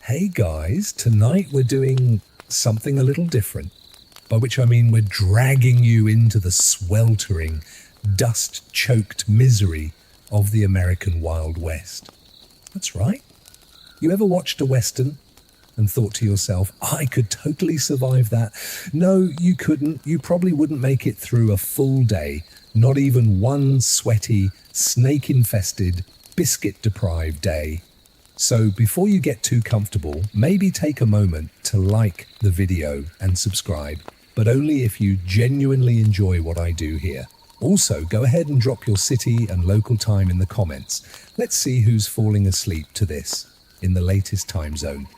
Hey guys, tonight we're doing something a little different. By which I mean we're dragging you into the sweltering, dust-choked misery of the American Wild West. That's right. You ever watched a Western and thought to yourself, I could totally survive that? No, you couldn't. You probably wouldn't make it through a full day, not even one sweaty, snake-infested, biscuit-deprived day. So before you get too comfortable, maybe take a moment to like the video and subscribe, but only if you genuinely enjoy what I do here. Also, go ahead and drop your city and local time in the comments. Let's see who's falling asleep to this in the latest time zone.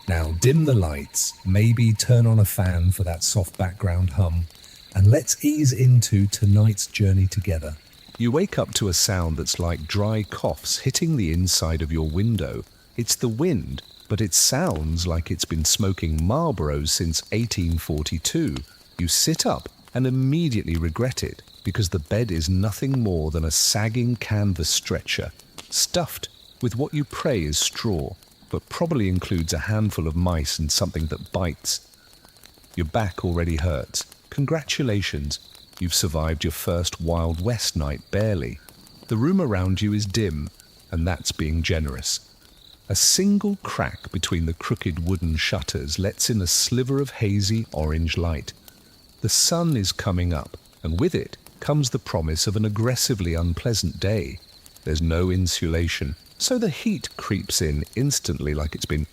Now, dim the lights, maybe turn on a fan for that soft background hum, and let's ease into tonight's journey together. You wake up to a sound that's like dry coughs hitting the inside of your window. It's the wind, but it sounds like it's been smoking Marlboros since 1842. You sit up and immediately regret it because the bed is nothing more than a sagging canvas stretcher, stuffed with what you pray is straw, but probably includes a handful of mice and something that bites. Your back already hurts. Congratulations. You've survived your first Wild West night barely. The room around you is dim, and that's being generous. A single crack between the crooked wooden shutters lets in a sliver of hazy orange light. The sun is coming up, and with it comes the promise of an aggressively unpleasant day. There's no insulation, so the heat creeps in instantly like it's been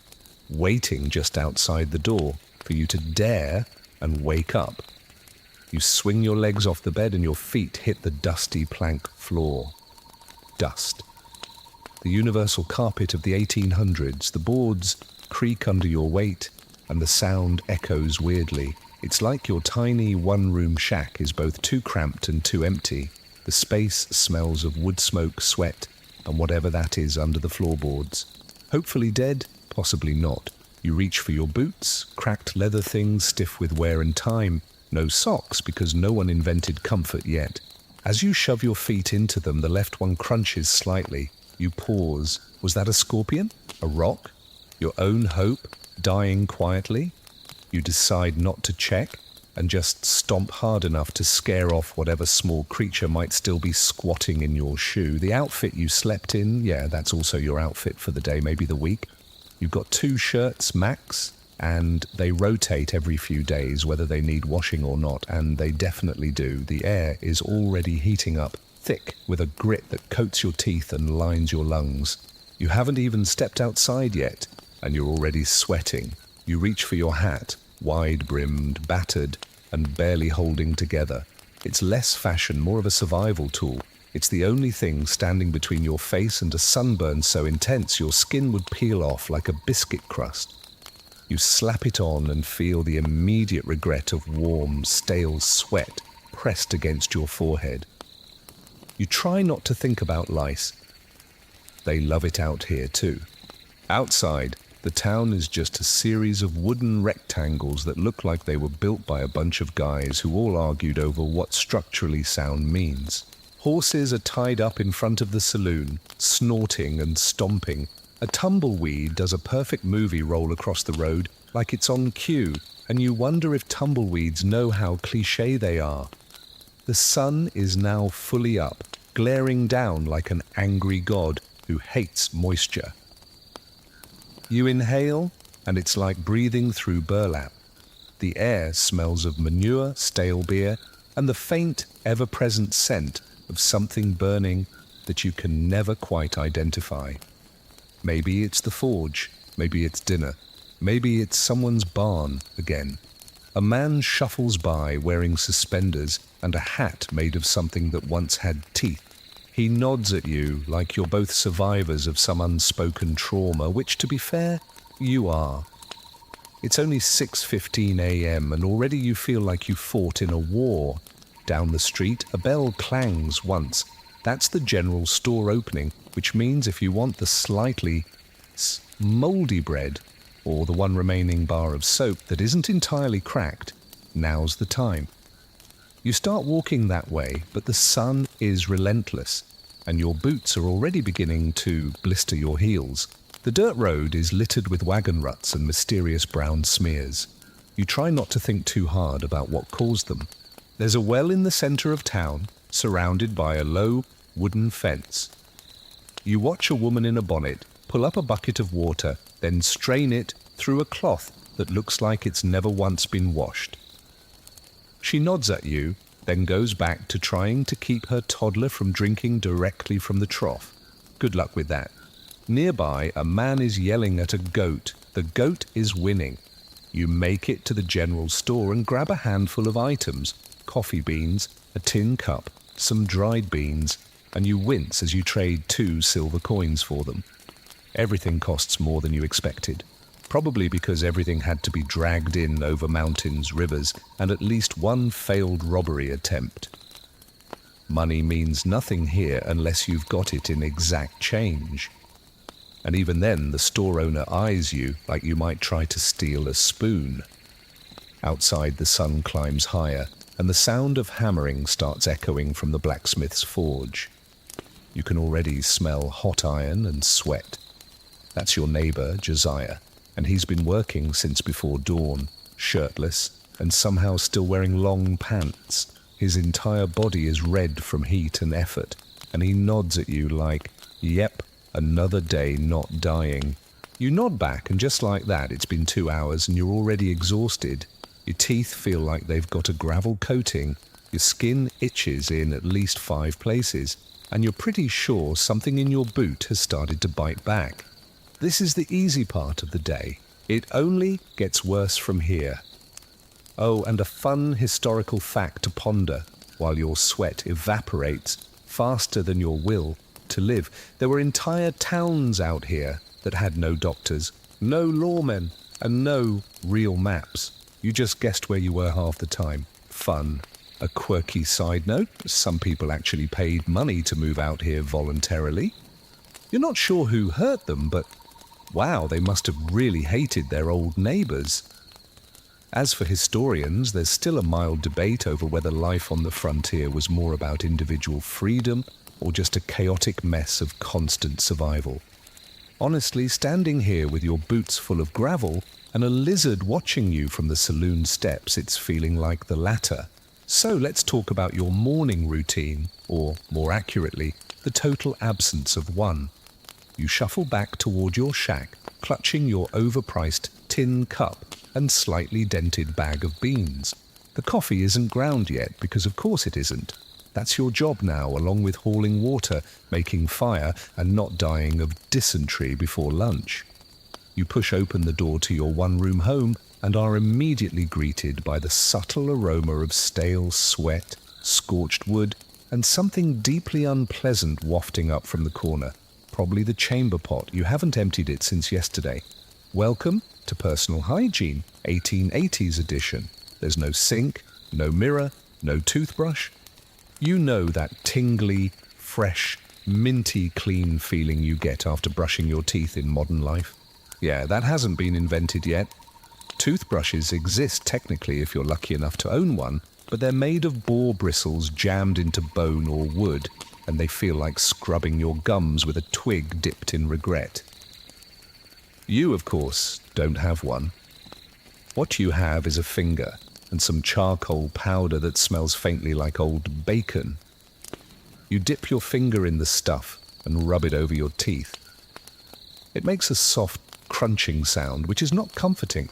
waiting just outside the door for you to dare and wake up. You swing your legs off the bed and your feet hit the dusty plank floor. Dust. The universal carpet of the 1800s, the boards creak under your weight and the sound echoes weirdly. It's like your tiny one-room shack is both too cramped and too empty. The space smells of wood smoke, sweat, and whatever that is under the floorboards. Hopefully dead, possibly not. You reach for your boots, cracked leather things stiff with wear and time. No socks because no one invented comfort yet. As you shove your feet into them, the left one crunches slightly. You pause. Was that a scorpion? A rock? Your own hope dying quietly? You decide not to check and just stomp hard enough to scare off whatever small creature might still be squatting in your shoe. The outfit you slept in, yeah, that's also your outfit for the day, maybe the week. You've got 2 shirts, max, and they rotate every few days, whether they need washing or not, and they definitely do. The air is already heating up, thick with a grit that coats your teeth and lines your lungs. You haven't even stepped outside yet, and you're already sweating. You reach for your hat, wide-brimmed, battered, and barely holding together. It's less fashion, more of a survival tool. It's the only thing standing between your face and a sunburn so intense your skin would peel off like a biscuit crust. You slap it on and feel the immediate regret of warm, stale sweat pressed against your forehead. You try not to think about lice. They love it out here too. Outside, the town is just a series of wooden rectangles that look like they were built by a bunch of guys who all argued over what structurally sound means. Horses are tied up in front of the saloon, snorting and stomping. A tumbleweed does a perfect movie roll across the road like it's on cue, and you wonder if tumbleweeds know how cliché they are. The sun is now fully up, glaring down like an angry god who hates moisture. You inhale, and it's like breathing through burlap. The air smells of manure, stale beer, and the faint, ever-present scent of something burning that you can never quite identify. Maybe it's the forge, maybe it's dinner, maybe it's someone's barn again. A man shuffles by wearing suspenders and a hat made of something that once had teeth. He nods at you like you're both survivors of some unspoken trauma, which, to be fair, you are. It's only 6:15 a.m. and already you feel like you fought in a war. Down the street, a bell clangs once. That's the general store opening, which means if you want the slightly mouldy bread or the one remaining bar of soap that isn't entirely cracked, now's the time. You start walking that way, but the sun is relentless, and your boots are already beginning to blister your heels. The dirt road is littered with wagon ruts and mysterious brown smears. You try not to think too hard about what caused them. There's a well in the centre of town, surrounded by a low wooden fence. You watch a woman in a bonnet pull up a bucket of water, then strain it through a cloth that looks like it's never once been washed. She nods at you, then goes back to trying to keep her toddler from drinking directly from the trough. Good luck with that. Nearby, a man is yelling at a goat. The goat is winning. You make it to the general store and grab a handful of items: coffee beans, a tin cup, some dried beans, and you wince as you trade 2 silver coins for them. Everything costs more than you expected, probably because everything had to be dragged in over mountains, rivers, and at least one failed robbery attempt. Money means nothing here unless you've got it in exact change. And even then, the store owner eyes you like you might try to steal a spoon. Outside, the sun climbs higher, and the sound of hammering starts echoing from the blacksmith's forge. You can already smell hot iron and sweat. That's your neighbour, Josiah, and he's been working since before dawn, shirtless, and somehow still wearing long pants. His entire body is red from heat and effort, and he nods at you like, "Yep, another day not dying." You nod back, and just like that, it's been 2 hours and you're already exhausted. Your teeth feel like they've got a gravel coating, your skin itches in at least 5 places, and you're pretty sure something in your boot has started to bite back. This is the easy part of the day. It only gets worse from here. Oh, and a fun historical fact to ponder while your sweat evaporates faster than your will to live. There were entire towns out here that had no doctors, no lawmen, and no real maps. You just guessed where you were half the time. Fun. A quirky side note, some people actually paid money to move out here voluntarily. You're not sure who hurt them, but wow, they must have really hated their old neighbours. As for historians, there's still a mild debate over whether life on the frontier was more about individual freedom or just a chaotic mess of constant survival. Honestly, standing here with your boots full of gravel and a lizard watching you from the saloon steps, it's feeling like the latter. So let's talk about your morning routine, or more accurately, the total absence of one. You shuffle back toward your shack, clutching your overpriced tin cup and slightly dented bag of beans. The coffee isn't ground yet, because of course it isn't. That's your job now, along with hauling water, making fire, and not dying of dysentery before lunch. You push open the door to your one-room home and are immediately greeted by the subtle aroma of stale sweat, scorched wood, and something deeply unpleasant wafting up from the corner. Probably the chamber pot. You haven't emptied it since yesterday. Welcome to personal hygiene, 1880s edition. There's no sink, no mirror, no toothbrush. You know that tingly, fresh, minty clean feeling you get after brushing your teeth in modern life. Yeah, that hasn't been invented yet. Toothbrushes exist technically if you're lucky enough to own one, but they're made of boar bristles jammed into bone or wood, and they feel like scrubbing your gums with a twig dipped in regret. You, of course, don't have one. What you have is a finger and some charcoal powder that smells faintly like old bacon. You dip your finger in the stuff and rub it over your teeth. It makes a soft, crunching sound, which is not comforting,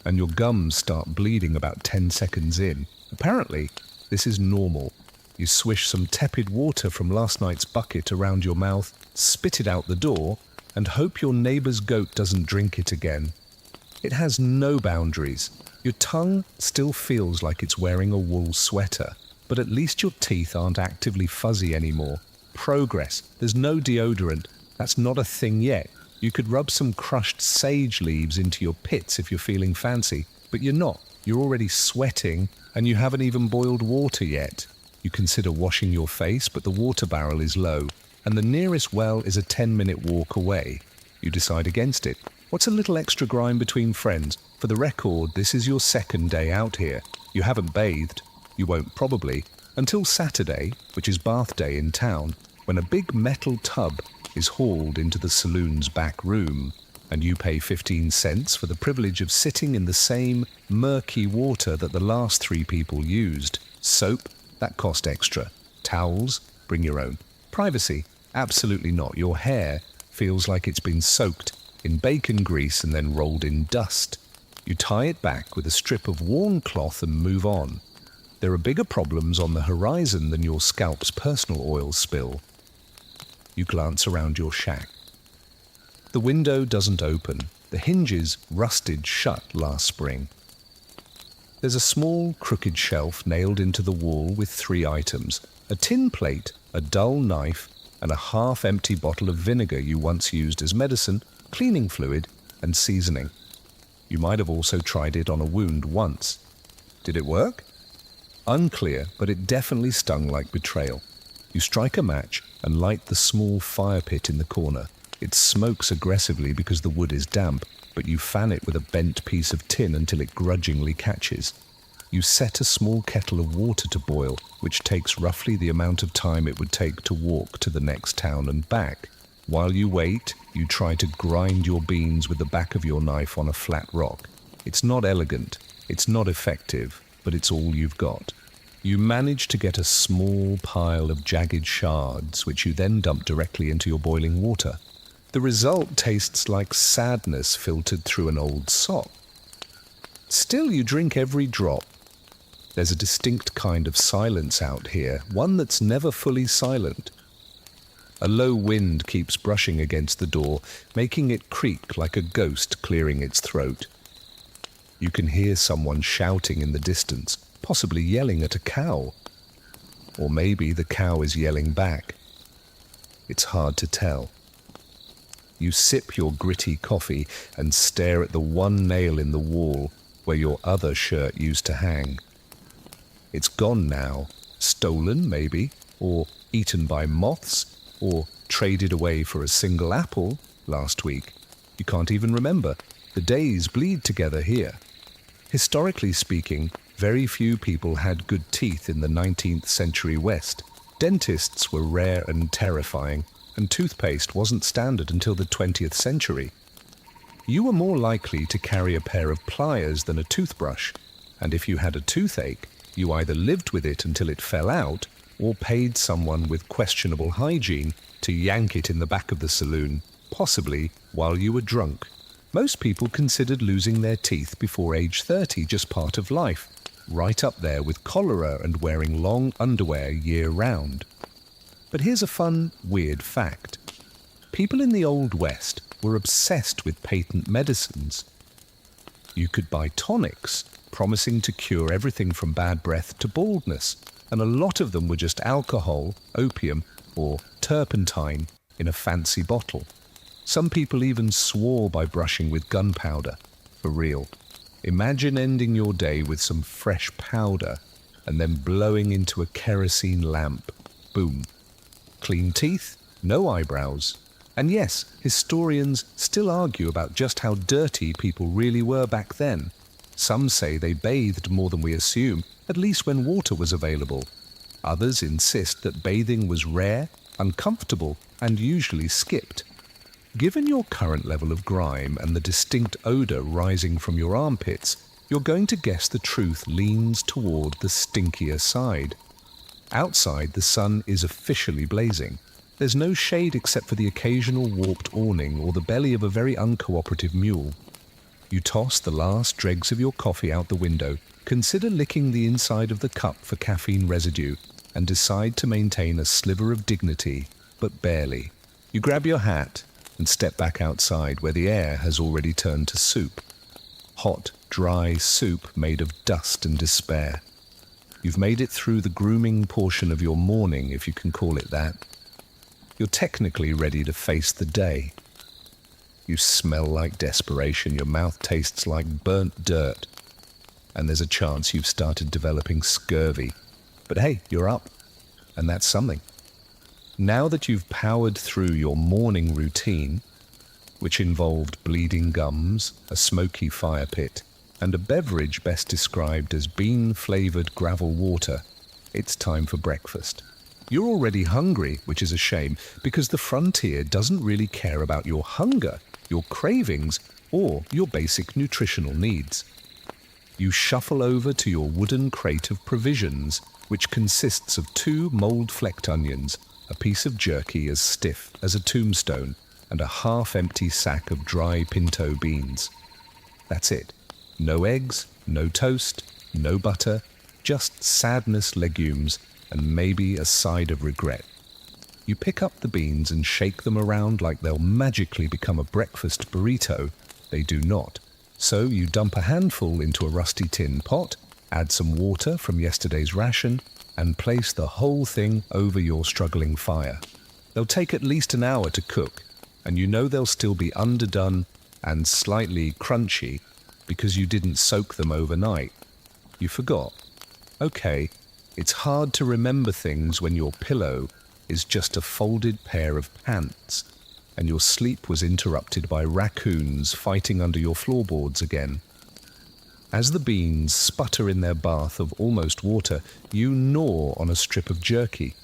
and your gums start bleeding about 10 seconds in. Apparently, this is normal. You swish some tepid water from last night's bucket around your mouth, spit it out the door, and hope your neighbour's goat doesn't drink it again. It has no boundaries. Your tongue still feels like it's wearing a wool sweater, but at least your teeth aren't actively fuzzy anymore. Progress. There's no deodorant. That's not a thing yet. You could rub some crushed sage leaves into your pits if you're feeling fancy, but you're not. You're already sweating, and you haven't even boiled water yet. You consider washing your face, but the water barrel is low, and the nearest well is a 10-minute walk away. You decide against it. What's a little extra grime between friends? For the record, this is your second day out here. You haven't bathed. You won't probably, until Saturday, which is bath day in town, when a big metal tub is hauled into the saloon's back room. and you pay 15 cents for the privilege of sitting in the same murky water that the last 3 people used. Soap, that cost extra. Towels, bring your own. Privacy, absolutely not. Your hair feels like it's been soaked in bacon grease and then rolled in dust. You tie it back with a strip of worn cloth and move on. There are bigger problems on the horizon than your scalp's personal oil spill. You glance around your shack. The window doesn't open. The hinges rusted shut last spring. There's a small, crooked shelf nailed into the wall with 3 items: a tin plate, a dull knife, and a half-empty bottle of vinegar you once used as medicine, cleaning fluid, and seasoning. You might have also tried it on a wound once. Did it work? Unclear, but it definitely stung like betrayal. You strike a match and light the small fire pit in the corner. It smokes aggressively because the wood is damp, but you fan it with a bent piece of tin until it grudgingly catches. You set a small kettle of water to boil, which takes roughly the amount of time it would take to walk to the next town and back. While you wait, you try to grind your beans with the back of your knife on a flat rock. It's not elegant, it's not effective, but it's all you've got. You manage to get a small pile of jagged shards, which you then dump directly into your boiling water. The result tastes like sadness filtered through an old sock. Still, you drink every drop. There's a distinct kind of silence out here, one that's never fully silent. A low wind keeps brushing against the door, making it creak like a ghost clearing its throat. You can hear someone shouting in the distance, possibly yelling at a cow. Or maybe the cow is yelling back. It's hard to tell. You sip your gritty coffee and stare at the one nail in the wall where your other shirt used to hang. It's gone now, stolen maybe, or eaten by moths, or traded away for a single apple last week. You can't even remember. The days bleed together here. Historically speaking, very few people had good teeth in the 19th century West. Dentists were rare and terrifying, and toothpaste wasn't standard until the 20th century. You were more likely to carry a pair of pliers than a toothbrush, and if you had a toothache, you either lived with it until it fell out or paid someone with questionable hygiene to yank it in the back of the saloon, possibly while you were drunk. Most people considered losing their teeth before age 30 just part of life, right up there with cholera and wearing long underwear year-round. But here's a fun, weird fact. People in the Old West were obsessed with patent medicines. You could buy tonics, promising to cure everything from bad breath to baldness, and a lot of them were just alcohol, opium, or turpentine in a fancy bottle. Some people even swore by brushing with gunpowder. For real. Imagine ending your day with some fresh powder and then blowing into a kerosene lamp. Boom. Clean teeth, no eyebrows. And yes, historians still argue about just how dirty people really were back then. Some say they bathed more than we assume, at least when water was available. Others insist that bathing was rare, uncomfortable, and usually skipped. Given your current level of grime and the distinct odor rising from your armpits, you're going to guess the truth leans toward the stinkier side. Outside, the sun is officially blazing. There's no shade except for the occasional warped awning or the belly of a very uncooperative mule. You toss the last dregs of your coffee out the window, consider licking the inside of the cup for caffeine residue, and decide to maintain a sliver of dignity, but barely. You grab your hat and step back outside where the air has already turned to soup. Hot, dry soup made of dust and despair. You've made it through the grooming portion of your morning, if you can call it that. You're technically ready to face the day. You smell like desperation, your mouth tastes like burnt dirt, and there's a chance you've started developing scurvy. But hey, you're up, and that's something. Now that you've powered through your morning routine, which involved bleeding gums, a smoky fire pit, and a beverage best described as bean-flavoured gravel water, it's time for breakfast. You're already hungry, which is a shame, because the frontier doesn't really care about your hunger. your cravings, or your basic nutritional needs. You shuffle over to your wooden crate of provisions, which consists of 2 mold-flecked onions, a piece of jerky as stiff as a tombstone, and a half-empty sack of dry pinto beans. That's it. No eggs, no toast, no butter, just sadness legumes, and maybe a side of regret. You pick up the beans and shake them around like they'll magically become a breakfast burrito. They do not. So you dump a handful into a rusty tin pot, add some water from yesterday's ration, and place the whole thing over your struggling fire. They'll take at least an hour to cook, and you know they'll still be underdone and slightly crunchy because you didn't soak them overnight. You forgot. Okay, it's hard to remember things when your pillow is just a folded pair of pants, and your sleep was interrupted by raccoons fighting under your floorboards again. As the beans sputter in their bath of almost water, you gnaw on a strip of jerky.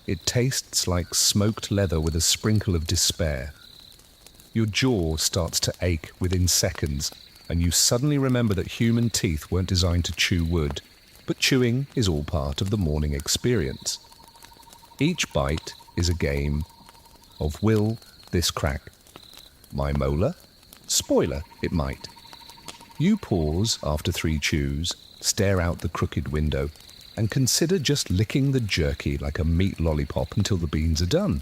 It tastes like smoked leather with a sprinkle of despair. Your jaw starts to ache within seconds, and you suddenly remember that human teeth weren't designed to chew wood, but chewing is all part of the morning experience. Each bite is a game of will this crack my molar? Spoiler, it might. You pause after 3 chews, stare out the crooked window, and consider just licking the jerky like a meat lollipop until the beans are done.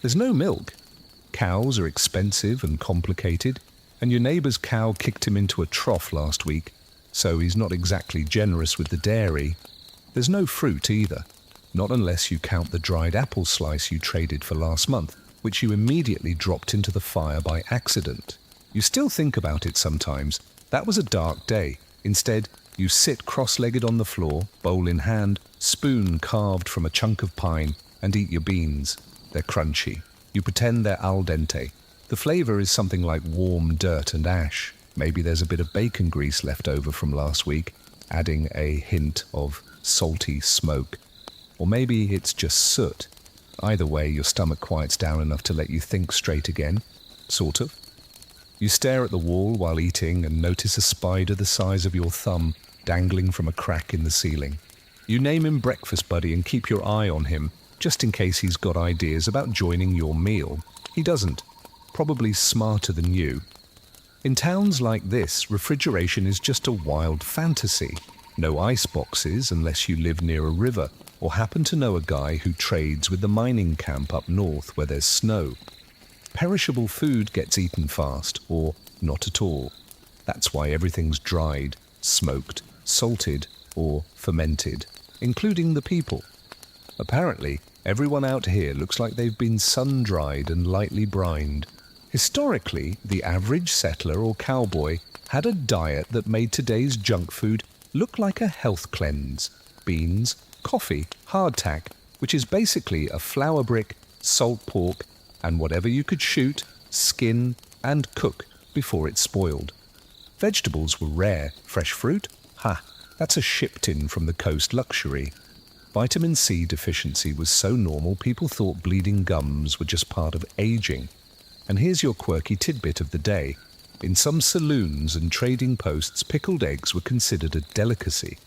There's no milk. Cows are expensive and complicated, and your neighbour's cow kicked him into a trough last week, so he's not exactly generous with the dairy. There's no fruit either, not unless you count the dried apple slice you traded for last month, which you immediately dropped into the fire by accident. You still think about it sometimes. That was a dark day. Instead, you sit cross-legged on the floor, bowl in hand, spoon carved from a chunk of pine, and eat your beans. They're crunchy. You pretend they're al dente. The flavour is something like warm dirt and ash. Maybe there's a bit of bacon grease left over from last week, adding a hint of salty smoke. Or maybe it's just soot. Either way, your stomach quiets down enough to let you think straight again. Sort of. You stare at the wall while eating and notice a spider the size of your thumb dangling from a crack in the ceiling. You name him Breakfast Buddy and keep your eye on him, just in case he's got ideas about joining your meal. He doesn't. Probably smarter than you. In towns like this, refrigeration is just a wild fantasy. No ice boxes unless you live near a river or happen to know a guy who trades with the mining camp up north where there's snow. Perishable food gets eaten fast, or not at all. That's why everything's dried, smoked, salted, or fermented, including the people. Apparently, everyone out here looks like they've been sun-dried and lightly brined. Historically, the average settler or cowboy had a diet that made today's junk food look like a health cleanse. Beans, coffee, hardtack, which is basically a flour brick, salt pork, and whatever you could shoot, skin, and cook before it spoiled. Vegetables were rare. Fresh fruit? That's a shipped-in from the coast luxury. Vitamin C deficiency was so normal people thought bleeding gums were just part of aging. And here's your quirky tidbit of the day. In some saloons and trading posts, pickled eggs were considered a delicacy.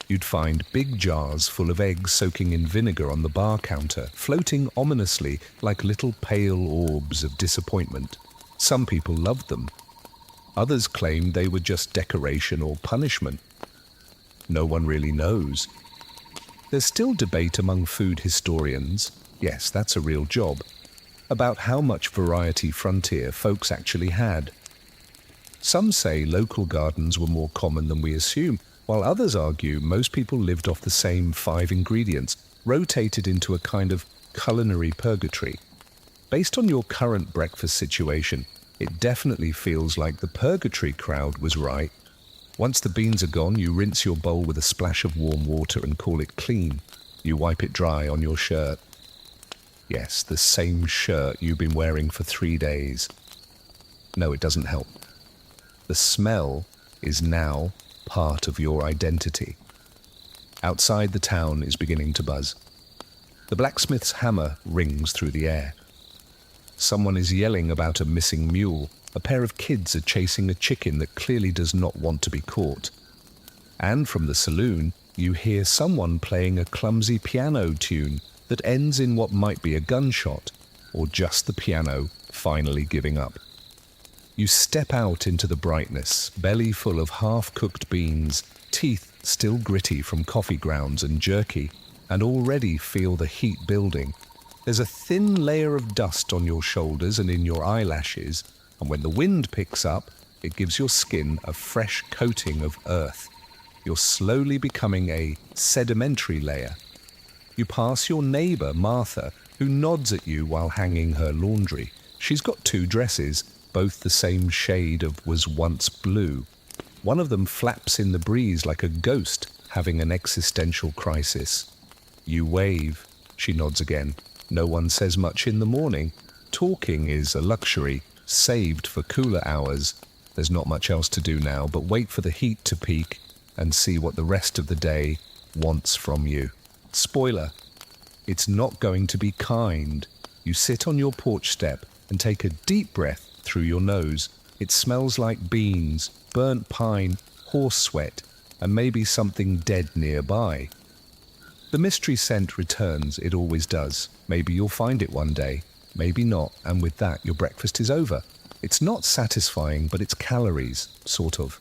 You'd find big jars full of eggs soaking in vinegar on the bar counter, floating ominously like little pale orbs of disappointment. Some people loved them. Others claimed they were just decoration or punishment. No one really knows. There's still debate among food historians, yes, that's a real job, about how much variety frontier folks actually had. Some say local gardens were more common than we assume, while others argue most people lived off the same 5 ingredients, rotated into a kind of culinary purgatory. Based on your current breakfast situation, it definitely feels like the purgatory crowd was right. Once the beans are gone, you rinse your bowl with a splash of warm water and call it clean. You wipe it dry on your shirt. Yes, the same shirt you've been wearing for 3 days. No, it doesn't help. The smell is now part of your identity. Outside, the town is beginning to buzz. The blacksmith's hammer rings through the air. Someone is yelling about a missing mule. A pair of kids are chasing a chicken that clearly does not want to be caught. And from the saloon, you hear someone playing a clumsy piano tune that ends in what might be a gunshot, or just the piano finally giving up. You step out into the brightness, belly full of half-cooked beans, teeth still gritty from coffee grounds and jerky, and already feel the heat building. There's a thin layer of dust on your shoulders and in your eyelashes, and when the wind picks up, it gives your skin a fresh coating of earth. You're slowly becoming a sedimentary layer. You pass your neighbour, Martha, who nods at you while hanging her laundry. She's got 2 dresses, both the same shade of was once blue. One of them flaps in the breeze like a ghost having an existential crisis. You wave. She nods again. No one says much in the morning. Talking is a luxury, saved for cooler hours. There's not much else to do now but wait for the heat to peak and see what the rest of the day wants from you. Spoiler, it's not going to be kind. You sit on your porch step and take a deep breath through your nose. It smells like beans, burnt pine, horse sweat, and maybe something dead nearby. The mystery scent returns, it always does. Maybe you'll find it one day, maybe not, and with that your breakfast is over. It's not satisfying, but it's calories, sort of.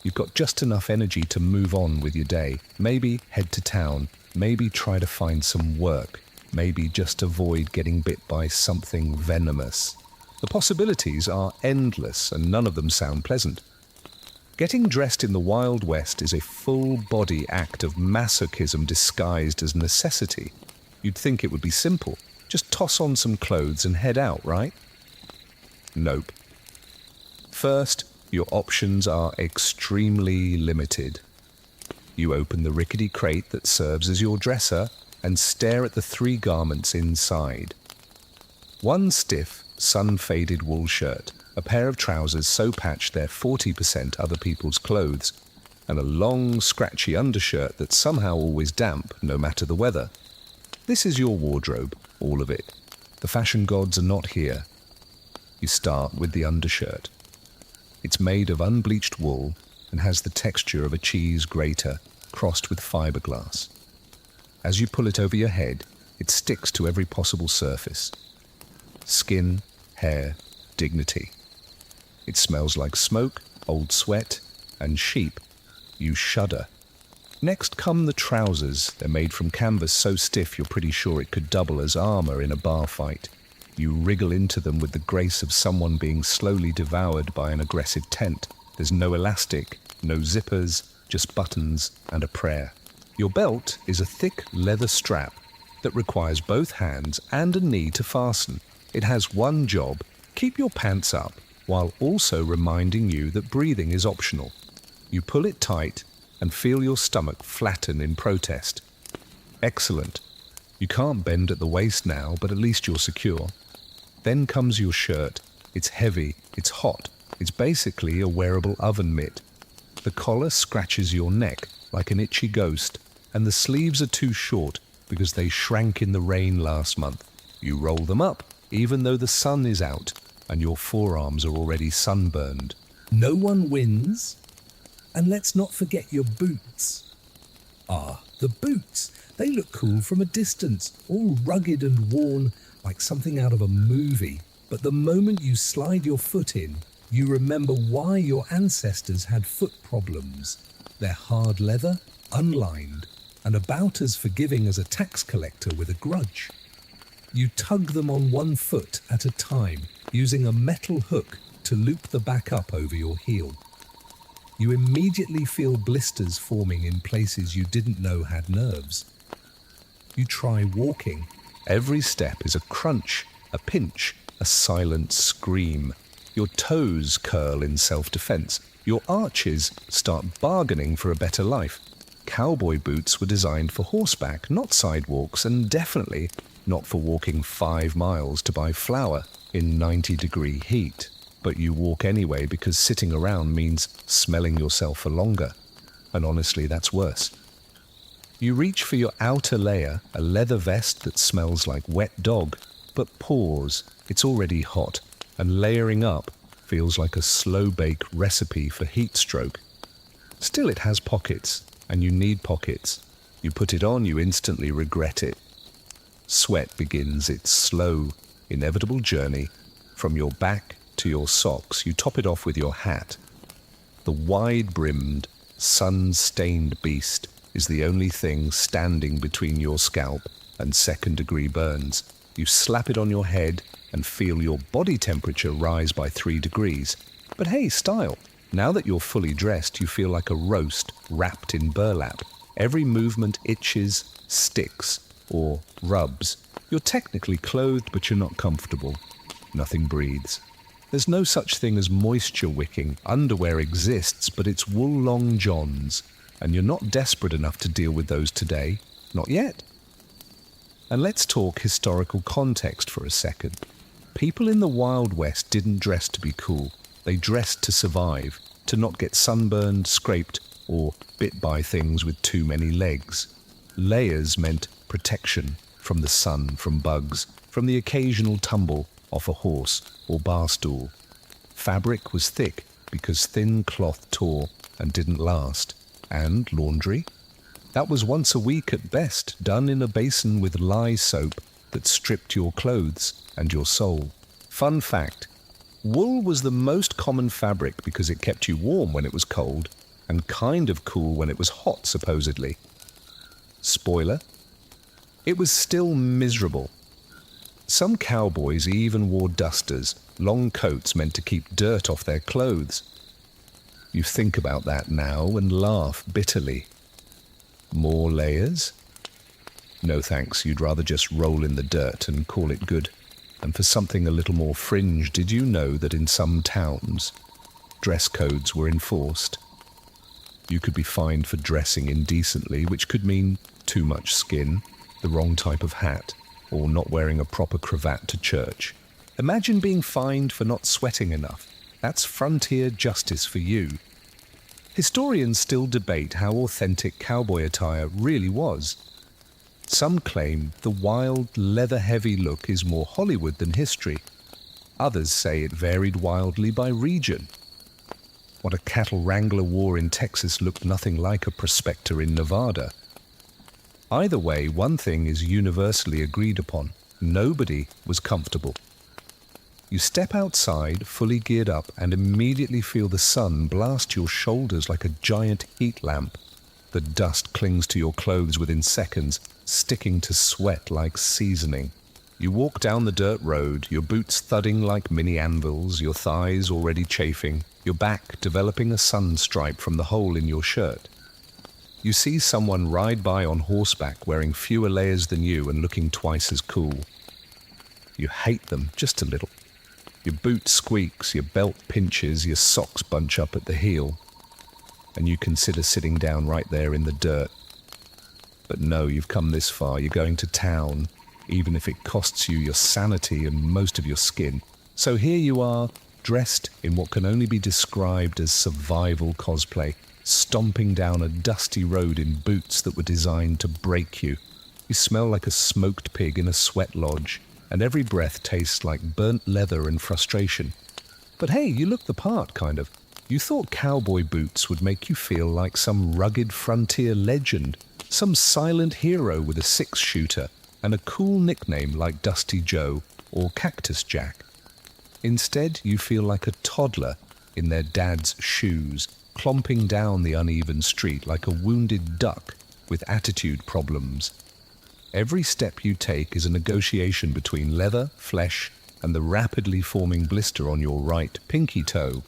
You've got just enough energy to move on with your day. Maybe head to town, maybe try to find some work, maybe just avoid getting bit by something venomous. The possibilities are endless and none of them sound pleasant. Getting dressed in the Wild West is a full-body act of masochism disguised as necessity. You'd think it would be simple. Just toss on some clothes and head out, right? Nope. First, your options are extremely limited. You open the rickety crate that serves as your dresser and stare at the 3 garments inside. One stiff, sun-faded wool shirt, a pair of trousers so patched they're 40% other people's clothes, and a long, scratchy undershirt that's somehow always damp, no matter the weather. This is your wardrobe, all of it. The fashion gods are not here. You start with the undershirt. It's made of unbleached wool and has the texture of a cheese grater crossed with fiberglass. As you pull it over your head, it sticks to every possible surface. Skin, hair, dignity. It smells like smoke, old sweat, and sheep. You shudder. Next come the trousers. They're made from canvas so stiff you're pretty sure it could double as armor in a bar fight. You wriggle into them with the grace of someone being slowly devoured by an aggressive tent. There's no elastic, no zippers, just buttons and a prayer. Your belt is a thick leather strap that requires both hands and a knee to fasten. It has one job: keep your pants up, while also reminding you that breathing is optional. You pull it tight and feel your stomach flatten in protest. Excellent. You can't bend at the waist now, but at least you're secure. Then comes your shirt. It's heavy, it's hot, it's basically a wearable oven mitt. The collar scratches your neck like an itchy ghost, and the sleeves are too short because they shrank in the rain last month. You roll them up, even though the sun is out, and your forearms are already sunburned. No one wins. And let's not forget your boots. Ah, the boots. They look cool from a distance, all rugged and worn, like something out of a movie. But the moment you slide your foot in, you remember why your ancestors had foot problems. They're hard leather, unlined, and about as forgiving as a tax collector with a grudge. You tug them on one foot at a time, using a metal hook to loop the back up over your heel. You immediately feel blisters forming in places you didn't know had nerves. You try walking. Every step is a crunch, a pinch, a silent scream. Your toes curl in self-defense. Your arches start bargaining for a better life. Cowboy boots were designed for horseback, not sidewalks, and definitely not for walking 5 miles to buy flour in 90-degree heat. But you walk anyway because sitting around means smelling yourself for longer. And honestly, that's worse. You reach for your outer layer, a leather vest that smells like wet dog. But pause. It's already hot, and layering up feels like a slow-bake recipe for heat stroke. Still, it has pockets, and you need pockets. You put it on, you instantly regret it. Sweat begins its slow, inevitable journey from your back to your socks. You top it off with your hat. The wide-brimmed, sun-stained beast is the only thing standing between your scalp and second-degree burns. You slap it on your head and feel your body temperature rise by 3 degrees. But hey, style! Now that you're fully dressed, you feel like a roast wrapped in burlap. Every movement itches, sticks, or rubs. You're technically clothed, but you're not comfortable. Nothing breathes. There's no such thing as moisture wicking. Underwear exists, but it's wool long johns, and you're not desperate enough to deal with those today. Not yet. And let's talk historical context for a second. People in the Wild West didn't dress to be cool. They dressed to survive, to not get sunburned, scraped, or bit by things with too many legs. Layers meant protection from the sun, from bugs, from the occasional tumble off a horse or bar stool. Fabric was thick because thin cloth tore and didn't last. And laundry? That was once a week at best, done in a basin with lye soap that stripped your clothes and your soul. Fun fact, wool was the most common fabric because it kept you warm when it was cold and kind of cool when it was hot, supposedly. Spoiler, it was still miserable. Some cowboys even wore dusters, long coats meant to keep dirt off their clothes. You think about that now and laugh bitterly. More layers? No thanks, you'd rather just roll in the dirt and call it good. And for something a little more fringe, did you know that in some towns, dress codes were enforced? You could be fined for dressing indecently, which could mean too much skin, the wrong type of hat, or not wearing a proper cravat to church. Imagine being fined for not sweating enough. That's frontier justice for you. Historians still debate how authentic cowboy attire really was. Some claim the wild, leather-heavy look is more Hollywood than history. Others say it varied wildly by region. What a cattle wrangler wore in Texas looked nothing like a prospector in Nevada. Either way, one thing is universally agreed upon. Nobody was comfortable. You step outside, fully geared up, and immediately feel the sun blast your shoulders like a giant heat lamp. The dust clings to your clothes within seconds, sticking to sweat like seasoning. You walk down the dirt road, your boots thudding like mini anvils, your thighs already chafing, your back developing a sun stripe from the hole in your shirt. You see someone ride by on horseback wearing fewer layers than you and looking twice as cool. You hate them just a little. Your boot squeaks, your belt pinches, your socks bunch up at the heel, and you consider sitting down right there in the dirt. But no, you've come this far, you're going to town, even if it costs you your sanity and most of your skin. So here you are, dressed in what can only be described as survival cosplay, stomping down a dusty road in boots that were designed to break you. You smell like a smoked pig in a sweat lodge, and every breath tastes like burnt leather and frustration. But hey, you look the part, kind of. You thought cowboy boots would make you feel like some rugged frontier legend, some silent hero with a six-shooter and a cool nickname like Dusty Joe or Cactus Jack. Instead, you feel like a toddler in their dad's shoes, clomping down the uneven street like a wounded duck with attitude problems. Every step you take is a negotiation between leather, flesh, and the rapidly forming blister on your right pinky toe.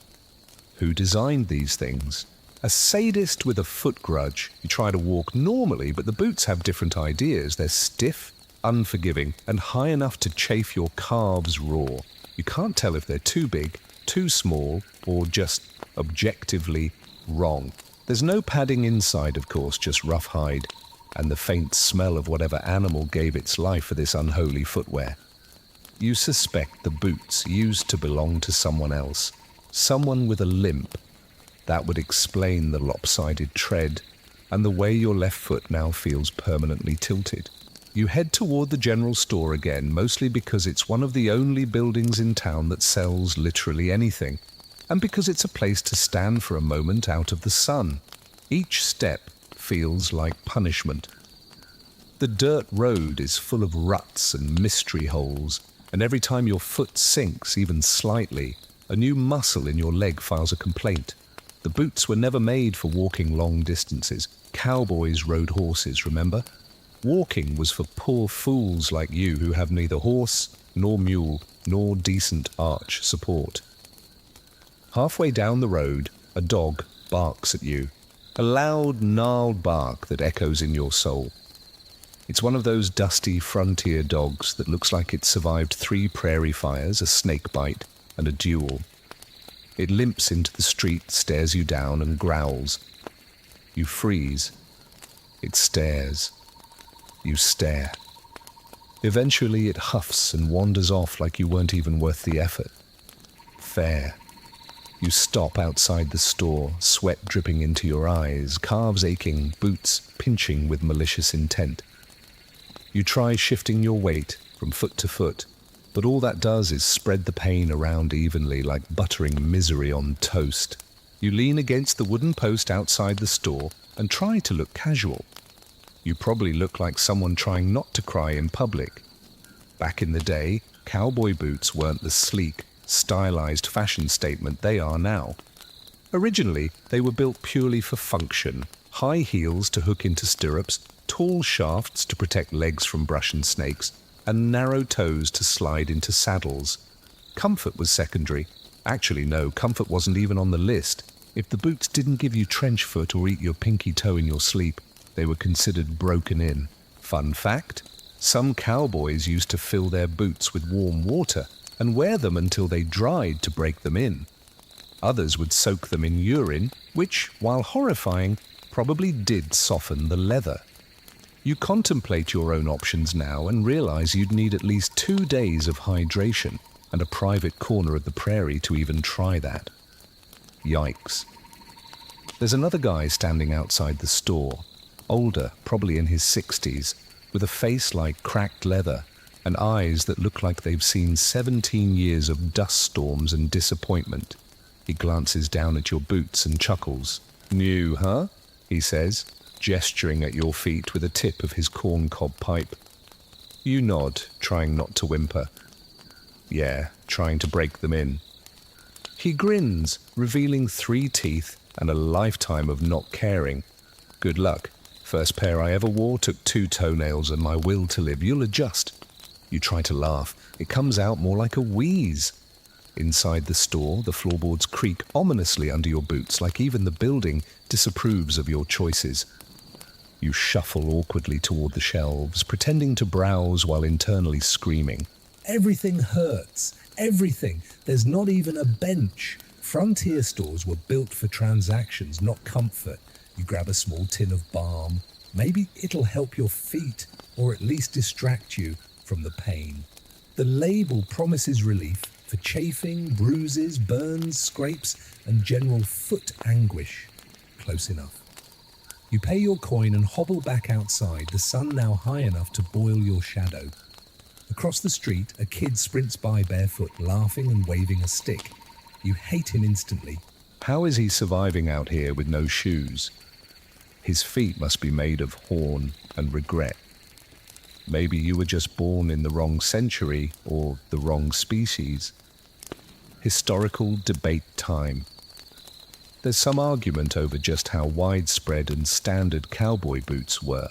Who designed these things? A sadist with a foot grudge. You try to walk normally, but the boots have different ideas. They're stiff, unforgiving, and high enough to chafe your calves raw. You can't tell if they're too big, too small, or just objectively wrong. There's no padding inside, of course, just rough hide, and the faint smell of whatever animal gave its life for this unholy footwear. You suspect the boots used to belong to someone else, someone with a limp. That would explain the lopsided tread and the way your left foot now feels permanently tilted. You head toward the general store again, mostly because it's one of the only buildings in town that sells literally anything, and because it's a place to stand for a moment out of the sun. Each step feels like punishment. The dirt road is full of ruts and mystery holes, and every time your foot sinks even slightly, a new muscle in your leg files a complaint. The boots were never made for walking long distances. Cowboys rode horses, remember? Walking was for poor fools like you who have neither horse, nor mule, nor decent arch support. Halfway down the road, a dog barks at you, a loud, gnarled bark that echoes in your soul. It's one of those dusty frontier dogs that looks like it survived 3 prairie fires, a snake bite, and a duel. It limps into the street, stares you down, and growls. You freeze. It stares. You stare. Eventually it huffs and wanders off like you weren't even worth the effort. Fair. You stop outside the store, sweat dripping into your eyes, calves aching, boots pinching with malicious intent. You try shifting your weight from foot to foot, but all that does is spread the pain around evenly like buttering misery on toast. You lean against the wooden post outside the store and try to look casual. You probably look like someone trying not to cry in public. Back in the day, cowboy boots weren't the sleek, stylized fashion statement they are now. Originally, they were built purely for function, high heels to hook into stirrups, tall shafts to protect legs from brush and snakes, and narrow toes to slide into saddles. Comfort was secondary. Actually, no, comfort wasn't even on the list. If the boots didn't give you trench foot or eat your pinky toe in your sleep, they were considered broken in. Fun fact, some cowboys used to fill their boots with warm water and wear them until they dried to break them in. Others would soak them in urine, which, while horrifying, probably did soften the leather. You contemplate your own options now and realize you'd need at least 2 days of hydration and a private corner of the prairie to even try that. Yikes. There's another guy standing outside the store, older, probably in his 60s, with a face like cracked leather and eyes that look like they've seen 17 years of dust storms and disappointment. He glances down at your boots and chuckles. "New, huh?" he says, gesturing at your feet with the tip of his corncob pipe. You nod, trying not to whimper. Yeah, trying to break them in. He grins, revealing 3 teeth and a lifetime of not caring. Good luck. First pair I ever wore took 2 toenails and my will to live. You'll adjust. You try to laugh. It comes out more like a wheeze. Inside the store, the floorboards creak ominously under your boots, like even the building disapproves of your choices. You shuffle awkwardly toward the shelves, pretending to browse while internally screaming. Everything hurts. Everything. There's not even a bench. Frontier stores were built for transactions, not comfort. You grab a small tin of balm. Maybe it'll help your feet, or at least distract you from the pain. The label promises relief for chafing, bruises, burns, scrapes, and general foot anguish. Close enough. You pay your coin and hobble back outside, the sun now high enough to boil your shadow. Across the street, a kid sprints by barefoot, laughing and waving a stick. You hate him instantly. How is he surviving out here with no shoes? His feet must be made of horn and regret. Maybe you were just born in the wrong century or the wrong species. Historical debate time. There's some argument over just how widespread and standard cowboy boots were.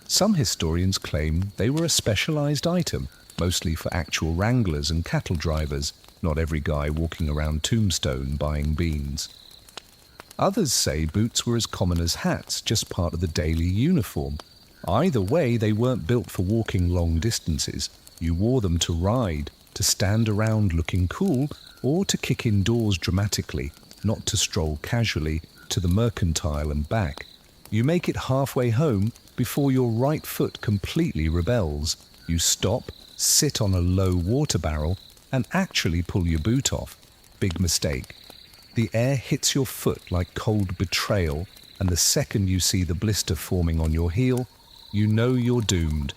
Some historians claim they were a specialized item, mostly for actual wranglers and cattle drivers, not every guy walking around Tombstone buying beans. Others say boots were as common as hats, just part of the daily uniform. Either way, they weren't built for walking long distances. You wore them to ride, to stand around looking cool, or to kick indoors dramatically, not to stroll casually to the mercantile and back. You make it halfway home before your right foot completely rebels. You stop, sit on a low water barrel, and actually pull your boot off. Big mistake. The air hits your foot like cold betrayal, and the second you see the blister forming on your heel, You know you're doomed.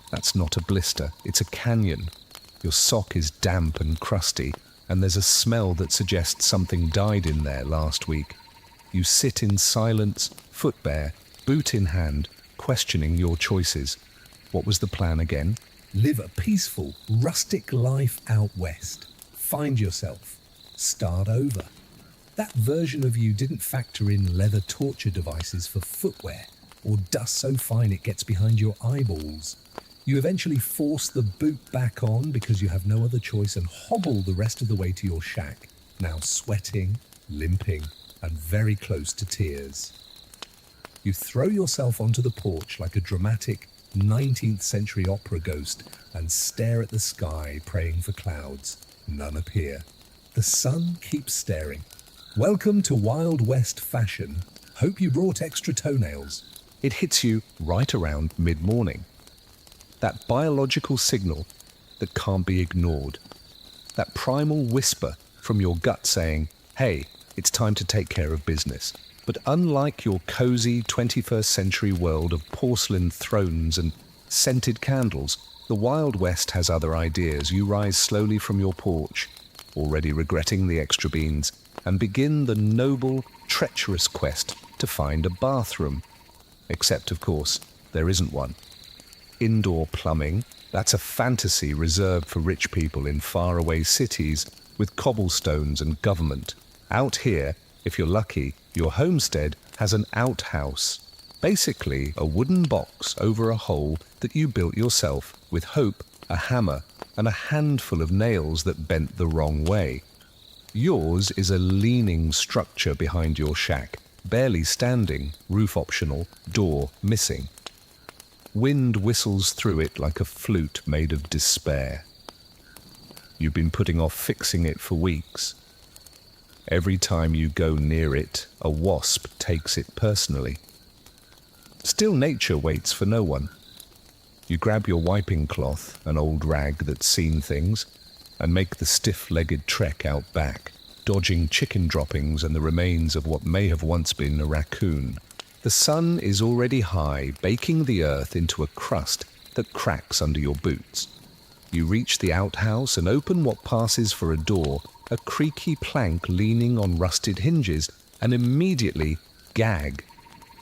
That's not a blister, it's a canyon. Your sock is damp and crusty, and there's a smell that suggests something died in there last week. You sit in silence, foot bare, boot in hand, questioning your choices. What was the plan again? Live a peaceful, rustic life out west. Find yourself. Start over. That version of you didn't factor in leather torture devices for footwear or dust so fine it gets behind your eyeballs. You eventually force the boot back on because you have no other choice and hobble the rest of the way to your shack, now sweating, limping, and very close to tears. You throw yourself onto the porch like a dramatic 19th century opera ghost and stare at the sky, praying for clouds. None appear. The sun keeps staring. Welcome to Wild West fashion. Hope you brought extra toenails. It hits you right around mid-morning. That biological signal that can't be ignored. That primal whisper from your gut saying, hey, it's time to take care of business. But unlike your cozy 21st century world of porcelain thrones and scented candles, the Wild West has other ideas. You rise slowly from your porch, already regretting the extra beans, and begin the noble, treacherous quest to find a bathroom. Except, of course, there isn't one. Indoor plumbing, that's a fantasy reserved for rich people in faraway cities with cobblestones and government. Out here, if you're lucky, your homestead has an outhouse, basically a wooden box over a hole that you built yourself with hope, a hammer, and a handful of nails that bent the wrong way. Yours is a leaning structure behind your shack, barely standing, roof optional, door missing. Wind whistles through it like a flute made of despair. You've been putting off fixing it for weeks. Every time you go near it, a wasp takes it personally. Still, nature waits for no one. You grab your wiping cloth, an old rag that's seen things, and make the stiff-legged trek out back, dodging chicken droppings and the remains of what may have once been a raccoon. The sun is already high, baking the earth into a crust that cracks under your boots. You reach the outhouse and open what passes for a door, a creaky plank leaning on rusted hinges, and immediately gag.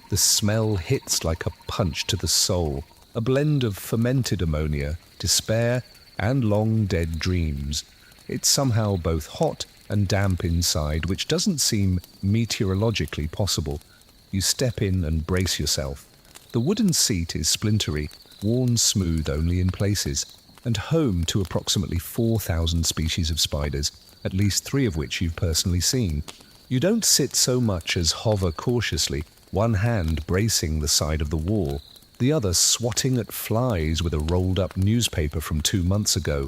The smell hits like a punch to the soul, a blend of fermented ammonia, despair, and long-dead dreams. It's somehow both hot and damp inside, which doesn't seem meteorologically possible. You step in and brace yourself. The wooden seat is splintery, worn smooth only in places, and home to approximately 4,000 species of spiders, at least 3 of which you've personally seen. You don't sit so much as hover cautiously, one hand bracing the side of the wall, the other swatting at flies with a rolled-up newspaper from 2 months ago.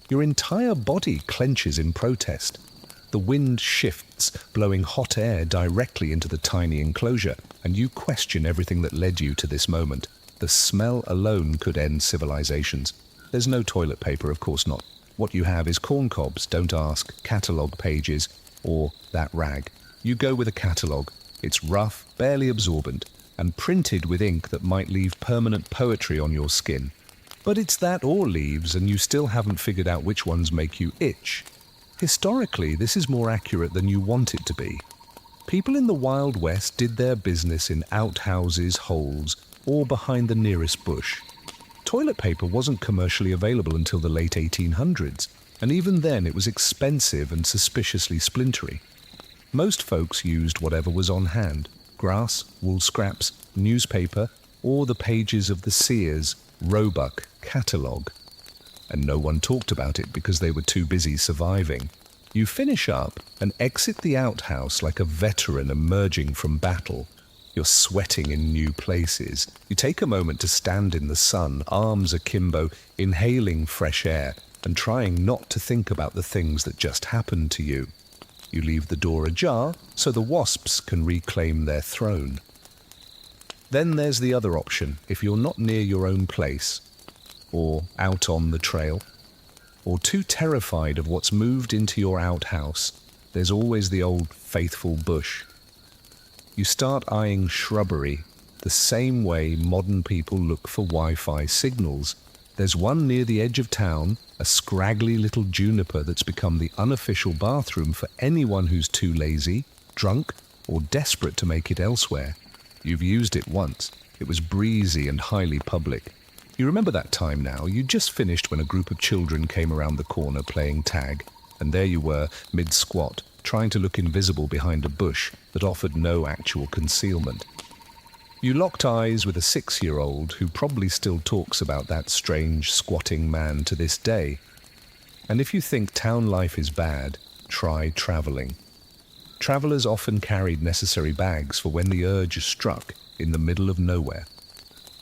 Your entire body clenches in protest. The wind shifts, blowing hot air directly into the tiny enclosure, and you question everything that led you to this moment. The smell alone could end civilizations. There's no toilet paper, of course not. What you have is corn cobs, don't ask, catalogue pages, or that rag. You go with a catalogue. It's rough, barely absorbent, and printed with ink that might leave permanent poetry on your skin. But it's that or leaves, and you still haven't figured out which ones make you itch. Historically, this is more accurate than you want it to be. People in the Wild West did their business in outhouses, holes, or behind the nearest bush. Toilet paper wasn't commercially available until the late 1800s, and even then it was expensive and suspiciously splintery. Most folks used whatever was on hand: grass, wool scraps, newspaper, or the pages of the Sears Roebuck catalogue. And no one talked about it because they were too busy surviving. You finish up and exit the outhouse like a veteran emerging from battle. You're sweating in new places. You take a moment to stand in the sun, arms akimbo, inhaling fresh air, and trying not to think about the things that just happened to you. You leave the door ajar so the wasps can reclaim their throne. Then there's the other option if you're not near your own place, or out on the trail, or too terrified of what's moved into your outhouse. There's always the old faithful bush. You start eyeing shrubbery, the same way modern people look for Wi-Fi signals. There's one near the edge of town, a scraggly little juniper that's become the unofficial bathroom for anyone who's too lazy, drunk, or desperate to make it elsewhere. You've used it once. It was breezy and highly public. You remember that time now? You just finished when a group of children came around the corner playing tag, and there you were, mid-squat, trying to look invisible behind a bush that offered no actual concealment. You locked eyes with a 6-year-old who probably still talks about that strange squatting man to this day. And if you think town life is bad, try travelling. Travellers often carried necessary bags for when the urge struck in the middle of nowhere.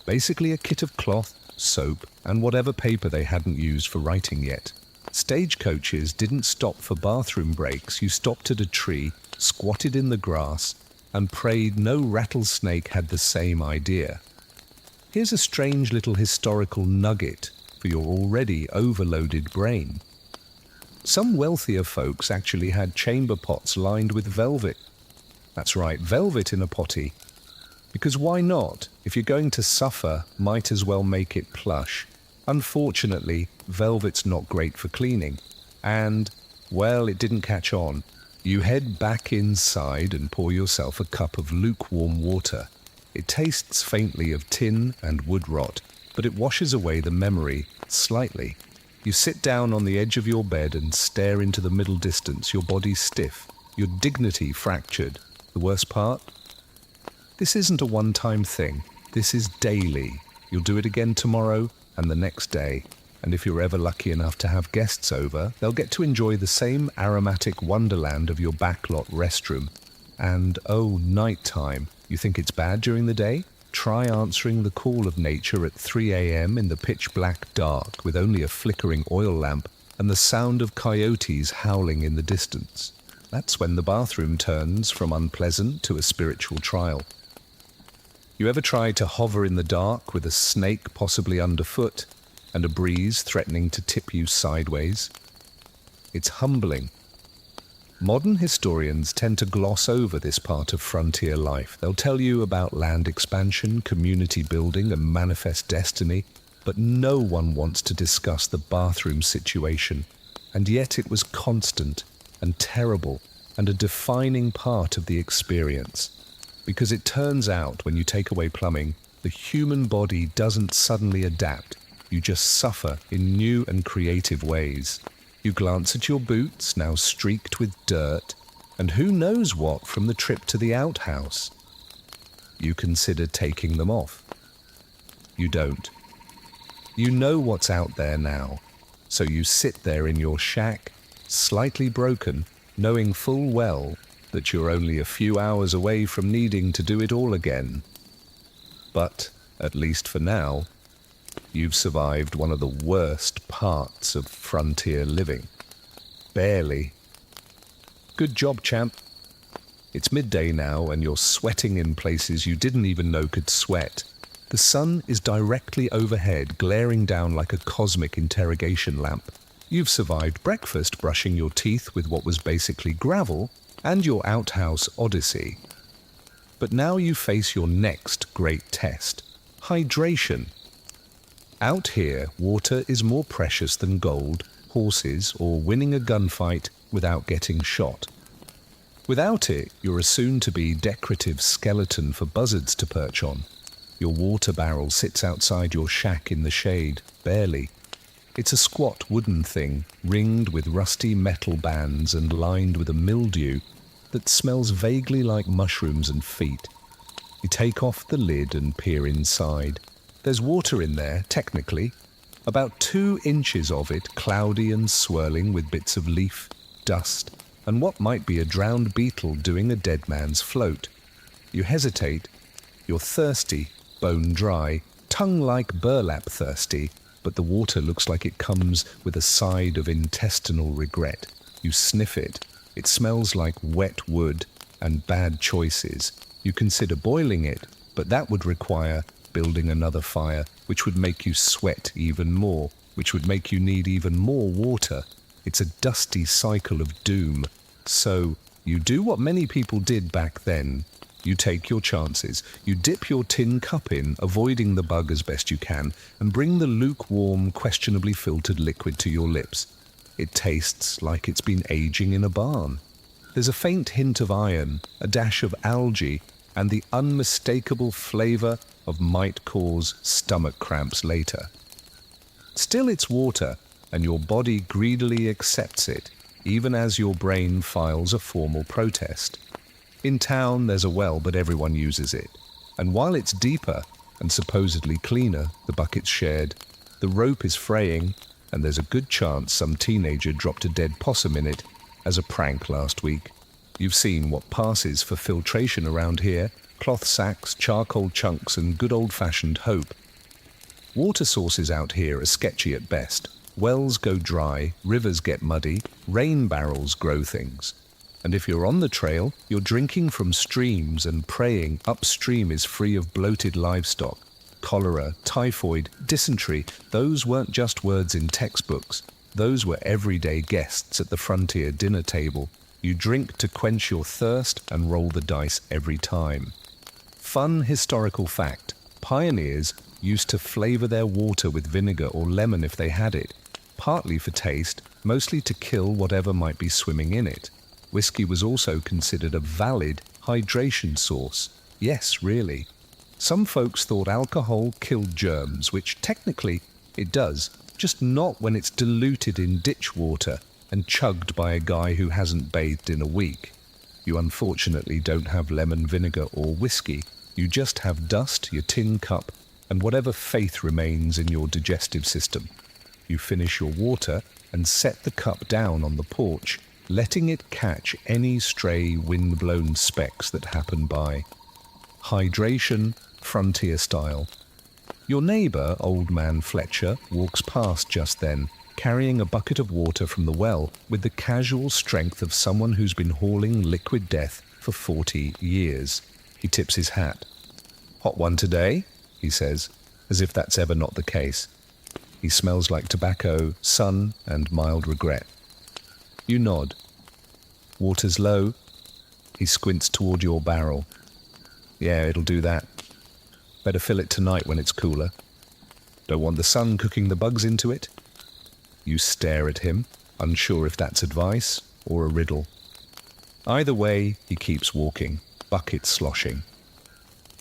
Basically a kit of cloth, soap, and whatever paper they hadn't used for writing yet. Stagecoaches didn't stop for bathroom breaks. You stopped at a tree, squatted in the grass, and prayed no rattlesnake had the same idea. Here's a strange little historical nugget for your already overloaded brain. Some wealthier folks actually had chamber pots lined with velvet. That's right, velvet in a potty. Because why not? If you're going to suffer, might as well make it plush. Unfortunately, velvet's not great for cleaning. And, well, it didn't catch on. You head back inside and pour yourself a cup of lukewarm water. It tastes faintly of tin and wood rot, but it washes away the memory slightly. You sit down on the edge of your bed and stare into the middle distance, your body stiff, your dignity fractured. The worst part? This isn't a one-time thing. This is daily. You'll do it again tomorrow and the next day. And if you're ever lucky enough to have guests over, they'll get to enjoy the same aromatic wonderland of your backlot restroom. And, oh, nighttime. You think it's bad during the day? Try answering the call of nature at 3 a.m. in the pitch-black dark with only a flickering oil lamp and the sound of coyotes howling in the distance. That's when the bathroom turns from unpleasant to a spiritual trial. You ever try to hover in the dark with a snake possibly underfoot and a breeze threatening to tip you sideways? It's humbling. Modern historians tend to gloss over this part of frontier life. They'll tell you about land expansion, community building, and manifest destiny, but no one wants to discuss the bathroom situation. And yet it was constant and terrible and a defining part of the experience. Because it turns out, when you take away plumbing, the human body doesn't suddenly adapt. You just suffer in new and creative ways. You glance at your boots, now streaked with dirt, and who knows what from the trip to the outhouse. You consider taking them off. You don't. You know what's out there now, so you sit there in your shack, slightly broken, knowing full well that you're only a few hours away from needing to do it all again. But, at least for now, you've survived one of the worst parts of frontier living. Barely. Good job, champ. It's midday now and you're sweating in places you didn't even know could sweat. The sun is directly overhead, glaring down like a cosmic interrogation lamp. You've survived breakfast, brushing your teeth with what was basically gravel, and your outhouse odyssey. But now you face your next great test: hydration. Out here, water is more precious than gold, horses, or winning a gunfight without getting shot. Without it, you're a soon-to-be decorative skeleton for buzzards to perch on. Your water barrel sits outside your shack in the shade, barely. It's a squat wooden thing, ringed with rusty metal bands and lined with a mildew that smells vaguely like mushrooms and feet. You take off the lid and peer inside. There's water in there, technically. About 2 inches of it, cloudy and swirling with bits of leaf, dust, and what might be a drowned beetle doing a dead man's float. You hesitate. You're thirsty, bone dry, tongue like burlap thirsty, but the water looks like it comes with a side of intestinal regret. You sniff it. It smells like wet wood and bad choices. You consider boiling it, but that would require building another fire, which would make you sweat even more, which would make you need even more water. It's a dusty cycle of doom. So You do what many people did back then. You take your chances. You dip your tin cup in, avoiding the bug as best you can, and bring the lukewarm, questionably filtered liquid to your lips. It tastes like it's been aging in a barn. There's a faint hint of iron, a dash of algae, and the unmistakable flavor of might cause stomach cramps later. Still, it's water, and your body greedily accepts it, even as your brain files a formal protest. In town, there's a well, but everyone uses it. And while it's deeper and supposedly cleaner, the bucket's shared, the rope is fraying, and there's a good chance some teenager dropped a dead possum in it as a prank last week. You've seen what passes for filtration around here: cloth sacks, charcoal chunks, and good old-fashioned hope. Water sources out here are sketchy at best. Wells go dry, rivers get muddy, rain barrels grow things. And if you're on the trail, you're drinking from streams and praying upstream is free of bloated livestock. Cholera, typhoid, dysentery, those weren't just words in textbooks. Those were everyday guests at the frontier dinner table. You drink to quench your thirst and roll the dice every time. Fun historical fact: pioneers used to flavor their water with vinegar or lemon if they had it, partly for taste, mostly to kill whatever might be swimming in it. Whiskey was also considered a valid hydration source. Yes, really. Some folks thought alcohol killed germs, which technically it does, just not when it's diluted in ditch water and chugged by a guy who hasn't bathed in a week. You unfortunately don't have lemon vinegar or whiskey. You just have dust, your tin cup, and whatever faith remains in your digestive system. You finish your water and set the cup down on the porch, letting it catch any stray wind-blown specks that happen by. Hydration, frontier style. Your neighbour, Old Man Fletcher, walks past just then, carrying a bucket of water from the well with the casual strength of someone who's been hauling liquid death for 40 years. He tips his hat. "Hot one today?" he says, as if that's ever not the case. He smells like tobacco, sun, and mild regret. You nod. "Water's low." He squints toward your barrel. "Yeah, it'll do that. Better fill it tonight when it's cooler. Don't want the sun cooking the bugs into it?" You stare at him, unsure if that's advice or a riddle. Either way, he keeps walking, bucket sloshing.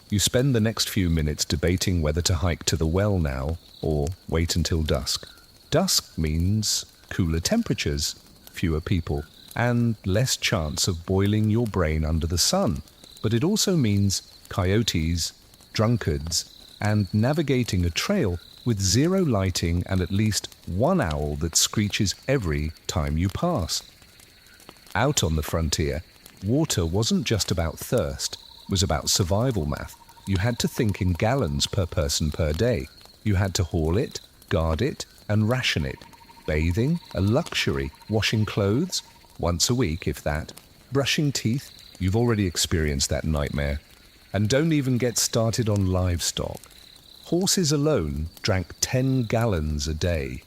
You spend the next few minutes debating whether to hike to the well now or wait until dusk. Dusk means cooler temperatures, fewer people, and less chance of boiling your brain under the sun. But it also means coyotes, drunkards, and navigating a trail with zero lighting and at least one owl that screeches every time you pass. Out on the frontier, water wasn't just about thirst, it was about survival math. You had to think in gallons per person per day. You had to haul it, guard it, and ration it. Bathing, a luxury. Washing clothes, once a week, if that. Brushing teeth, you've already experienced that nightmare. And don't even get started on livestock. Horses alone drank 10 gallons a day.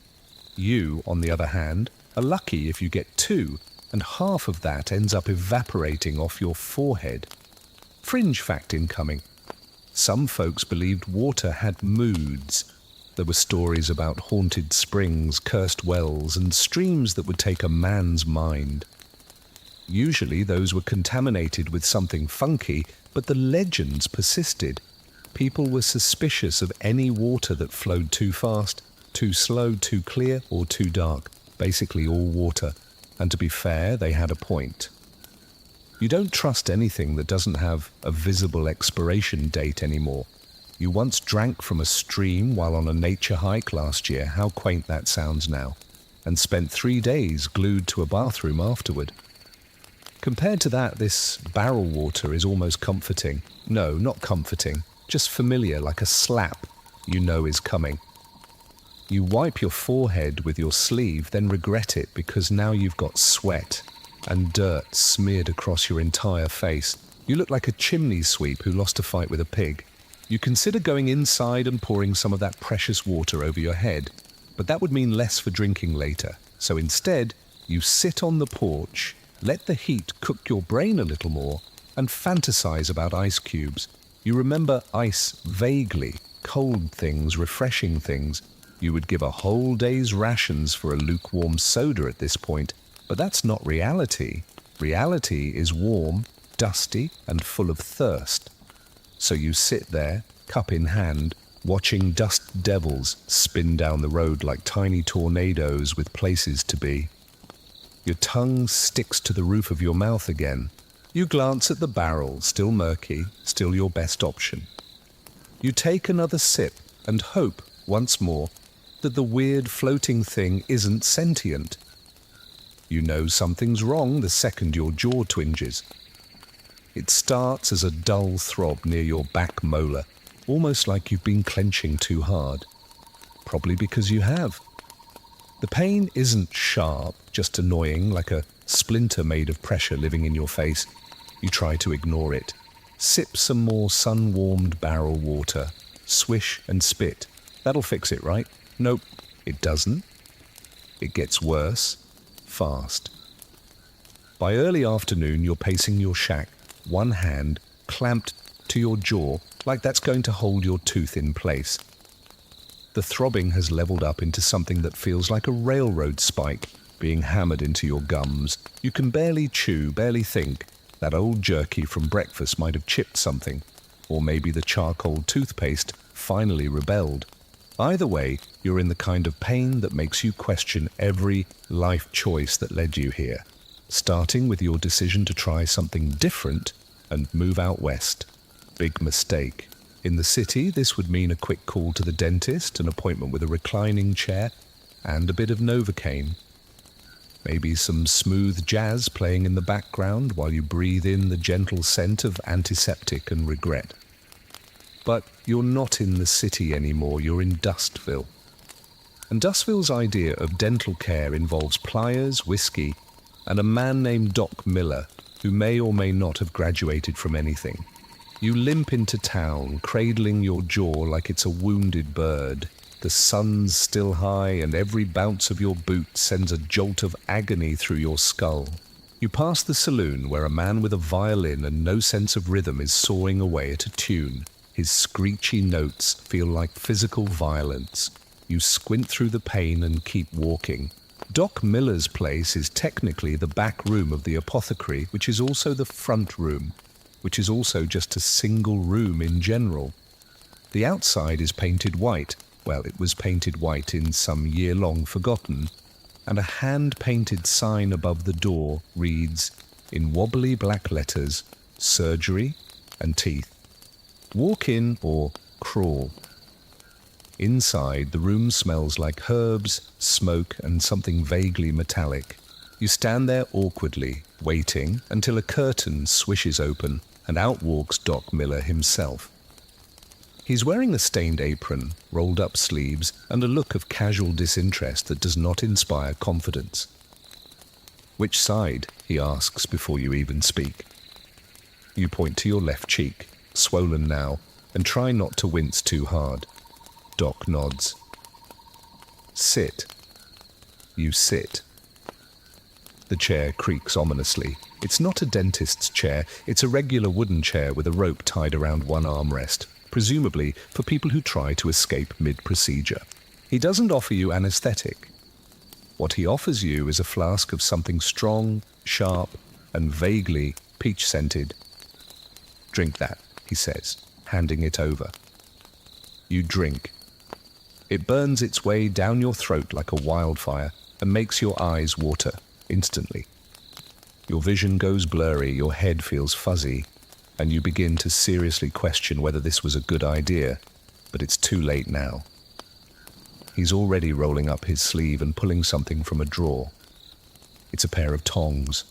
You, on the other hand, are lucky if you get 2, and half of that ends up evaporating off your forehead. Fringe fact incoming. Some folks believed water had moods. There were stories about haunted springs, cursed wells, and streams that would take a man's mind. Usually those were contaminated with something funky, but the legends persisted. People were suspicious of any water that flowed too fast, too slow, too clear, or too dark. Basically all water. And to be fair, they had a point. You don't trust anything that doesn't have a visible expiration date anymore. You once drank from a stream while on a nature hike last year, how quaint that sounds now, and spent 3 days glued to a bathroom afterward. Compared to that, this barrel water is almost comforting. No, not comforting, just familiar, like a slap you know is coming. You wipe your forehead with your sleeve, then regret it because now you've got sweat and dirt smeared across your entire face. You look like a chimney sweep who lost a fight with a pig. You consider going inside and pouring some of that precious water over your head, but that would mean less for drinking later. So instead, you sit on the porch Let the heat cook your brain a little more and fantasize about ice cubes. You remember ice vaguely, cold things, refreshing things. You would give a whole day's rations for a lukewarm soda at this point, but that's not reality. Reality is warm, dusty, and full of thirst. So you sit there, cup in hand, watching dust devils spin down the road like tiny tornadoes with places to be. Your tongue sticks to the roof of your mouth again. You glance at the barrel, still murky, still your best option. You take another sip and hope, once more, that the weird floating thing isn't sentient. You know something's wrong the second your jaw twinges. It starts as a dull throb near your back molar, almost like you've been clenching too hard. Probably because you have. The pain isn't sharp, just annoying, like a splinter made of pressure living in your face. You try to ignore it. Sip some more sun-warmed barrel water. Swish and spit. That'll fix it, right? Nope, it doesn't. It gets worse, fast. By early afternoon, you're pacing your shack, one hand clamped to your jaw, like that's going to hold your tooth in place. The throbbing has leveled up into something that feels like a railroad spike being hammered into your gums. You can barely chew, barely think. That old jerky from breakfast might have chipped something, or maybe the charcoal toothpaste finally rebelled. Either way, you're in the kind of pain that makes you question every life choice that led you here, starting with your decision to try something different and move out west. Big mistake. In the city, this would mean a quick call to the dentist, an appointment with a reclining chair, and a bit of Novocaine. Maybe some smooth jazz playing in the background while you breathe in the gentle scent of antiseptic and regret. But you're not in the city anymore, you're in Dustville. And Dustville's idea of dental care involves pliers, whiskey, and a man named Doc Miller, who may or may not have graduated from anything. You limp into town, cradling your jaw like it's a wounded bird. The sun's still high, and every bounce of your boot sends a jolt of agony through your skull. You pass the saloon where a man with a violin and no sense of rhythm is sawing away at a tune. His screechy notes feel like physical violence. You squint through the pain and keep walking. Doc Miller's place is technically the back room of the apothecary, which is also the front room, which is also just a single room in general. The outside is painted white. Well, it was painted white in some year-long forgotten, and a hand-painted sign above the door reads, in wobbly black letters, surgery and teeth. Walk in or crawl. Inside, the room smells like herbs, smoke, and something vaguely metallic. You stand there awkwardly, waiting until a curtain swishes open, and out walks Doc Miller himself. He's wearing a stained apron, rolled up sleeves, and a look of casual disinterest that does not inspire confidence. Which side? He asks before you even speak. You point to your left cheek, swollen now, and try not to wince too hard. Doc nods. Sit. You sit. The chair creaks ominously. It's not a dentist's chair, it's a regular wooden chair with a rope tied around one armrest, presumably for people who try to escape mid-procedure. He doesn't offer you anesthetic. What he offers you is a flask of something strong, sharp, and vaguely peach-scented. Drink that, he says, handing it over. You drink. It burns its way down your throat like a wildfire and makes your eyes water instantly. Your vision goes blurry, your head feels fuzzy, and you begin to seriously question whether this was a good idea, but it's too late now. He's already rolling up his sleeve and pulling something from a drawer. It's a pair of tongs.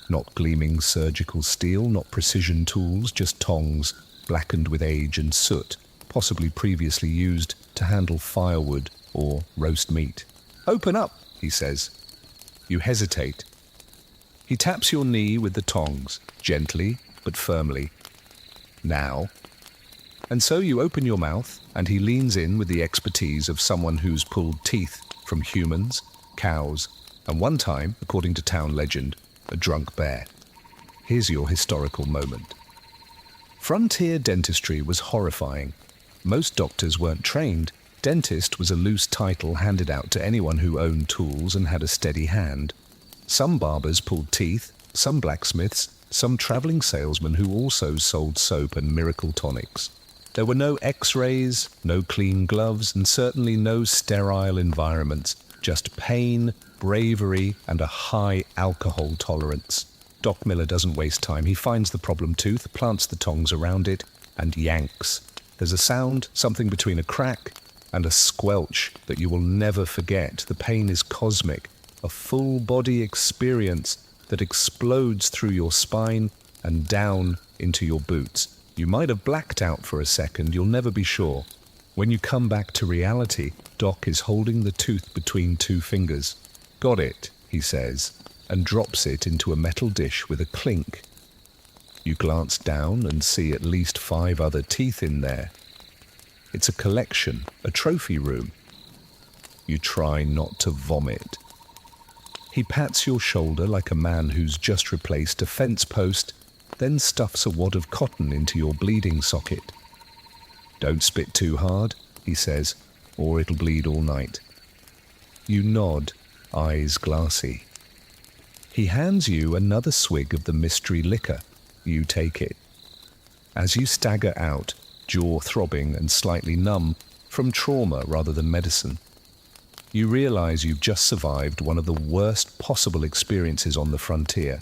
Not gleaming surgical steel, not precision tools, just tongs, blackened with age and soot, possibly previously used to handle firewood or roast meat. Open up, he says. You hesitate. He taps your knee with the tongs, gently but firmly. Now. And so you open your mouth, and he leans in with the expertise of someone who's pulled teeth from humans, cows, and one time, according to town legend, a drunk bear. Here's your historical moment. Frontier dentistry was horrifying. Most doctors weren't trained. Dentist was a loose title handed out to anyone who owned tools and had a steady hand. Some barbers pulled teeth, some blacksmiths, some traveling salesmen who also sold soap and miracle tonics. There were no x-rays, no clean gloves, and certainly no sterile environments, just pain, bravery, and a high alcohol tolerance. Doc Miller doesn't waste time. He finds the problem tooth, plants the tongs around it, and yanks. There's a sound, something between a crack and a squelch that you will never forget. The pain is cosmic, a full-body experience that explodes through your spine and down into your boots. You might have blacked out for a second, you'll never be sure. When you come back to reality, Doc is holding the tooth between two fingers. "Got it," he says, and drops it into a metal dish with a clink. You glance down and see at least 5 other teeth in there. It's a collection, a trophy room. You try not to vomit. He pats your shoulder like a man who's just replaced a fence post, then stuffs a wad of cotton into your bleeding socket. "Don't spit too hard," he says, "or it'll bleed all night." You nod, eyes glassy. He hands you another swig of the mystery liquor. You take it. As you stagger out, jaw throbbing and slightly numb, from trauma rather than medicine, you realize you've just survived one of the worst possible experiences on the frontier,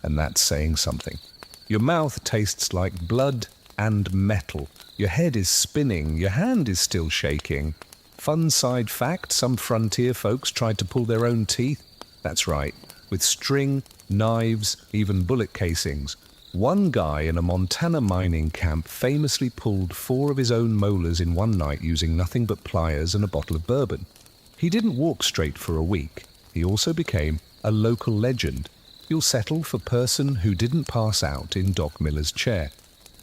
and that's saying something. Your mouth tastes like blood and metal. Your head is spinning. Your hand is still shaking. Fun side fact, some frontier folks tried to pull their own teeth. That's right, with string, knives, even bullet casings. One guy in a Montana mining camp famously pulled 4 of his own molars in one night using nothing but pliers and a bottle of bourbon. He didn't walk straight for a week. He also became a local legend. You'll settle for person who didn't pass out in Doc Miller's chair.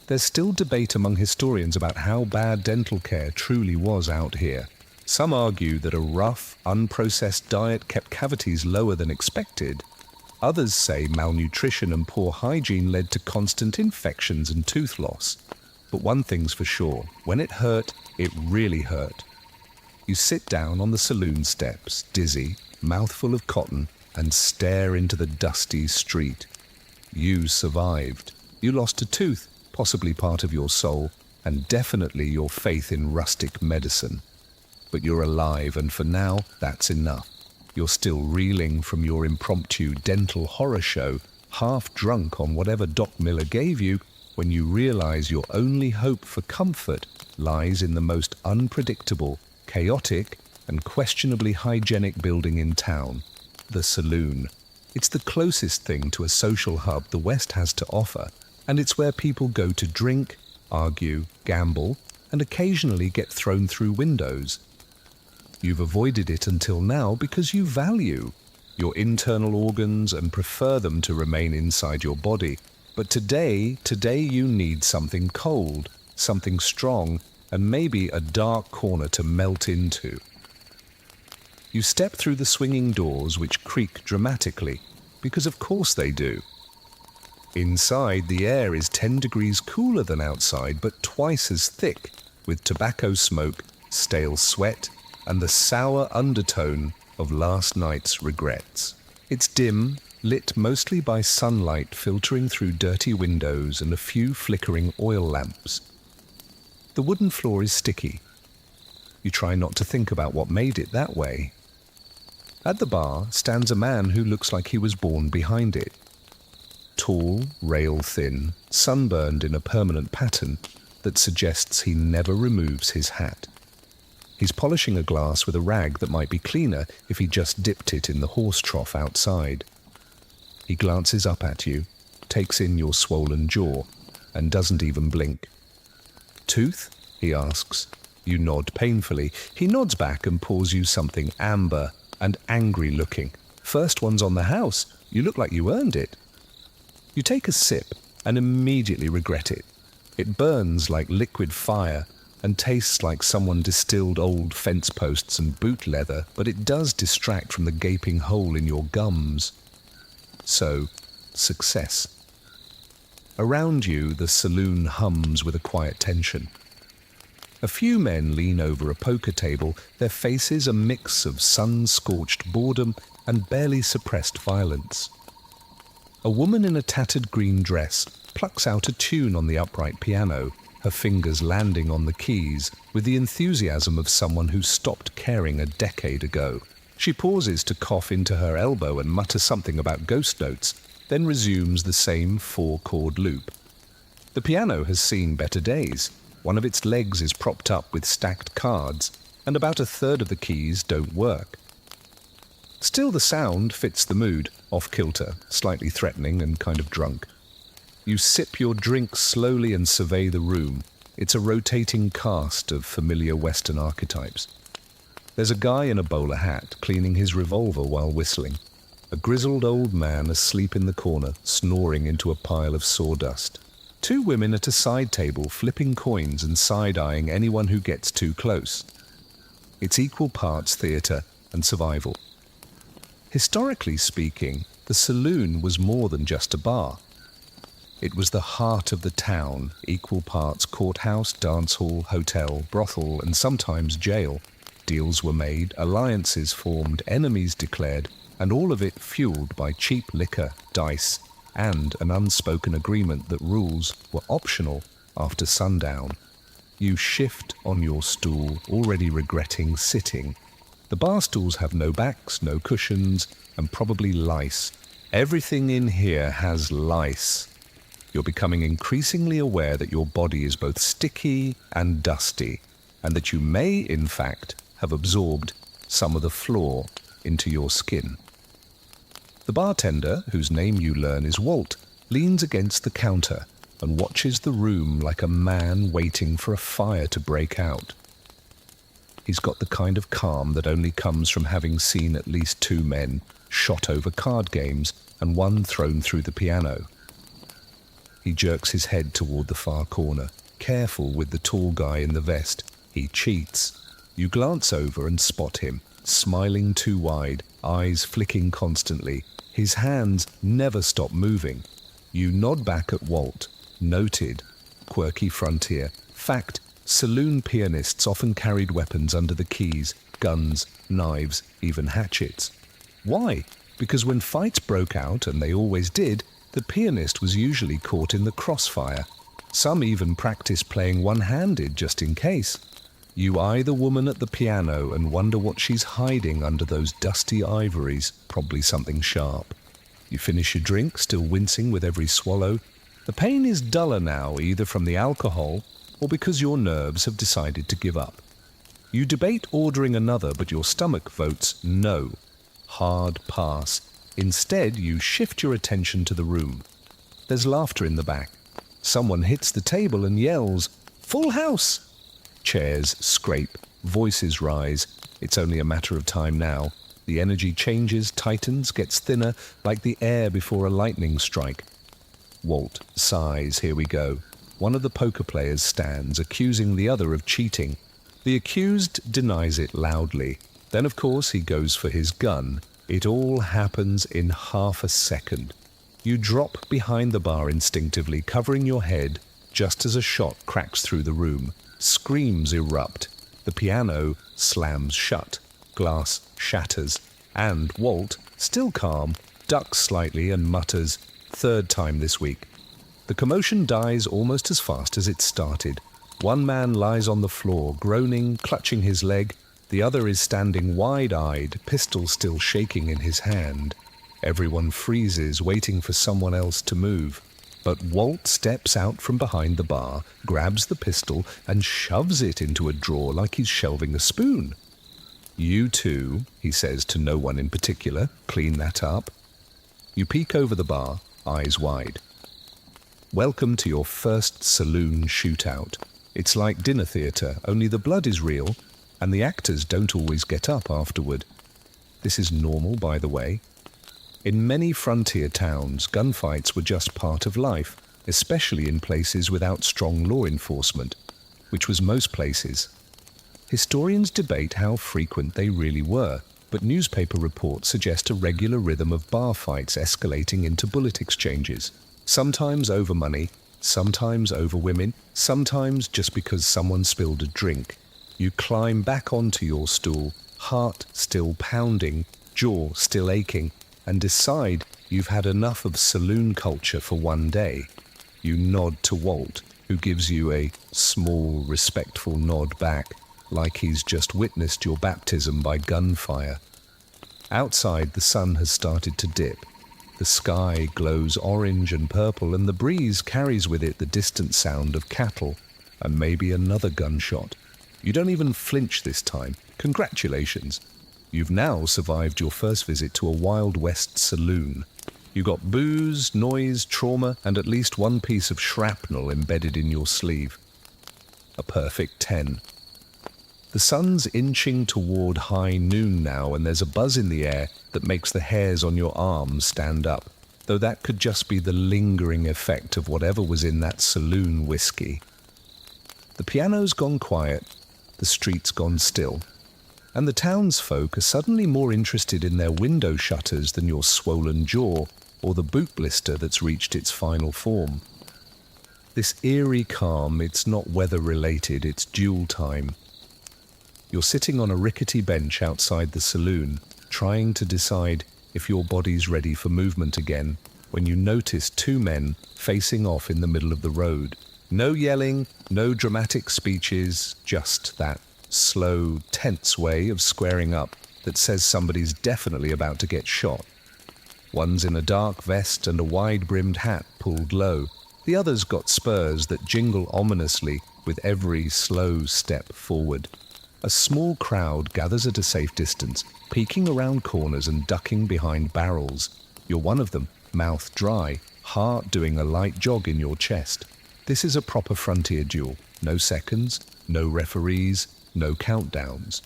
There's still debate among historians about how bad dental care truly was out here. Some argue that a rough, unprocessed diet kept cavities lower than expected. Others say malnutrition and poor hygiene led to constant infections and tooth loss. But one thing's for sure, when it hurt, it really hurt. You sit down on the saloon steps, dizzy, mouthful of cotton, and stare into the dusty street. You survived. You lost a tooth, possibly part of your soul, and definitely your faith in rustic medicine. But you're alive, and for now, that's enough. You're still reeling from your impromptu dental horror show, half drunk on whatever Doc Miller gave you, when you realize your only hope for comfort lies in the most unpredictable, chaotic, and questionably hygienic building in town, the saloon. It's the closest thing to a social hub the West has to offer, and it's where people go to drink, argue, gamble, and occasionally get thrown through windows. You've avoided it until now because you value your internal organs and prefer them to remain inside your body. But today you need something cold, something strong, and maybe a dark corner to melt into. You step through the swinging doors which creak dramatically, because of course they do. Inside, the air is 10 degrees cooler than outside, but twice as thick, with tobacco smoke, stale sweat, and the sour undertone of last night's regrets. It's dim, lit mostly by sunlight filtering through dirty windows and a few flickering oil lamps. The wooden floor is sticky. You try not to think about what made it that way. At the bar stands a man who looks like he was born behind it. Tall, rail-thin, sunburned in a permanent pattern that suggests he never removes his hat. He's polishing a glass with a rag that might be cleaner if he just dipped it in the horse trough outside. He glances up at you, takes in your swollen jaw, and doesn't even blink. "Tooth?" he asks. You nod painfully. He nods back and pours you something amber and angry-looking. "First one's on the house. You look like you earned it." You take a sip and immediately regret it. It burns like liquid fire and tastes like someone distilled old fence posts and boot leather, but it does distract from the gaping hole in your gums. So, success. Around you, the saloon hums with a quiet tension. A few men lean over a poker table, their faces a mix of sun-scorched boredom and barely suppressed violence. A woman in a tattered green dress plucks out a tune on the upright piano, her fingers landing on the keys with the enthusiasm of someone who stopped caring a decade ago. She pauses to cough into her elbow and mutter something about ghost notes, then resumes the same four-chord loop. The piano has seen better days. One of its legs is propped up with stacked cards, and about a third of the keys don't work. Still, the sound fits the mood, off-kilter, slightly threatening and kind of drunk. You sip your drink slowly and survey the room. It's a rotating cast of familiar Western archetypes. There's a guy in a bowler hat cleaning his revolver while whistling. A grizzled old man asleep in the corner, snoring into a pile of sawdust. Two women at a side table flipping coins and side-eyeing anyone who gets too close. It's equal parts theatre and survival. Historically speaking, the saloon was more than just a bar. It was the heart of the town, equal parts courthouse, dance hall, hotel, brothel, and sometimes jail. Deals were made, alliances formed, enemies declared, and all of it fueled by cheap liquor, dice, and an unspoken agreement that rules were optional after sundown. You shift on your stool, already regretting sitting. The bar stools have no backs, no cushions, and probably lice. Everything in here has lice. You're becoming increasingly aware that your body is both sticky and dusty, and that you may, in fact, have absorbed some of the floor into your skin. The bartender, whose name you learn is Walt, leans against the counter and watches the room like a man waiting for a fire to break out. He's got the kind of calm that only comes from having seen at least two men shot over card games and one thrown through the piano. He jerks his head toward the far corner, careful with the tall guy in the vest. He cheats. You glance over and spot him, smiling too wide, eyes flicking constantly. His hands never stop moving. You nod back at Walt. Noted. Quirky frontier. Fact, saloon pianists often carried weapons under the keys, guns, knives, even hatchets. Why? Because when fights broke out, and they always did, the pianist was usually caught in the crossfire. Some even practiced playing one-handed just in case. You eye the woman at the piano and wonder what she's hiding under those dusty ivories, probably something sharp. You finish your drink, still wincing with every swallow. The pain is duller now, either from the alcohol or because your nerves have decided to give up. You debate ordering another, but your stomach votes no. Hard pass. Instead, you shift your attention to the room. There's laughter in the back. Someone hits the table and yells, "Full house!" Chairs scrape, voices rise. It's only a matter of time now. The energy changes, tightens, gets thinner, like the air before a lightning strike. Walt sighs, here we go. One of the poker players stands, accusing the other of cheating. The accused denies it loudly. Then, of course, he goes for his gun. It all happens in half a second. You drop behind the bar instinctively, covering your head, just as a shot cracks through the room. Screams erupt. The piano slams shut. Glass shatters. And Walt, still calm, ducks slightly and mutters, "Third time this week." The commotion dies almost as fast as it started. One man lies on the floor, groaning, clutching his leg. The other is standing wide-eyed, pistol still shaking in his hand. Everyone freezes, waiting for someone else to move. But Walt steps out from behind the bar, grabs the pistol, and shoves it into a drawer like he's shelving a spoon. "You two," he says to no one in particular, "clean that up." You peek over the bar, eyes wide. Welcome to your first saloon shootout. It's like dinner theatre, only the blood is real, and the actors don't always get up afterward. This is normal, by the way. In many frontier towns, gunfights were just part of life, especially in places without strong law enforcement, which was most places. Historians debate how frequent they really were, but newspaper reports suggest a regular rhythm of bar fights escalating into bullet exchanges, sometimes over money, sometimes over women, sometimes just because someone spilled a drink. You climb back onto your stool, heart still pounding, jaw still aching, and decide you've had enough of saloon culture for one day. You nod to Walt, who gives you a small, respectful nod back, like he's just witnessed your baptism by gunfire. Outside, the sun has started to dip. The sky glows orange and purple, and the breeze carries with it the distant sound of cattle, and maybe another gunshot. You don't even flinch this time. Congratulations. You've now survived your first visit to a Wild West saloon. You got booze, noise, trauma, and at least one piece of shrapnel embedded in your sleeve. A perfect 10. The sun's inching toward high noon now, and there's a buzz in the air that makes the hairs on your arms stand up, though that could just be the lingering effect of whatever was in that saloon whiskey. The piano's gone quiet, the street's gone still, and the townsfolk are suddenly more interested in their window shutters than your swollen jaw or the boot blister that's reached its final form. This eerie calm, it's not weather-related, it's duel time. You're sitting on a rickety bench outside the saloon, trying to decide if your body's ready for movement again, when you notice two men facing off in the middle of the road. No yelling, no dramatic speeches, just that slow, tense way of squaring up that says somebody's definitely about to get shot. One's in a dark vest and a wide-brimmed hat pulled low. The other's got spurs that jingle ominously with every slow step forward. A small crowd gathers at a safe distance, peeking around corners and ducking behind barrels. You're one of them, mouth dry, heart doing a light jog in your chest. This is a proper frontier duel. No seconds, no referees, no countdowns.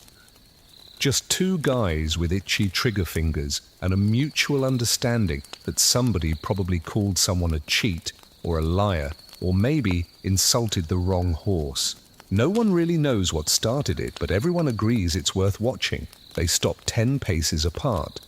Just two guys with itchy trigger fingers and a mutual understanding that somebody probably called someone a cheat or a liar or maybe insulted the wrong horse. No one really knows what started it, but everyone agrees it's worth watching. They stop 10 paces apart.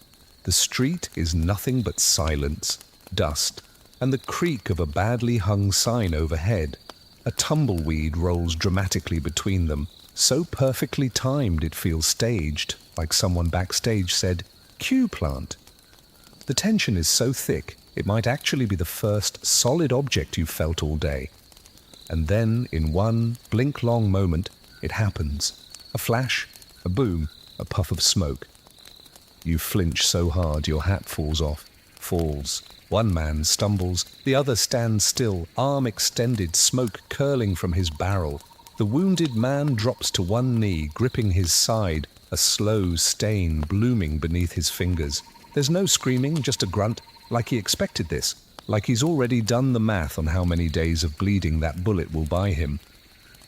The street is nothing but silence, dust, and the creak of a badly hung sign overhead. A tumbleweed rolls dramatically between them, so perfectly timed it feels staged, like someone backstage said, "Cue plant." The tension is so thick, it might actually be the first solid object you've felt all day. And then, in one blink-long moment, it happens. A flash, a boom, a puff of smoke. You flinch so hard your hat falls off, falls. One man stumbles, the other stands still, arm extended, smoke curling from his barrel. The wounded man drops to one knee, gripping his side, a slow stain blooming beneath his fingers. There's no screaming, just a grunt, like he expected this. Like he's already done the math on how many days of bleeding that bullet will buy him.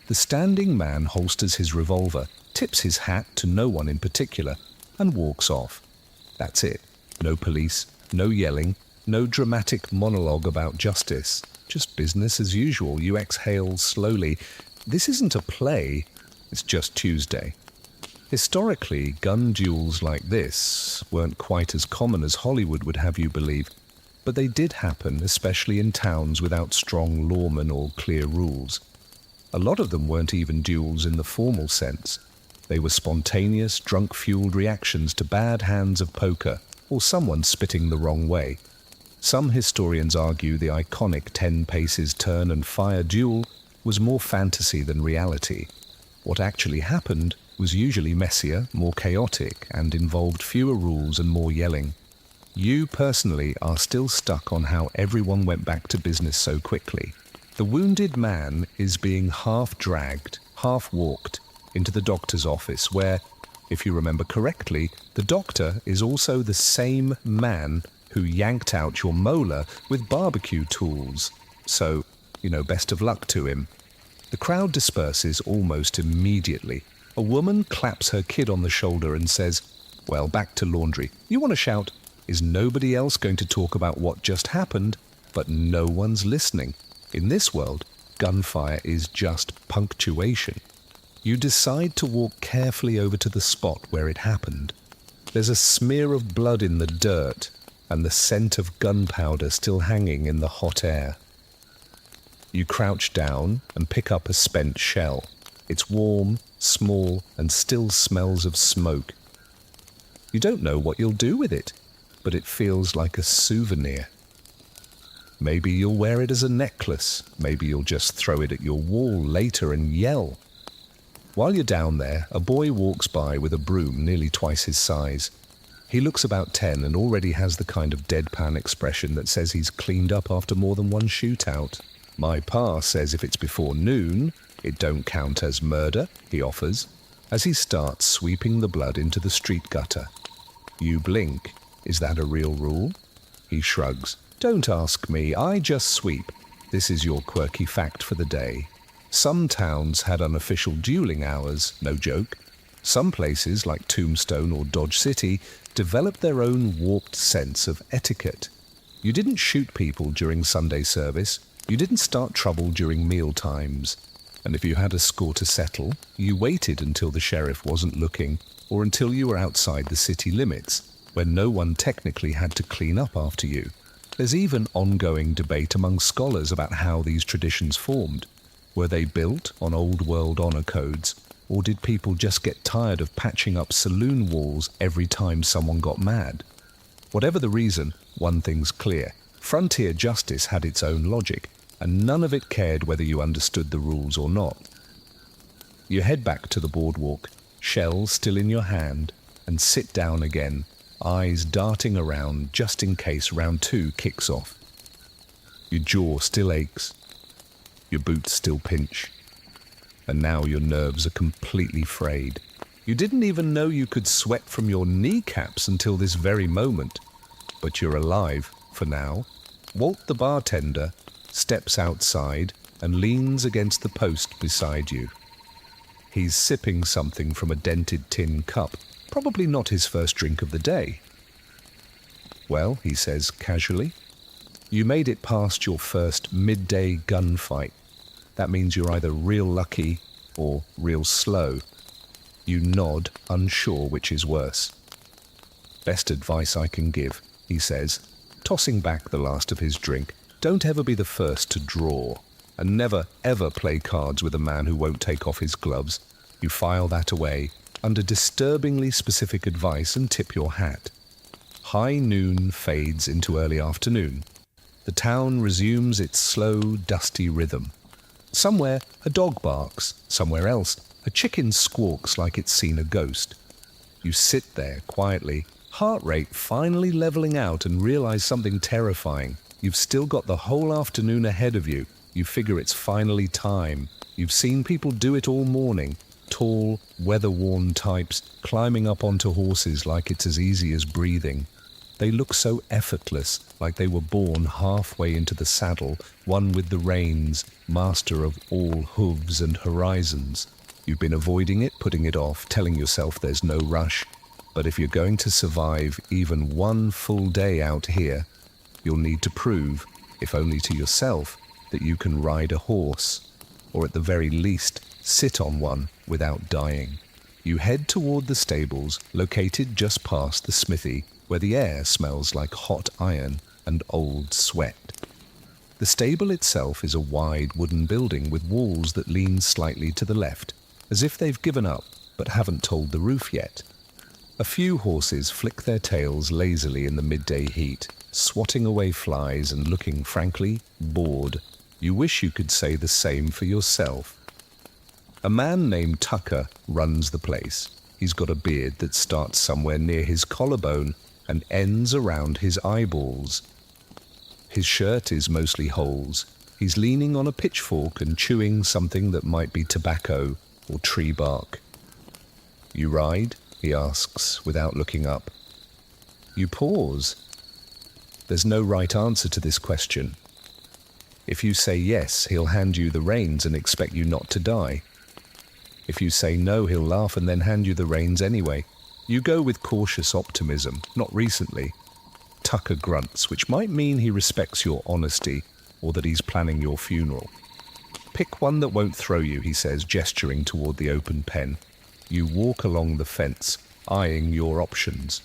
The standing man holsters his revolver, tips his hat to no one in particular, and walks off. That's it. No police, no yelling, no dramatic monologue about justice. Just business as usual. You exhale slowly. This isn't a play, it's just Tuesday. Historically, gun duels like this weren't quite as common as Hollywood would have you believe. But they did happen, especially in towns without strong lawmen or clear rules. A lot of them weren't even duels in the formal sense. They were spontaneous, drunk-fueled reactions to bad hands of poker or someone spitting the wrong way. Some historians argue the iconic 10 paces turn and fire duel was more fantasy than reality. What actually happened was usually messier, more chaotic, and involved fewer rules and more yelling. You personally are still stuck on how everyone went back to business so quickly. The wounded man is being half dragged, half walked into the doctor's office where, if you remember correctly, the doctor is also the same man who yanked out your molar with barbecue tools. So, best of luck to him. The crowd disperses almost immediately. A woman claps her kid on the shoulder and says, "Well, back to laundry. You want to shout? Is nobody else going to talk about what just happened?" But no one's listening. In this world, gunfire is just punctuation. You decide to walk carefully over to the spot where it happened. There's a smear of blood in the dirt and the scent of gunpowder still hanging in the hot air. You crouch down and pick up a spent shell. It's warm, small, and still smells of smoke. You don't know what you'll do with it, but it feels like a souvenir. Maybe you'll wear it as a necklace. Maybe you'll just throw it at your wall later and yell. While you're down there, a boy walks by with a broom nearly twice his size. He looks about 10 and already has the kind of deadpan expression that says he's cleaned up after more than one shootout. My pa says if it's before noon, it don't count as murder, he offers, as he starts sweeping the blood into the street gutter. You blink. Is that a real rule? He shrugs. Don't ask me, I just sweep. This is your quirky fact for the day. Some towns had unofficial dueling hours, no joke. Some places, like Tombstone or Dodge City, developed their own warped sense of etiquette. You didn't shoot people during Sunday service. You didn't start trouble during meal times. And if you had a score to settle, you waited until the sheriff wasn't looking, or until you were outside the city limits, when no one technically had to clean up after you. There's even ongoing debate among scholars about how these traditions formed. Were they built on old world honor codes, or did people just get tired of patching up saloon walls every time someone got mad? Whatever the reason, one thing's clear. Frontier justice had its own logic, and none of it cared whether you understood the rules or not. You head back to the boardwalk, shell still in your hand, and sit down again, eyes darting around just in case round 2 kicks off. Your jaw still aches, your boots still pinch, and now your nerves are completely frayed. You didn't even know you could sweat from your kneecaps until this very moment, but you're alive for now. Walt the bartender steps outside and leans against the post beside you. He's sipping something from a dented tin cup, probably not his first drink of the day. Well, he says casually, you made it past your first midday gunfight. That means you're either real lucky or real slow. You nod, unsure which is worse. Best advice I can give, he says, tossing back the last of his drink. Don't ever be the first to draw, and never ever play cards with a man who won't take off his gloves. You file that away under disturbingly specific advice and tip your hat. High noon fades into early afternoon. The town resumes its slow, dusty rhythm. Somewhere a dog barks, somewhere else a chicken squawks like it's seen a ghost. You sit there quietly, heart rate finally leveling out, and realize something terrifying. You've still got the whole afternoon ahead of you. You figure it's finally time. You've seen people do it all morning. Tall, weather-worn types climbing up onto horses like it's as easy as breathing. They look so effortless, like they were born halfway into the saddle, one with the reins, master of all hooves and horizons. You've been avoiding it, putting it off, telling yourself there's no rush. But if you're going to survive even one full day out here, you'll need to prove, if only to yourself, that you can ride a horse, or at the very least, sit on one without dying. You head toward the stables, located just past the smithy, where the air smells like hot iron and old sweat. The stable itself is a wide wooden building with walls that lean slightly to the left, as if they've given up but haven't told the roof yet. A few horses flick their tails lazily in the midday heat, swatting away flies and looking, frankly, bored. You wish you could say the same for yourself. A man named Tucker runs the place. He's got a beard that starts somewhere near his collarbone and ends around his eyeballs. His shirt is mostly holes. He's leaning on a pitchfork and chewing something that might be tobacco or tree bark. You ride? He asks without looking up. You pause. There's no right answer to this question. If you say yes, he'll hand you the reins and expect you not to die. If you say no, he'll laugh and then hand you the reins anyway. You go with cautious optimism, not recently. Tucker grunts, which might mean he respects your honesty or that he's planning your funeral. Pick one that won't throw you, he says, gesturing toward the open pen. You walk along the fence, eyeing your options.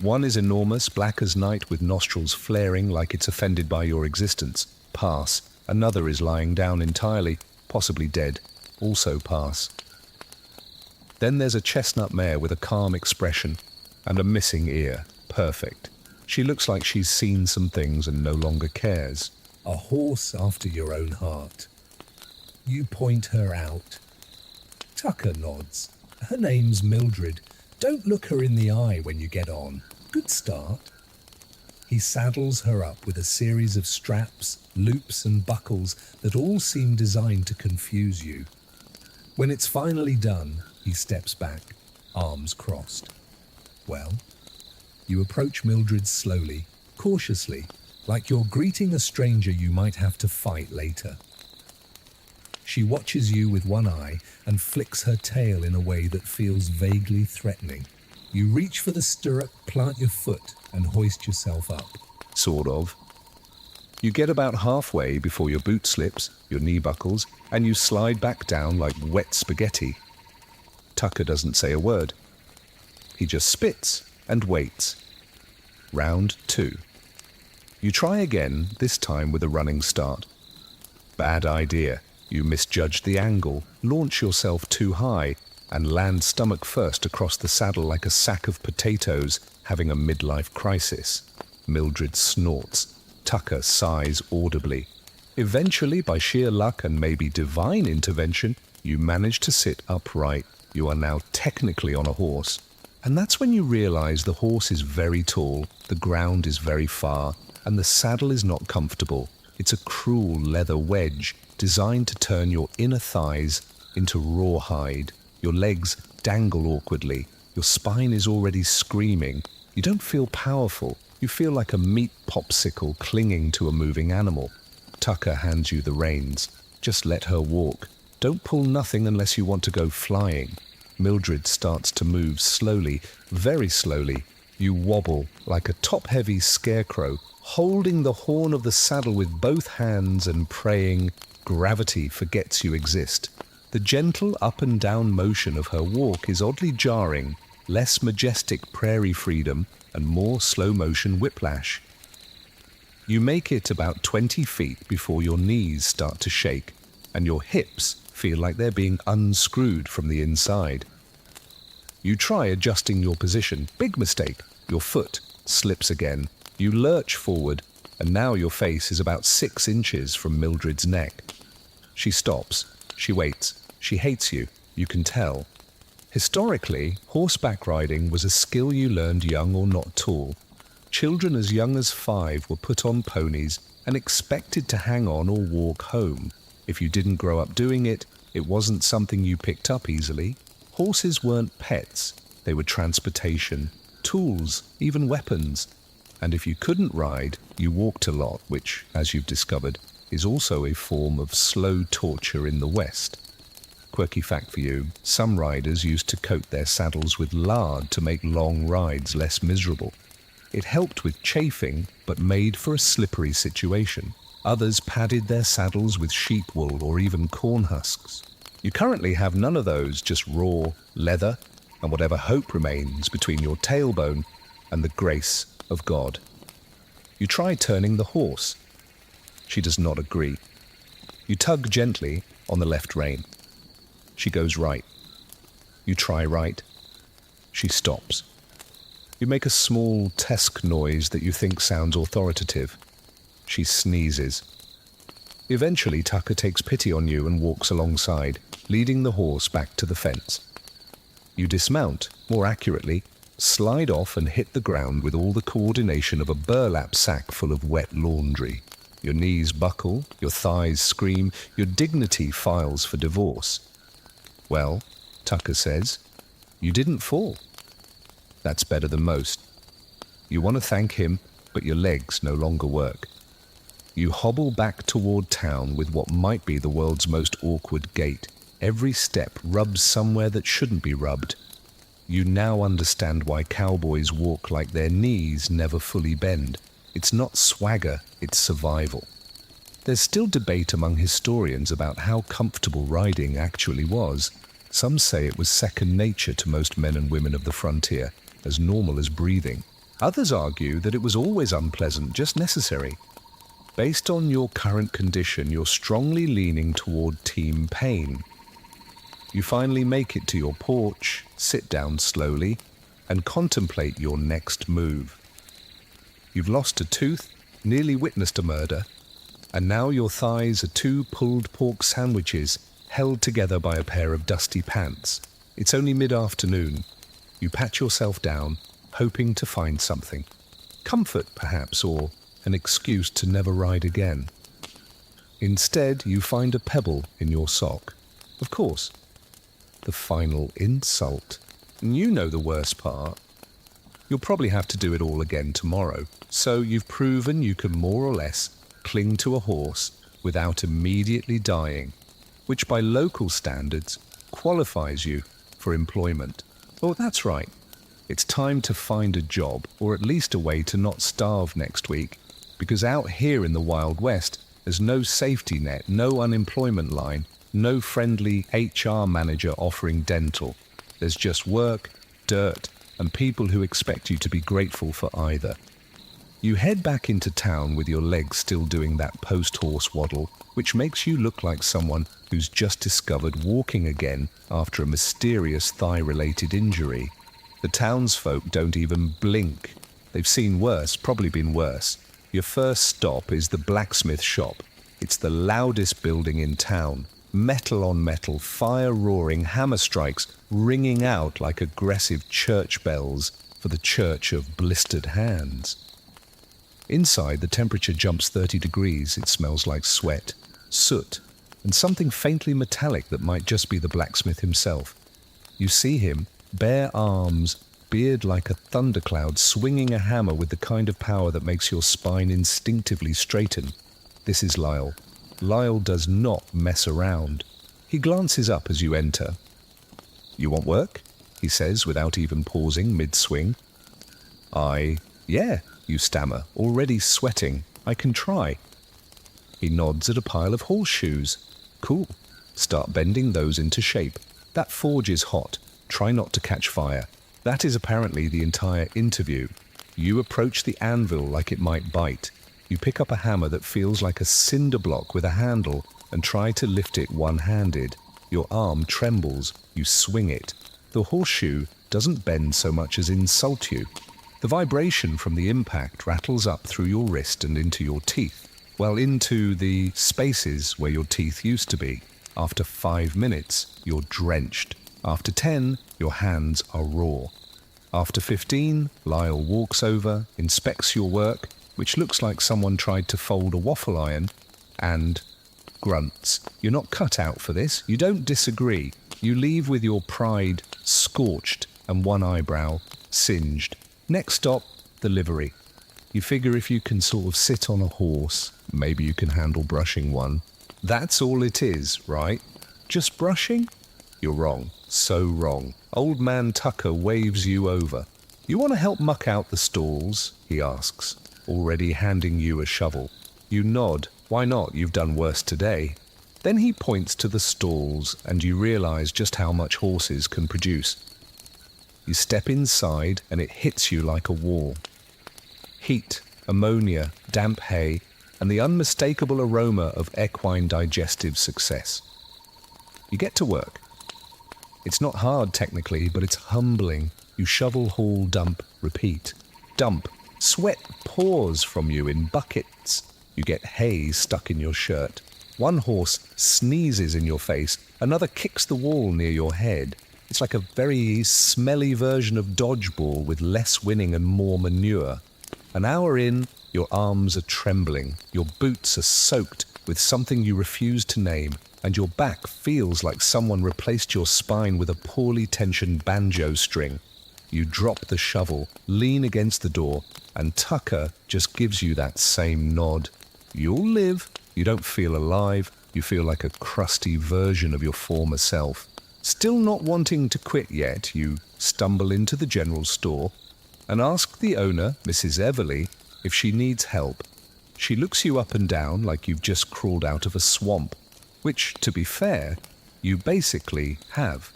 One is enormous, black as night with nostrils flaring like it's offended by your existence. Pass. Another is lying down entirely, possibly dead. Also pass. Then there's a chestnut mare with a calm expression and a missing ear. Perfect. She looks like she's seen some things and no longer cares. A horse after your own heart. You point her out. Tucker nods. Her name's Mildred. Don't look her in the eye when you get on. Good start. He saddles her up with a series of straps, loops and buckles that all seem designed to confuse you. When it's finally done, he steps back, arms crossed. Well, you approach Mildred slowly, cautiously, like you're greeting a stranger you might have to fight later. She watches you with one eye and flicks her tail in a way that feels vaguely threatening. You reach for the stirrup, plant your foot, and hoist yourself up. Sort of. You get about halfway before your boot slips, your knee buckles, and you slide back down like wet spaghetti. Tucker doesn't say a word. He just spits and waits. Round 2. You try again, this time with a running start. Bad idea. You misjudge the angle, launch yourself too high, and land stomach first across the saddle like a sack of potatoes having a midlife crisis. Mildred snorts. Tucker sighs audibly. Eventually, by sheer luck and maybe divine intervention, you manage to sit upright. You are now technically on a horse. And that's when you realize the horse is very tall, the ground is very far, and the saddle is not comfortable. It's a cruel leather wedge designed to turn your inner thighs into rawhide. Your legs dangle awkwardly. Your spine is already screaming. You don't feel powerful. You feel like a meat popsicle clinging to a moving animal. Tucker hands you the reins. Just let her walk. Don't pull nothing unless you want to go flying. Mildred starts to move slowly, very slowly. You wobble like a top-heavy scarecrow, holding the horn of the saddle with both hands and praying gravity forgets you exist. The gentle up and down motion of her walk is oddly jarring, less majestic prairie freedom and more slow-motion whiplash. You make it about 20 feet before your knees start to shake and your hips feel like they're being unscrewed from the inside. You try adjusting your position. Big mistake. Your foot slips again. You lurch forward, and now your face is about 6 inches from Mildred's neck. She stops. She waits. She hates you. You can tell. Historically, horseback riding was a skill you learned young or not tall. Children as young as 5 were put on ponies and expected to hang on or walk home. If you didn't grow up doing it, it wasn't something you picked up easily. Horses weren't pets. They were transportation, tools, even weapons. And if you couldn't ride, you walked a lot, which, as you've discovered, is also a form of slow torture in the West. Quirky fact for you, some riders used to coat their saddles with lard to make long rides less miserable. It helped with chafing, but made for a slippery situation. Others padded their saddles with sheep wool or even corn husks. You currently have none of those, just raw leather and whatever hope remains between your tailbone and the grace of God. You try turning the horse. She does not agree. You tug gently on the left rein. She goes right. You try right. She stops. You make a small tesk noise that you think sounds authoritative. She sneezes. Eventually, Tucker takes pity on you and walks alongside, leading the horse back to the fence. You dismount, more accurately, slide off and hit the ground with all the coordination of a burlap sack full of wet laundry. Your knees buckle, your thighs scream, your dignity files for divorce. Well, Tucker says, you didn't fall. That's better than most. You want to thank him, but your legs no longer work. You hobble back toward town with what might be the world's most awkward gait. Every step rubs somewhere that shouldn't be rubbed. You now understand why cowboys walk like their knees never fully bend. It's not swagger, it's survival. There's still debate among historians about how comfortable riding actually was. Some say it was second nature to most men and women of the frontier, as normal as breathing. Others argue that it was always unpleasant, just necessary. Based on your current condition, you're strongly leaning toward team pain. You finally make it to your porch, sit down slowly, and contemplate your next move. You've lost a tooth, nearly witnessed a murder, and now your thighs are 2 pulled pork sandwiches held together by a pair of dusty pants. It's only mid-afternoon. You pat yourself down, hoping to find something. Comfort, perhaps, or an excuse to never ride again. Instead, you find a pebble in your sock. Of course. The final insult. And you know the worst part. You'll probably have to do it all again tomorrow, so you've proven you can more or less cling to a horse without immediately dying, which by local standards qualifies you for employment. Oh, that's right. It's time to find a job, or at least a way to not starve next week, because out here in the Wild West, there's no safety net, no unemployment line, no friendly HR manager offering dental. There's just work, dirt, and people who expect you to be grateful for either. You head back into town with your legs still doing that post-horse waddle, which makes you look like someone who's just discovered walking again after a mysterious thigh-related injury. The townsfolk don't even blink. They've seen worse, probably been worse. Your first stop is the blacksmith shop. It's the loudest building in town. Metal on metal, fire roaring, hammer strikes ringing out like aggressive church bells for the church of blistered hands. Inside, the temperature jumps 30 degrees. It smells like sweat, soot, and something faintly metallic that might just be the blacksmith himself. You see him, bare arms, beard like a thundercloud, swinging a hammer with the kind of power that makes your spine instinctively straighten. This is Lyle. Lyle does not mess around. He glances up as you enter. "You want work?" he says without even pausing mid-swing. Yeah, you stammer, already sweating. "I can try." He nods at a pile of horseshoes. "Cool. Start bending those into shape. That forge is hot. Try not to catch fire." That is apparently the entire interview. You approach the anvil like it might bite. You pick up a hammer that feels like a cinder block with a handle and try to lift it one-handed. Your arm trembles. You swing it. The horseshoe doesn't bend so much as insult you. The vibration from the impact rattles up through your wrist and into your teeth, well, into the spaces where your teeth used to be. After 5 minutes, you're drenched. After 10, your hands are raw. After 15, Lyle walks over, inspects your work, which looks like someone tried to fold a waffle iron, and grunts. You're not cut out for this. You don't disagree. You leave with your pride scorched and one eyebrow singed. Next stop, the livery. You figure if you can sort of sit on a horse, maybe you can handle brushing one. That's all it is, right? Just brushing? You're wrong. So wrong. Old man Tucker waves you over. "You want to help muck out the stalls?" he asks, already handing you a shovel. You nod. Why not? You've done worse today. Then he points to the stalls, and you realize just how much horses can produce. You step inside, and it hits you like a wall. Heat, ammonia, damp hay, and the unmistakable aroma of equine digestive success. You get to work. It's not hard technically, but it's humbling. You shovel, haul, dump, repeat. Dump. Sweat pours from you in buckets. You get hay stuck in your shirt. One horse sneezes in your face. Another kicks the wall near your head. It's like a very smelly version of dodgeball with less winning and more manure. An hour in, your arms are trembling. Your boots are soaked with something you refuse to name, and your back feels like someone replaced your spine with a poorly tensioned banjo string. You drop the shovel, lean against the door, and Tucker just gives you that same nod. You'll live. You don't feel alive. You feel like a crusty version of your former self. Still not wanting to quit yet, you stumble into the general store and ask the owner, Mrs. Everly, if she needs help. She looks you up and down like you've just crawled out of a swamp, which, to be fair, you basically have.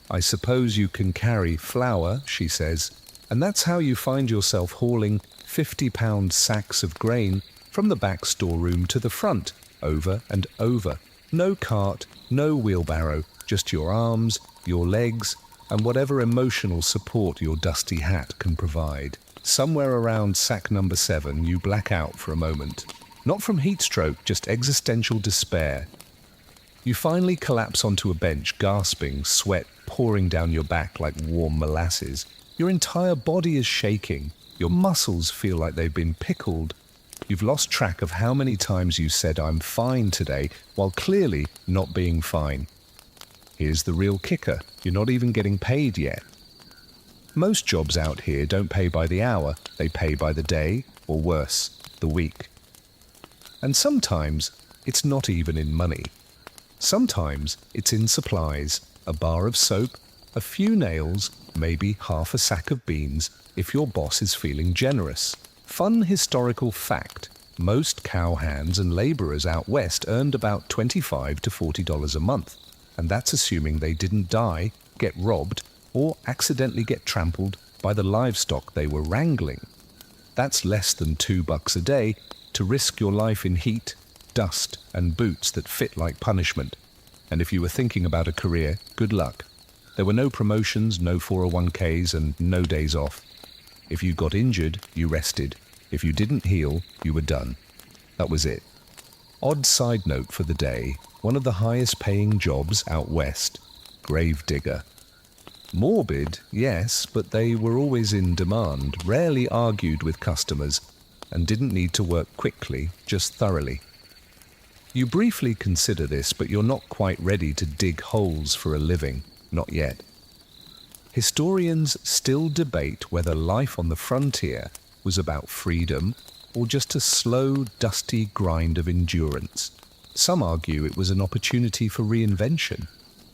I suppose you can carry flour, she says, and that's how you find yourself hauling 50-pound sacks of grain from the back storeroom to the front, over and over. No cart, no wheelbarrow, just your arms, your legs, and whatever emotional support your dusty hat can provide. Somewhere around sack number 7, you black out for a moment. Not from heat stroke, just existential despair. You finally collapse onto a bench, gasping, sweat pouring down your back like warm molasses. Your entire body is shaking. Your muscles feel like they've been pickled. You've lost track of how many times you said, "I'm fine today," while clearly not being fine. Here's the real kicker. You're not even getting paid yet. Most jobs out here don't pay by the hour. They pay by the day, or worse, the week. And sometimes it's not even in money. Sometimes it's in supplies, a bar of soap, a few nails, maybe half a sack of beans, if your boss is feeling generous. Fun historical fact, most cowhands and labourers out west earned about $25 to $40 a month, and that's assuming they didn't die, get robbed, or accidentally get trampled by the livestock they were wrangling. That's less than $2 a day to risk your life in heat, dust, and boots that fit like punishment. And if you were thinking about a career, good luck. There were no promotions, no 401ks, and no days off. If you got injured, you rested. If you didn't heal, you were done. That was it. Odd side note for the day, one of the highest paying jobs out west, grave digger. Morbid, yes, but they were always in demand, rarely argued with customers, and didn't need to work quickly, just thoroughly. You briefly consider this, but you're not quite ready to dig holes for a living, not yet. Historians still debate whether life on the frontier was about freedom or just a slow, dusty grind of endurance. Some argue it was an opportunity for reinvention.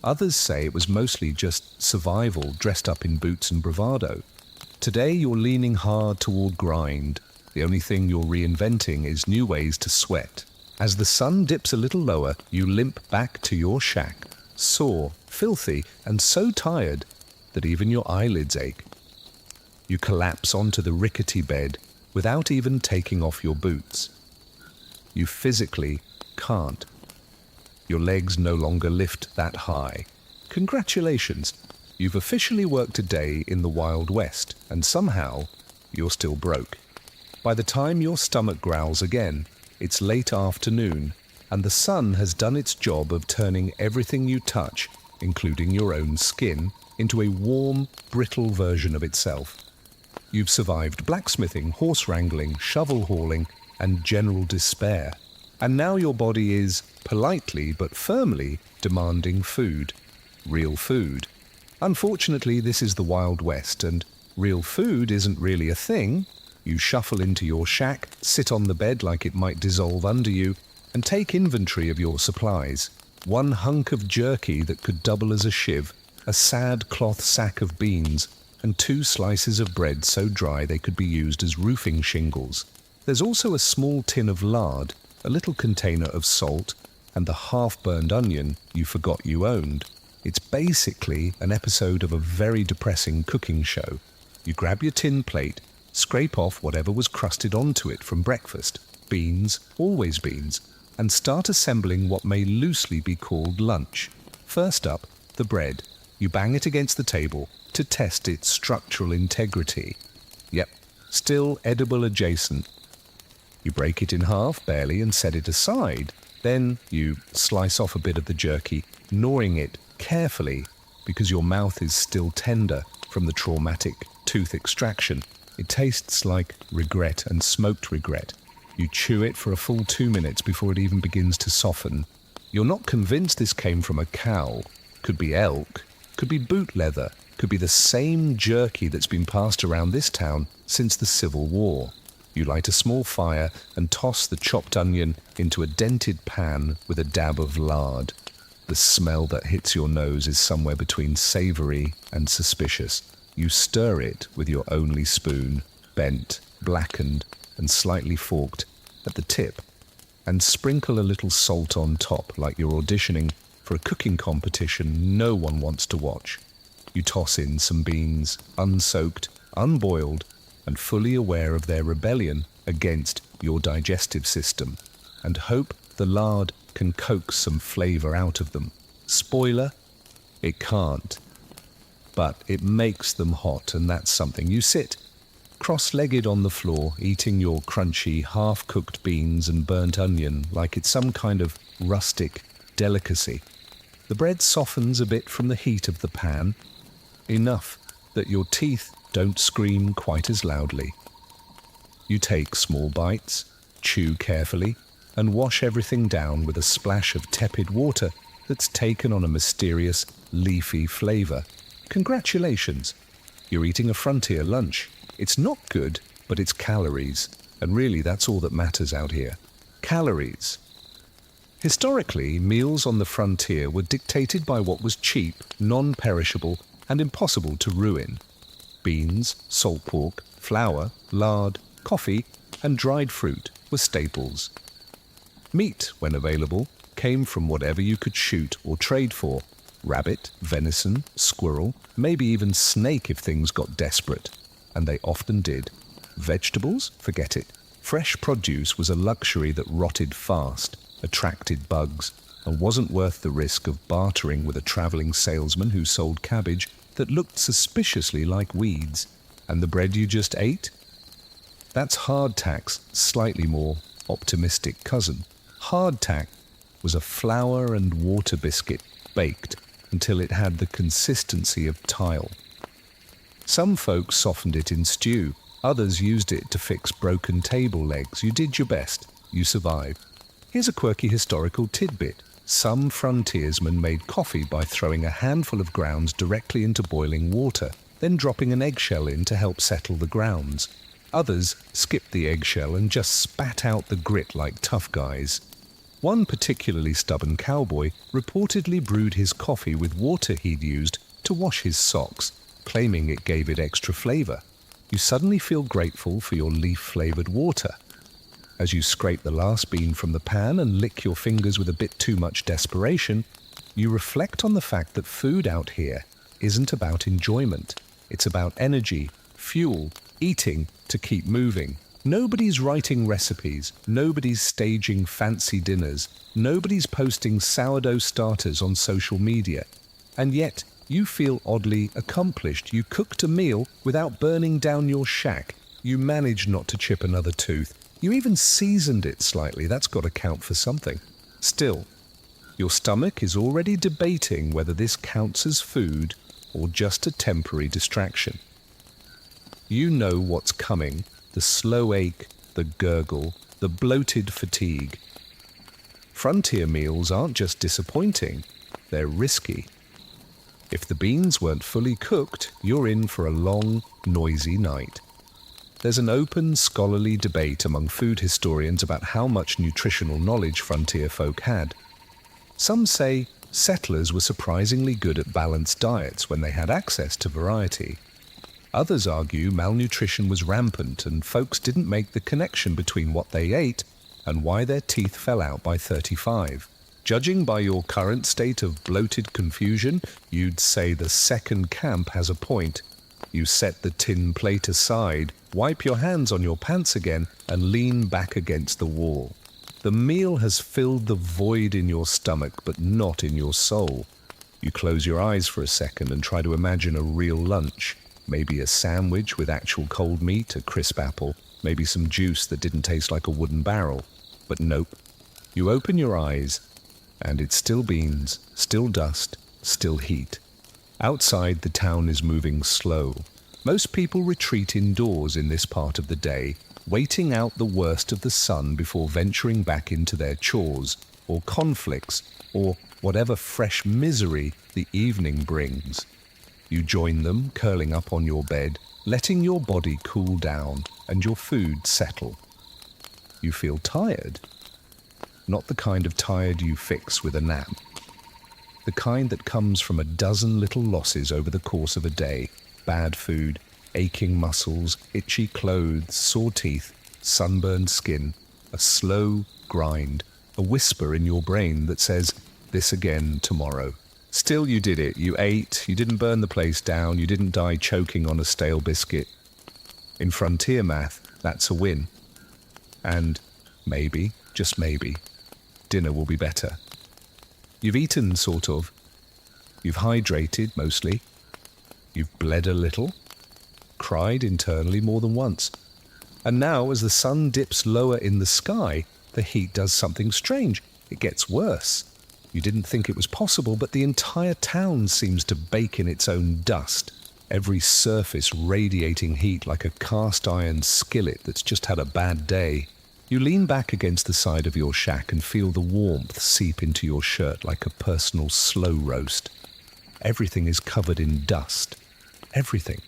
Others say it was mostly just survival dressed up in boots and bravado. Today you're leaning hard toward grind. The only thing you're reinventing is new ways to sweat. As the sun dips a little lower, you limp back to your shack, sore, filthy, and so tired that even your eyelids ache. You collapse onto the rickety bed without even taking off your boots. You physically can't. Your legs no longer lift that high. Congratulations, you've officially worked a day in the Wild West, and somehow you're still broke. By the time your stomach growls again, it's late afternoon, and the sun has done its job of turning everything you touch, including your own skin, into a warm, brittle version of itself. You've survived blacksmithing, horse wrangling, shovel hauling, and general despair. And now your body is, politely but firmly, demanding food. Real food. Unfortunately, this is the Wild West, and real food isn't really a thing. You shuffle into your shack, sit on the bed like it might dissolve under you, and take inventory of your supplies. One hunk of jerky that could double as a shiv, a sad cloth sack of beans, and 2 slices of bread so dry they could be used as roofing shingles. There's also a small tin of lard, a little container of salt, and the half-burned onion you forgot you owned. It's basically an episode of a very depressing cooking show. You grab your tin plate, scrape off whatever was crusted onto it from breakfast, beans, always beans, and start assembling what may loosely be called lunch. First up, the bread. You bang it against the table to test its structural integrity. Yep, still edible adjacent. You break it in half, barely, and set it aside. Then you slice off a bit of the jerky, gnawing it carefully because your mouth is still tender from the traumatic tooth extraction. It tastes like regret and smoked regret. You chew it for a full 2 minutes before it even begins to soften. You're not convinced this came from a cow. Could be elk, could be boot leather, could be the same jerky that's been passed around this town since the Civil War. You light a small fire and toss the chopped onion into a dented pan with a dab of lard. The smell that hits your nose is somewhere between savory and suspicious. You stir it with your only spoon, bent, blackened, and slightly forked at the tip, and sprinkle a little salt on top like you're auditioning for a cooking competition no one wants to watch. You toss in some beans, unsoaked, unboiled, and fully aware of their rebellion against your digestive system, and hope the lard can coax some flavour out of them. Spoiler, it can't. But it makes them hot, and that's something. You sit cross-legged on the floor, eating your crunchy, half-cooked beans and burnt onion like it's some kind of rustic delicacy. The bread softens a bit from the heat of the pan, enough that your teeth don't scream quite as loudly. You take small bites, chew carefully, and wash everything down with a splash of tepid water that's taken on a mysterious, leafy flavour. Congratulations! You're eating a frontier lunch. It's not good, but it's calories, and really that's all that matters out here. Calories. Historically, meals on the frontier were dictated by what was cheap, non-perishable, and impossible to ruin. Beans, salt pork, flour, lard, coffee, and dried fruit were staples. Meat, when available, came from whatever you could shoot or trade for. Rabbit, venison, squirrel, maybe even snake if things got desperate. And they often did. Vegetables? Forget it. Fresh produce was a luxury that rotted fast, attracted bugs, and wasn't worth the risk of bartering with a travelling salesman who sold cabbage that looked suspiciously like weeds. And the bread you just ate? That's hardtack's slightly more optimistic cousin. Hardtack was a flour and water biscuit baked until it had the consistency of tile. Some folks softened it in stew, others used it to fix broken table legs. You did your best, you survived. Here's a quirky historical tidbit. Some frontiersmen made coffee by throwing a handful of grounds directly into boiling water, then dropping an eggshell in to help settle the grounds. Others skipped the eggshell and just spat out the grit like tough guys. One particularly stubborn cowboy reportedly brewed his coffee with water he'd used to wash his socks, claiming it gave it extra flavour. You suddenly feel grateful for your leaf-flavoured water. As you scrape the last bean from the pan and lick your fingers with a bit too much desperation, you reflect on the fact that food out here isn't about enjoyment. It's about energy, fuel, eating to keep moving. Nobody's writing recipes, nobody's staging fancy dinners, nobody's posting sourdough starters on social media. And yet, you feel oddly accomplished. You cooked a meal without burning down your shack. You managed not to chip another tooth. You even seasoned it slightly. That's got to count for something. Still, your stomach is already debating whether this counts as food or just a temporary distraction. You know what's coming. The slow ache, the gurgle, the bloated fatigue. Frontier meals aren't just disappointing, they're risky. If the beans weren't fully cooked, you're in for a long, noisy night. There's an open, scholarly debate among food historians about how much nutritional knowledge frontier folk had. Some say settlers were surprisingly good at balanced diets when they had access to variety. Others argue malnutrition was rampant and folks didn't make the connection between what they ate and why their teeth fell out by 35. Judging by your current state of bloated confusion, you'd say the second camp has a point. You set the tin plate aside, wipe your hands on your pants again, and lean back against the wall. The meal has filled the void in your stomach, but not in your soul. You close your eyes for a second and try to imagine a real lunch. Maybe a sandwich with actual cold meat, a crisp apple, maybe some juice that didn't taste like a wooden barrel. But nope. You open your eyes, and it's still beans, still dust, still heat. Outside, the town is moving slow. Most people retreat indoors in this part of the day, waiting out the worst of the sun before venturing back into their chores, or conflicts, or whatever fresh misery the evening brings. You join them, curling up on your bed, letting your body cool down and your food settle. You feel tired. Not the kind of tired you fix with a nap. The kind that comes from a dozen little losses over the course of a day. Bad food, aching muscles, itchy clothes, sore teeth, sunburned skin, a slow grind, a whisper in your brain that says, "This again tomorrow." Still, you did it. You ate, you didn't burn the place down, you didn't die choking on a stale biscuit. In frontier math, that's a win. And maybe, just maybe, dinner will be better. You've eaten, sort of. You've hydrated, mostly. You've bled a little. Cried internally more than once. And now, as the sun dips lower in the sky, the heat does something strange. It gets worse. You didn't think it was possible, but the entire town seems to bake in its own dust, every surface radiating heat like a cast-iron skillet that's just had a bad day. You lean back against the side of your shack and feel the warmth seep into your shirt like a personal slow roast. Everything is covered in dust. Everything.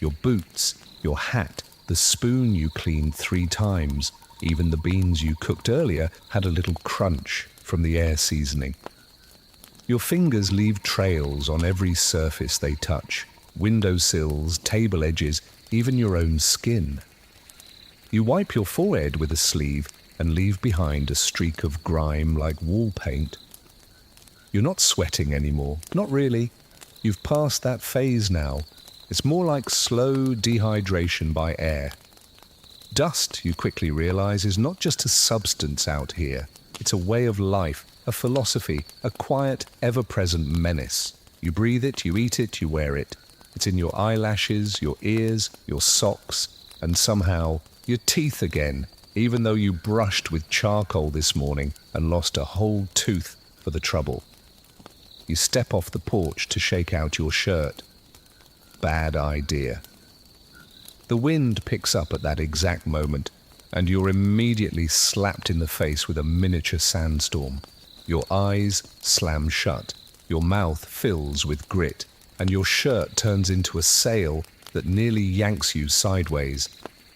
Your boots, your hat, the spoon you cleaned 3 times, even the beans you cooked earlier had a little crunch from the air seasoning. Your fingers leave trails on every surface they touch, windowsills, table edges, even your own skin. You wipe your forehead with a sleeve and leave behind a streak of grime like wall paint. You're not sweating anymore, not really. You've passed that phase now. It's more like slow dehydration by air. Dust, you quickly realize, is not just a substance out here. It's a way of life, a philosophy, a quiet, ever-present menace. You breathe it, you eat it, you wear it. It's in your eyelashes, your ears, your socks, and somehow your teeth again, even though you brushed with charcoal this morning and lost a whole tooth for the trouble. You step off the porch to shake out your shirt. Bad idea. The wind picks up at that exact moment, and you're immediately slapped in the face with a miniature sandstorm. Your eyes slam shut, your mouth fills with grit, and your shirt turns into a sail that nearly yanks you sideways.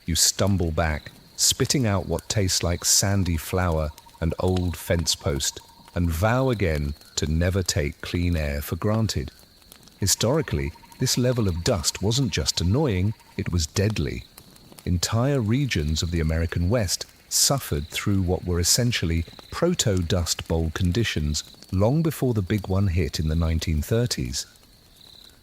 You stumble back, spitting out what tastes like sandy flour and old fence post, and vow again to never take clean air for granted. Historically, this level of dust wasn't just annoying, it was deadly. Entire regions of the American West suffered through what were essentially proto-dust bowl conditions long before the big one hit in the 1930s.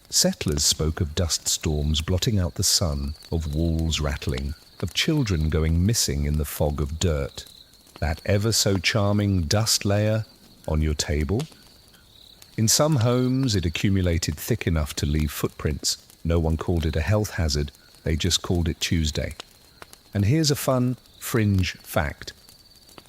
Settlers spoke of dust storms blotting out the sun, of walls rattling, of children going missing in the fog of dirt. That ever-so-charming dust layer on your table? In some homes, it accumulated thick enough to leave footprints. No one called it a health hazard, they just called it Tuesday. And here's a fun, fringe fact.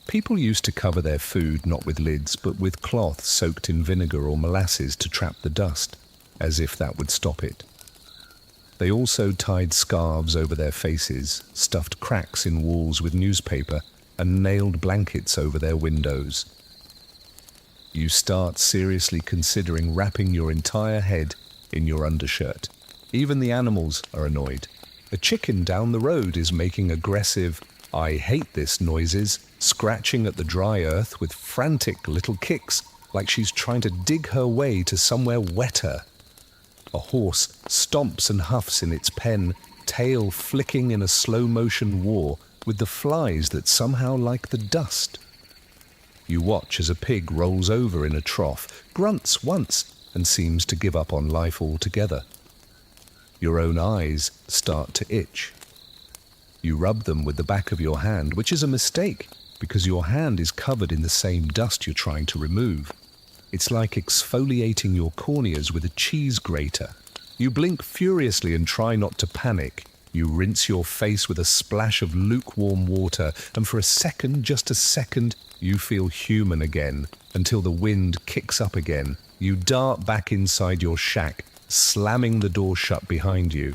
People used to cover their food not with lids, but with cloth soaked in vinegar or molasses to trap the dust, as if that would stop it. They also tied scarves over their faces, stuffed cracks in walls with newspaper, and nailed blankets over their windows. You start seriously considering wrapping your entire head in your undershirt. Even the animals are annoyed. A chicken down the road is making aggressive, I hate this noises, scratching at the dry earth with frantic little kicks, like she's trying to dig her way to somewhere wetter. A horse stomps and huffs in its pen, tail flicking in a slow-motion war with the flies that somehow like the dust. You watch as a pig rolls over in a trough, grunts once, and seems to give up on life altogether. Your own eyes start to itch. You rub them with the back of your hand, which is a mistake, because your hand is covered in the same dust you're trying to remove. It's like exfoliating your corneas with a cheese grater. You blink furiously and try not to panic. You rinse your face with a splash of lukewarm water, and for a second, just a second, you feel human again, until the wind kicks up again. You dart back inside your shack, slamming the door shut behind you.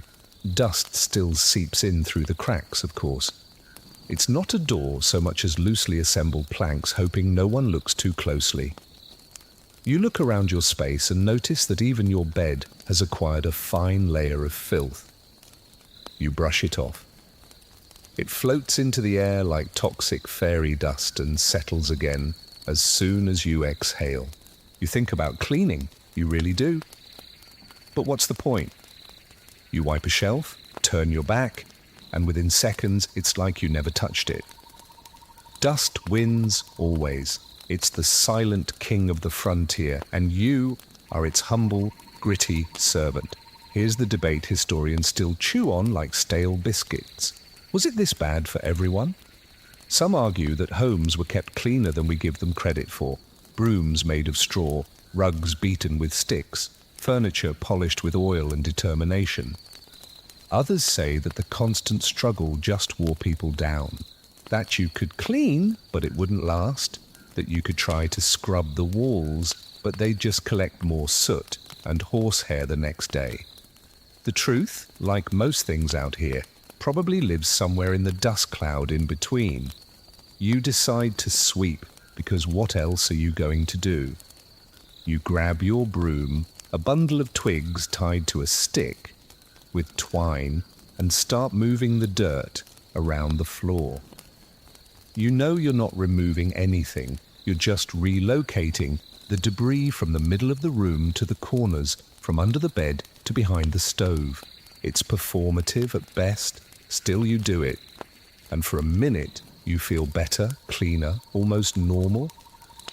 Dust still seeps in through the cracks, of course. It's not a door so much as loosely assembled planks, hoping no one looks too closely. You look around your space and notice that even your bed has acquired a fine layer of filth. You brush it off. It floats into the air like toxic fairy dust and settles again as soon as you exhale. You think about cleaning, you really do. But what's the point? You wipe a shelf, turn your back, and within seconds it's like you never touched it. Dust wins always. It's the silent king of the frontier, and you are its humble, gritty servant. Here's the debate historians still chew on like stale biscuits. Was it this bad for everyone? Some argue that homes were kept cleaner than we give them credit for. Brooms made of straw, rugs beaten with sticks, furniture polished with oil and determination. Others say that the constant struggle just wore people down. That you could clean, but it wouldn't last. That you could try to scrub the walls, but they'd just collect more soot and horsehair the next day. The truth, like most things out here, probably lives somewhere in the dust cloud in between. You decide to sweep, because what else are you going to do? You grab your broom, a bundle of twigs tied to a stick with twine, and start moving the dirt around the floor. You know you're not removing anything, you're just relocating the debris from the middle of the room to the corners, from under the bed to behind the stove. It's performative at best, still you do it. And for a minute, you feel better, cleaner, almost normal.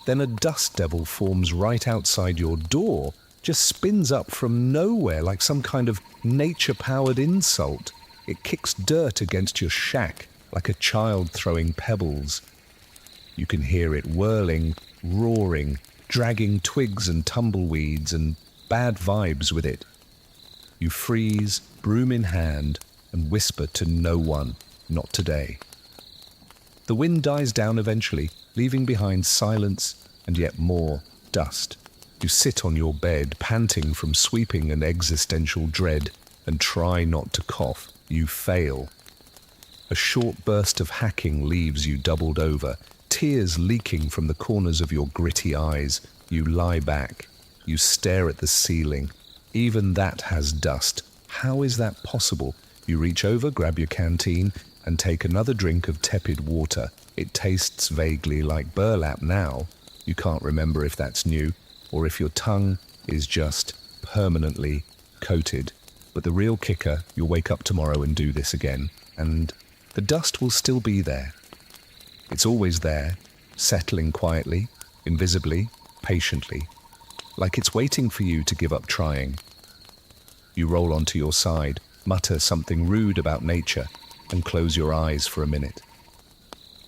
Then a dust devil forms right outside your door, just spins up from nowhere like some kind of nature-powered insult. It kicks dirt against your shack like a child throwing pebbles. You can hear it whirling, roaring, dragging twigs and tumbleweeds and bad vibes with it. You freeze, broom in hand, and whisper to no one, not today. The wind dies down eventually, leaving behind silence and yet more dust. You sit on your bed, panting from sweeping and existential dread, and try not to cough. You fail. A short burst of hacking leaves you doubled over, tears leaking from the corners of your gritty eyes. You lie back. You stare at the ceiling. Even that has dust. How is that possible? You reach over, grab your canteen, and take another drink of tepid water. It tastes vaguely like burlap now. You can't remember if that's new, or if your tongue is just permanently coated. But the real kicker, you'll wake up tomorrow and do this again, and the dust will still be there. It's always there, settling quietly, invisibly, patiently, like it's waiting for you to give up trying. You roll onto your side, mutter something rude about nature, and close your eyes for a minute.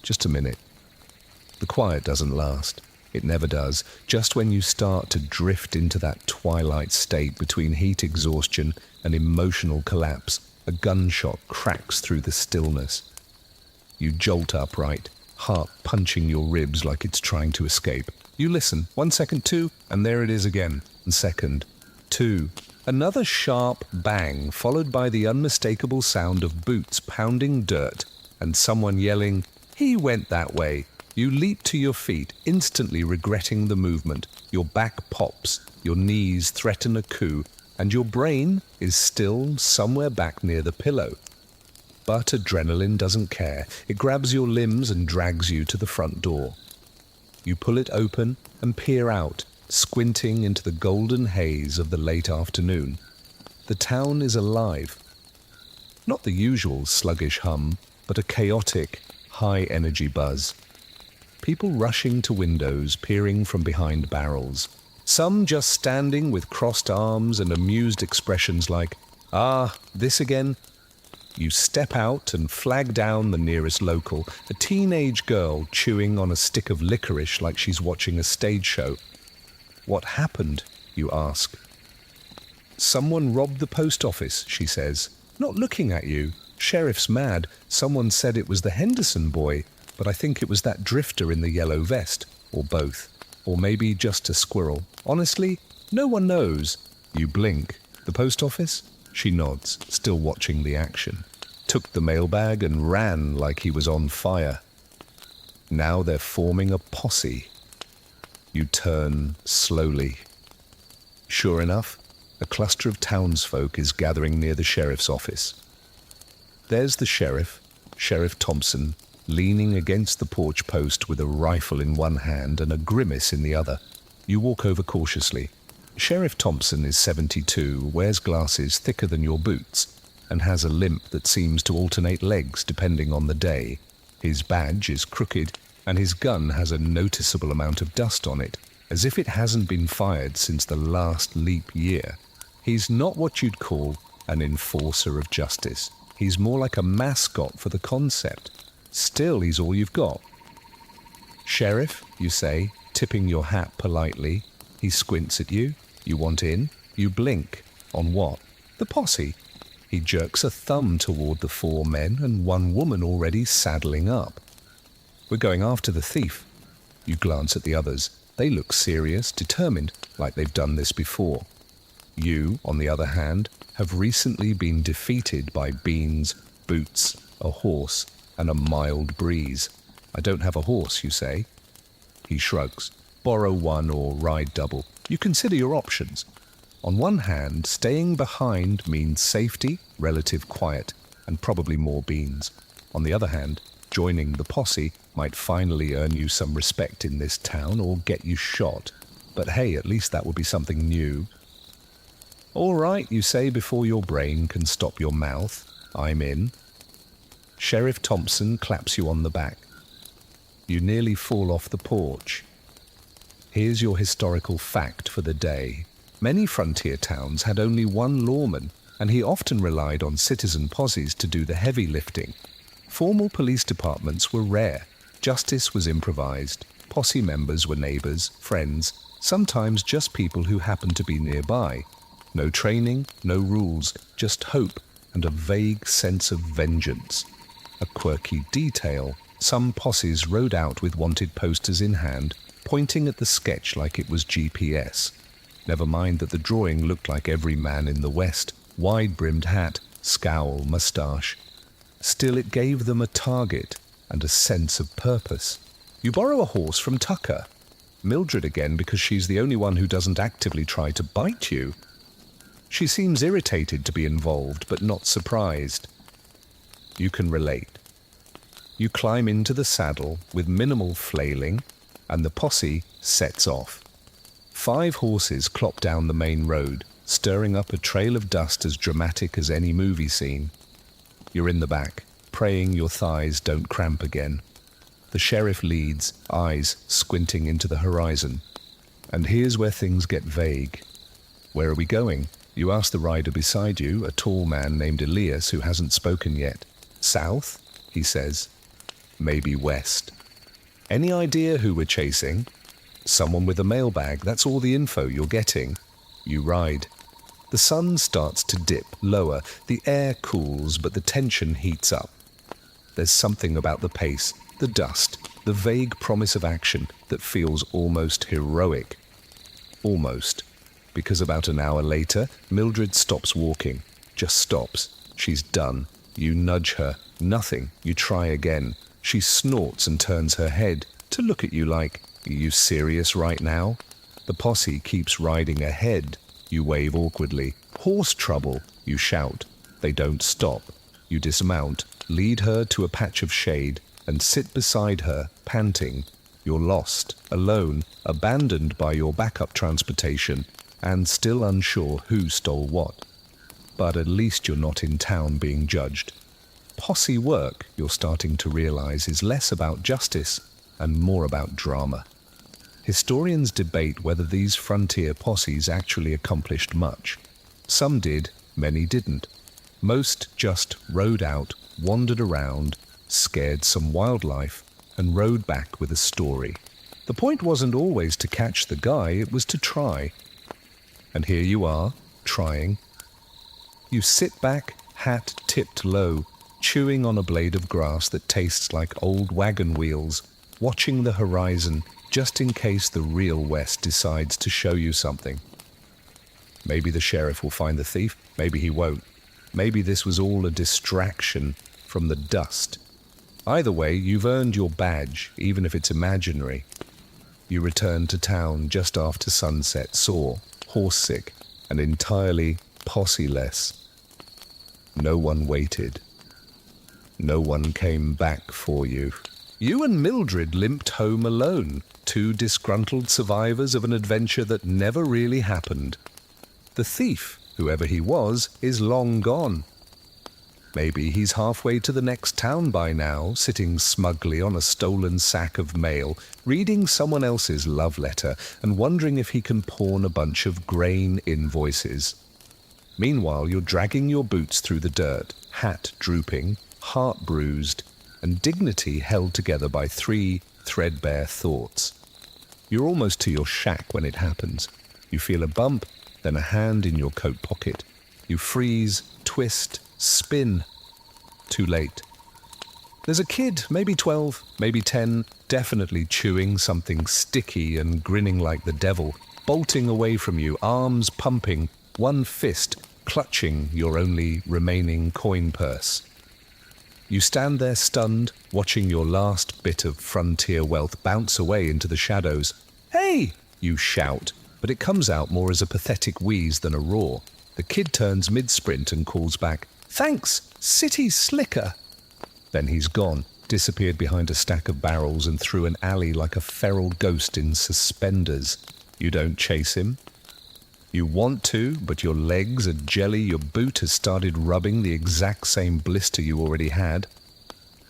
Just a minute. The quiet doesn't last. It never does. Just when you start to drift into that twilight state between heat exhaustion and emotional collapse, a gunshot cracks through the stillness. You jolt upright, heart punching your ribs like it's trying to escape. You listen. 1 second, 2, and there it is again. And second, 2. Another sharp bang, followed by the unmistakable sound of boots pounding dirt and someone yelling, "He went that way." You leap to your feet, instantly regretting the movement. Your back pops, your knees threaten a coup, and your brain is still somewhere back near the pillow. But adrenaline doesn't care. It grabs your limbs and drags you to the front door. You pull it open and peer out, squinting into the golden haze of the late afternoon. The town is alive. Not the usual sluggish hum, but a chaotic, high-energy buzz. People rushing to windows, peering from behind barrels. Some just standing with crossed arms and amused expressions like, "Ah, this again?" You step out and flag down the nearest local, a teenage girl chewing on a stick of licorice like she's watching a stage show. "What happened?" you ask. "Someone robbed the post office," she says. "Not looking at you. Sheriff's mad. Someone said it was the Henderson boy, but I think it was that drifter in the yellow vest, or both. Or maybe just a squirrel. Honestly, no one knows." You blink. "The post office?" She nods, still watching the action. Took the mailbag and ran like he was on fire. Now they're forming a posse. You turn slowly. Sure enough, a cluster of townsfolk is gathering near the sheriff's office. There's the sheriff, Sheriff Thompson, leaning against the porch post with a rifle in one hand and a grimace in the other. You walk over cautiously. Sheriff Thompson is 72, wears glasses thicker than your boots, and has a limp that seems to alternate legs depending on the day. His badge is crooked, and his gun has a noticeable amount of dust on it. as if it hasn't been fired since the last leap year. He's not what you'd call an enforcer of justice. He's more like a mascot for the concept. Still, he's all you've got. "Sheriff," you say, tipping your hat politely. He squints at you. You want in? You blink. On what? The posse. He jerks a thumb toward the 4 men and 1 woman already saddling up. "We're going after the thief." You glance at the others. They look serious, determined, like they've done this before. You, on the other hand, have recently been defeated by beans, boots, a horse, and a mild breeze. "I don't have a horse," you say. He shrugs. "Borrow one or ride double. You consider your options. On one hand, staying behind means safety, relative quiet, and probably more beans. On the other hand, joining the posse might finally earn you some respect in this town or get you shot. But hey, at least that would be something new. "All right," you say before your brain can stop your mouth. "I'm in." Sheriff Thompson claps you on the back. You nearly fall off the porch. Here's your historical fact for the day. Many frontier towns had only one lawman, and he often relied on citizen posses to do the heavy lifting. Formal police departments were rare. Justice was improvised. Posse members were neighbors, friends, sometimes just people who happened to be nearby. No training, no rules, just hope and a vague sense of vengeance. A quirky detail: some posses rode out with wanted posters in hand, pointing at the sketch like it was GPS. Never mind that the drawing looked like every man in the West: wide-brimmed hat, scowl, moustache. Still, it gave them a target and a sense of purpose. You borrow a horse from Tucker. Mildred again, because she's the only one who doesn't actively try to bite you. She seems irritated to be involved, but not surprised. You can relate. You climb into the saddle with minimal flailing, and the posse sets off. 5 horses clop down the main road, stirring up a trail of dust as dramatic as any movie scene. You're in the back, praying your thighs don't cramp again. The sheriff leads, eyes squinting into the horizon. And here's where things get vague. "Where are we going?" You ask the rider beside you, a tall man named Elias who hasn't spoken yet. "South?" he says. "Maybe west." "Any idea who we're chasing?" "Someone with a mailbag, that's all the info you're getting." You ride. The sun starts to dip lower, the air cools, but the tension heats up. There's something about the pace, the dust, the vague promise of action that feels almost heroic. Almost. Because about an hour later, Mildred stops walking. Just stops. She's done. You nudge her. Nothing. You try again. She snorts and turns her head to look at you like, "Are you serious right now?" The posse keeps riding ahead. You wave awkwardly. "Horse trouble," you shout. They don't stop. You dismount, lead her to a patch of shade, and sit beside her, panting. You're lost, alone, abandoned by your backup transportation, and still unsure who stole what. But at least you're not in town being judged. Posse work, you're starting to realize, is less about justice and more about drama. Historians debate whether these frontier posses actually accomplished much. Some did, many didn't. Most just rode out, wandered around, scared some wildlife, and rode back with a story. The point wasn't always to catch the guy, it was to try. And here you are, trying. You sit back, hat tipped low, chewing on a blade of grass that tastes like old wagon wheels, watching the horizon just in case the real West decides to show you something. Maybe the sheriff will find the thief, maybe he won't. Maybe this was all a distraction from the dust. Either way, you've earned your badge, even if it's imaginary. You return to town just after sunset, sore, horsesick, and entirely posse-less. No one waited. No one came back for you. You and Mildred limped home alone, 2 disgruntled survivors of an adventure that never really happened. The thief, whoever he was, is long gone. Maybe he's halfway to the next town by now, sitting smugly on a stolen sack of mail, reading someone else's love letter and wondering if he can pawn a bunch of grain invoices. Meanwhile, you're dragging your boots through the dirt, hat drooping, heart bruised, and dignity held together by 3 threadbare thoughts. You're almost to your shack when it happens. You feel a bump, then a hand in your coat pocket. You freeze, twist, spin. Too late. There's a kid, maybe 12, maybe 10, definitely chewing something sticky and grinning like the devil, bolting away from you, arms pumping, one fist clutching your only remaining coin purse. You stand there stunned, watching your last bit of frontier wealth bounce away into the shadows. "Hey!" you shout, but it comes out more as a pathetic wheeze than a roar. The kid turns mid-sprint and calls back, "Thanks, city slicker." Then he's gone, disappeared behind a stack of barrels and through an alley like a feral ghost in suspenders. You don't chase him. You want to, but your legs are jelly, your boot has started rubbing the exact same blister you already had,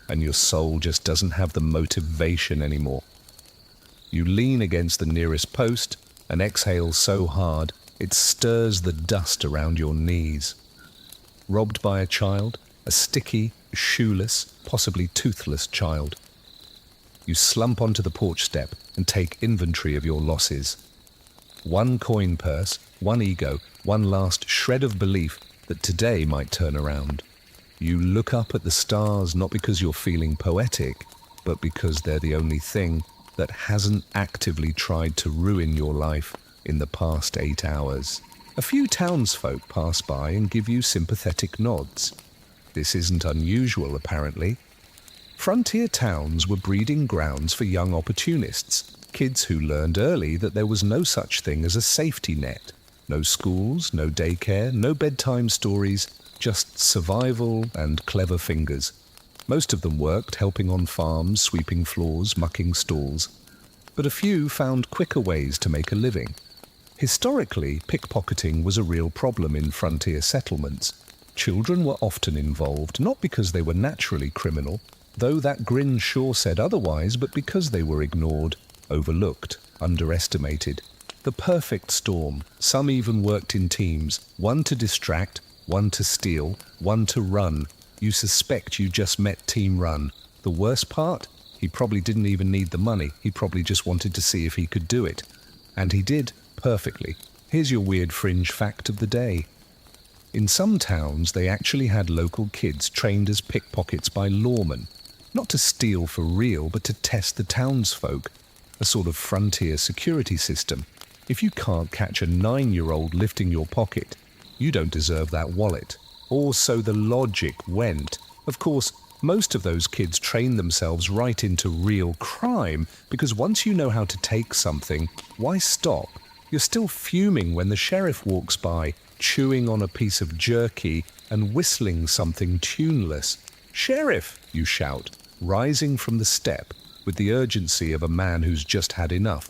and your soul just doesn't have the motivation anymore. You lean against the nearest post and exhale so hard it stirs the dust around your knees. Robbed by a child, a sticky, shoeless, possibly toothless child. You slump onto the porch step and take inventory of your losses. One coin purse, one ego, one last shred of belief that today might turn around. You look up at the stars not because you're feeling poetic, but because they're the only thing that hasn't actively tried to ruin your life in the past 8 hours. A few townsfolk pass by and give you sympathetic nods. This isn't unusual, apparently. Frontier towns were breeding grounds for young opportunists, kids who learned early that there was no such thing as a safety net. No schools, no daycare, no bedtime stories, just survival and clever fingers. Most of them worked helping on farms, sweeping floors, mucking stalls. But a few found quicker ways to make a living. Historically, pickpocketing was a real problem in frontier settlements. Children were often involved, not because they were naturally criminal, though that grin sure said otherwise, but because they were ignored, overlooked, underestimated. The perfect storm. Some even worked in teams, one to distract, one to steal, one to run. You suspect you just met Team Run. The worst part? He probably didn't even need the money. He probably just wanted to see if he could do it. And he did, perfectly. Here's your weird fringe fact of the day. In some towns, they actually had local kids trained as pickpockets by lawmen. Not to steal for real, but to test the townsfolk. A sort of frontier security system. If you can't catch a 9-year-old lifting your pocket, you don't deserve that wallet. Or so the logic went. Of course, most of those kids train themselves right into real crime, because once you know how to take something, why stop? You're still fuming when the sheriff walks by, chewing on a piece of jerky and whistling something tuneless. "Sheriff!" you shout, rising from the step with the urgency of a man who's just had enough.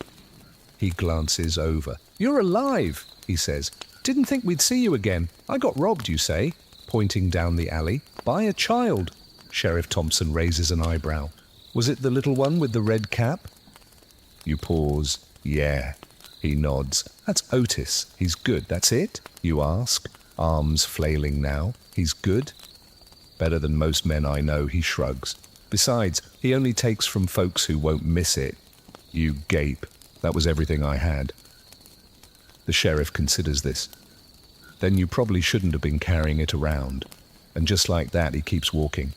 He glances over. "You're alive," he says. "Didn't think we'd see you again. I got robbed, you say," pointing down the alley. "By a child." Sheriff Thompson raises an eyebrow. "Was it the little one with the red cap?" You pause. "Yeah." He nods. "That's Otis. He's good. That's it?" you ask, arms flailing now. "He's good?" "Better than most men I know," he shrugs. "Besides, he only takes from folks who won't miss it." You gape. "That was everything I had." The sheriff considers this. "Then you probably shouldn't have been carrying it around." And just like that, he keeps walking.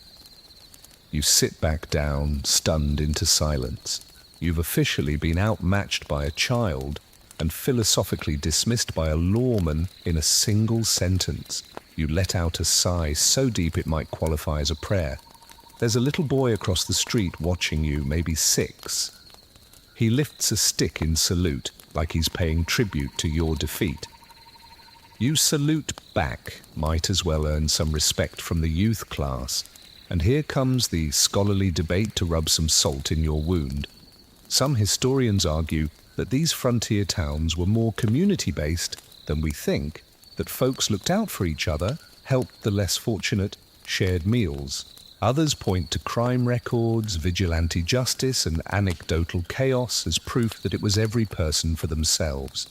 You sit back down, stunned into silence. You've officially been outmatched by a child and philosophically dismissed by a lawman in a single sentence. You let out a sigh so deep it might qualify as a prayer. There's a little boy across the street watching you, maybe 6. He lifts a stick in salute, like he's paying tribute to your defeat. You salute back, might as well earn some respect from the youth class. And here comes the scholarly debate to rub some salt in your wound. Some historians argue that these frontier towns were more community-based than we think, that folks looked out for each other, helped the less fortunate, shared meals. Others point to crime records, vigilante justice, and anecdotal chaos as proof that it was every person for themselves.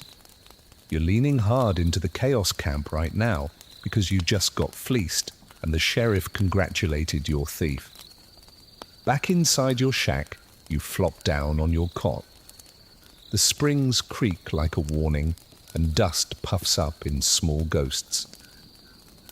You're leaning hard into the chaos camp right now because you just got fleeced and the sheriff congratulated your thief. Back inside your shack, you flop down on your cot. The springs creak like a warning, and dust puffs up in small ghosts.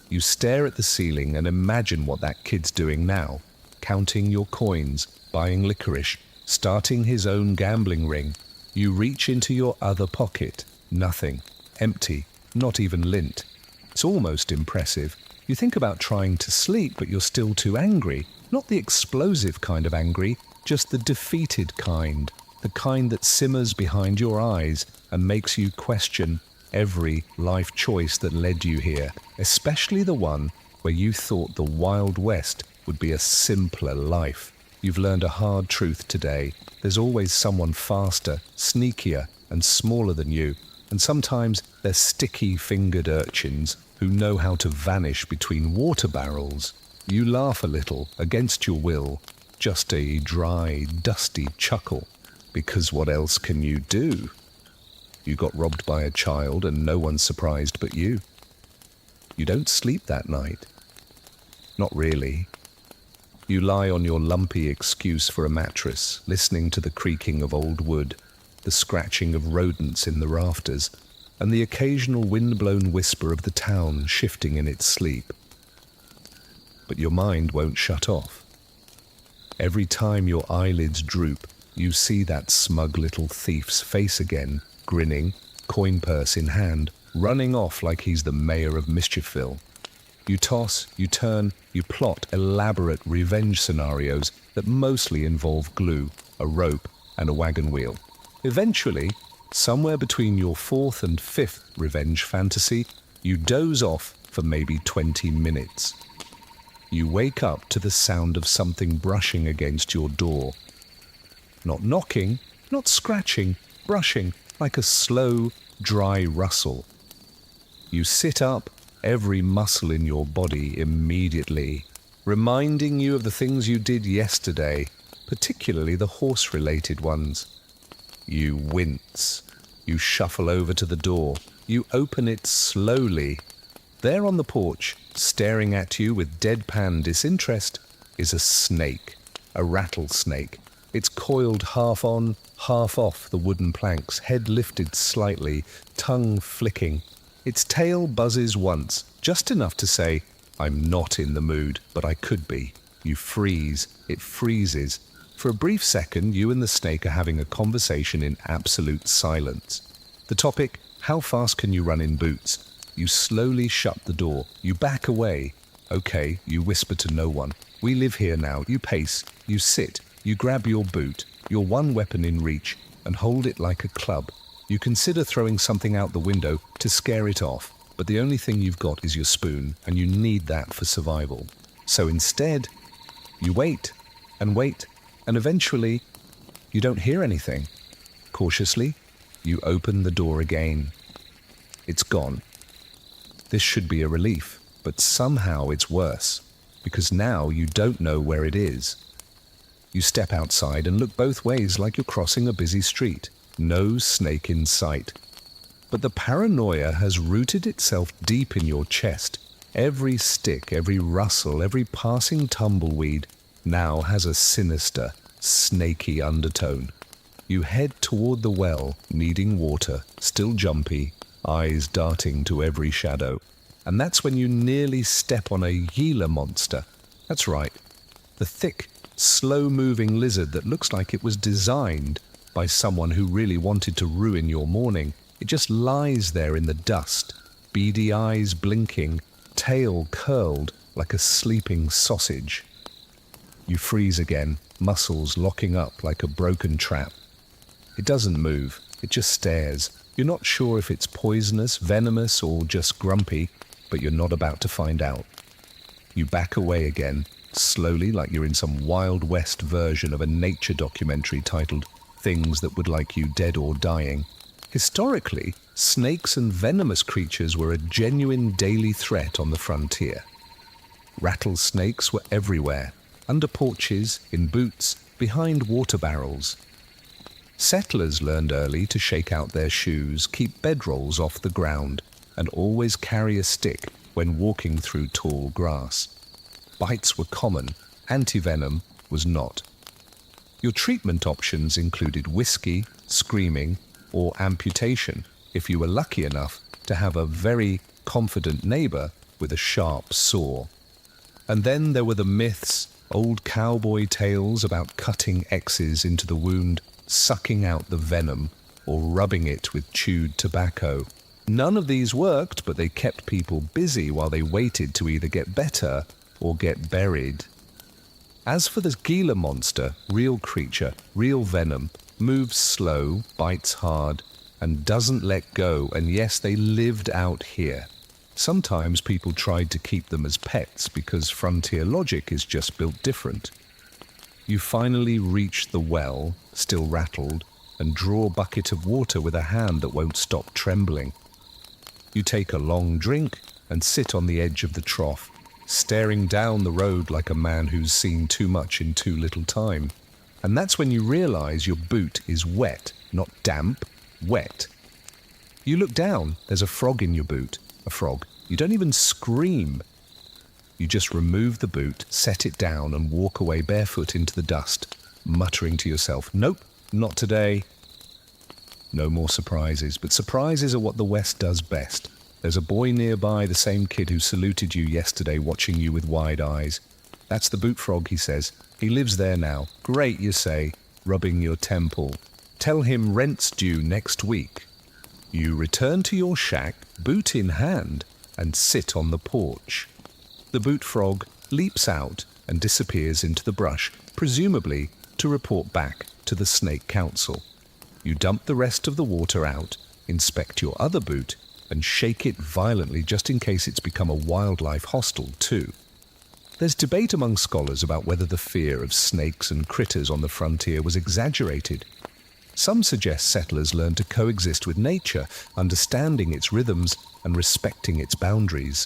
You stare at the ceiling and imagine what that kid's doing now, counting your coins, buying licorice, starting his own gambling ring. You reach into your other pocket. Nothing. Empty. Not even lint. It's almost impressive. You think about trying to sleep, but you're still too angry. Not the explosive kind of angry, just the defeated kind. The kind that simmers behind your eyes and makes you question every life choice that led you here, especially the one where you thought the Wild West would be a simpler life. You've learned a hard truth today. There's always someone faster, sneakier, and smaller than you, and sometimes they're sticky-fingered urchins who know how to vanish between water barrels. You laugh a little, against your will, just a dry, dusty chuckle. Because what else can you do? You got robbed by a child and no one's surprised but you. You don't sleep that night. Not really. You lie on your lumpy excuse for a mattress, listening to the creaking of old wood, the scratching of rodents in the rafters, and the occasional wind-blown whisper of the town shifting in its sleep. But your mind won't shut off. Every time your eyelids droop, you see that smug little thief's face again, grinning, coin purse in hand, running off like he's the mayor of Mischiefville. You toss, you turn, you plot elaborate revenge scenarios that mostly involve glue, a rope, and a wagon wheel. Eventually, somewhere between your fourth and fifth revenge fantasy, you doze off for maybe 20 minutes. You wake up to the sound of something brushing against your door. Not knocking, not scratching, brushing, like a slow, dry rustle. You sit up, every muscle in your body immediately, reminding you of the things you did yesterday, particularly the horse-related ones. You wince. You shuffle over to the door. You open it slowly. There on the porch, staring at you with deadpan disinterest, is a snake, a rattlesnake. It's coiled half on, half off the wooden planks, head lifted slightly, tongue flicking. Its tail buzzes once, just enough to say, "I'm not in the mood, but I could be." You freeze. It freezes. For a brief second, you and the snake are having a conversation in absolute silence. The topic, how fast can you run in boots? You slowly shut the door. You back away. Okay, you whisper to no one. We live here now. You pace. You sit. You grab your boot, your one weapon in reach, and hold it like a club. You consider throwing something out the window to scare it off, but the only thing you've got is your spoon, and you need that for survival. So instead, you wait, and eventually, you don't hear anything. Cautiously, you open the door again. It's gone. This should be a relief, but somehow it's worse, because now you don't know where it is. You step outside and look both ways like you're crossing a busy street. No snake in sight. But the paranoia has rooted itself deep in your chest. Every stick, every rustle, every passing tumbleweed now has a sinister, snaky undertone. You head toward the well, needing water, still jumpy, eyes darting to every shadow. And that's when you nearly step on a Gila monster. That's right. The thick, slow-moving lizard that looks like it was designed by someone who really wanted to ruin your morning. It just lies there in the dust, beady eyes blinking, tail curled like a sleeping sausage. You freeze again, muscles locking up like a broken trap. It doesn't move, it just stares. You're not sure if it's poisonous, venomous, or just grumpy, but you're not about to find out. You back away again, slowly, like you're in some Wild West version of a nature documentary titled Things That Would Like You Dead or Dying. Historically, snakes and venomous creatures were a genuine daily threat on the frontier. Rattlesnakes were everywhere, under porches, in boots, behind water barrels. Settlers learned early to shake out their shoes, keep bedrolls off the ground, and always carry a stick when walking through tall grass. Bites were common, antivenom was not. Your treatment options included whiskey, screaming, or amputation if you were lucky enough to have a very confident neighbor with a sharp saw. And then there were the myths, old cowboy tales about cutting X's into the wound, sucking out the venom, or rubbing it with chewed tobacco. None of these worked, but they kept people busy while they waited to either get better or get buried. As for the Gila monster, real creature, real venom, moves slow, bites hard, and doesn't let go, and yes, they lived out here. Sometimes people tried to keep them as pets because frontier logic is just built different. You finally reach the well, still rattled, and draw a bucket of water with a hand that won't stop trembling. You take a long drink and sit on the edge of the trough, staring down the road like a man who's seen too much in too little time. And that's when you realize your boot is wet, not damp, wet. You look down, there's a frog in your boot. A frog. You don't even scream. You just remove the boot, set it down, and walk away barefoot into the dust, muttering to yourself, "Nope, not today." No more surprises, but surprises are what the West does best. There's a boy nearby, the same kid who saluted you yesterday, watching you with wide eyes. "That's the boot frog," he says. "He lives there now." "Great," you say, rubbing your temple. "Tell him rent's due next week." You return to your shack, boot in hand, and sit on the porch. The boot frog leaps out and disappears into the brush, presumably to report back to the Snake Council. You dump the rest of the water out, inspect your other boot, and shake it violently just in case it's become a wildlife hostel too. There's debate among scholars about whether the fear of snakes and critters on the frontier was exaggerated. Some suggest settlers learned to coexist with nature, understanding its rhythms and respecting its boundaries.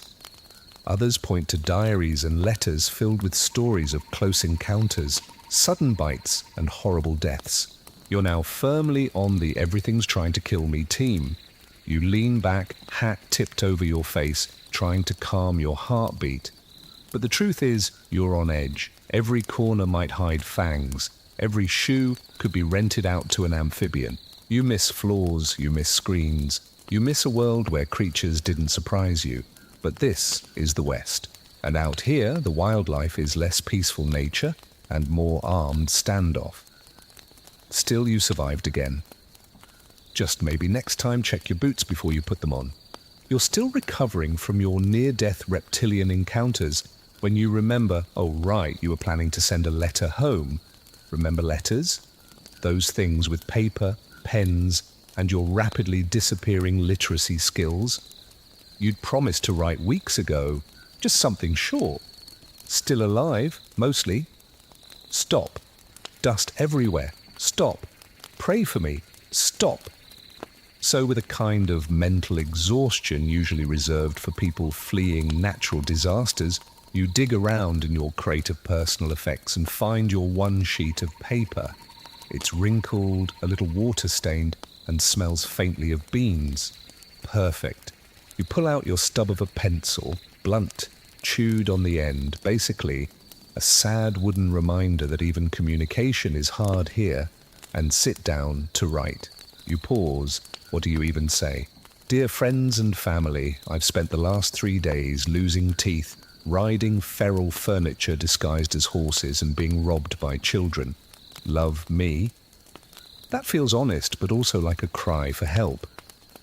Others point to diaries and letters filled with stories of close encounters, sudden bites, and horrible deaths. You're now firmly on the everything's trying to kill me team. You lean back, hat tipped over your face, trying to calm your heartbeat. But the truth is, you're on edge. Every corner might hide fangs. Every shoe could be rented out to an amphibian. You miss floors, you miss screens. You miss a world where creatures didn't surprise you. But this is the West. And out here, the wildlife is less peaceful nature and more armed standoff. Still, you survived again. Just maybe next time check your boots before you put them on. You're still recovering from your near-death reptilian encounters when you remember, oh right, you were planning to send a letter home. Remember letters? Those things with paper, pens, and your rapidly disappearing literacy skills? You'd promised to write weeks ago, just something short. Still alive, mostly. Stop. Dust everywhere. Stop. Pray for me. Stop. So with a kind of mental exhaustion usually reserved for people fleeing natural disasters, you dig around in your crate of personal effects and find your one sheet of paper. It's wrinkled, a little water-stained, and smells faintly of beans. Perfect. You pull out your stub of a pencil, blunt, chewed on the end, basically a sad wooden reminder that even communication is hard here, and sit down to write. You pause. What do you even say? "Dear friends and family, I've spent the last 3 days losing teeth, riding feral furniture disguised as horses and being robbed by children. Love me." That feels honest, but also like a cry for help.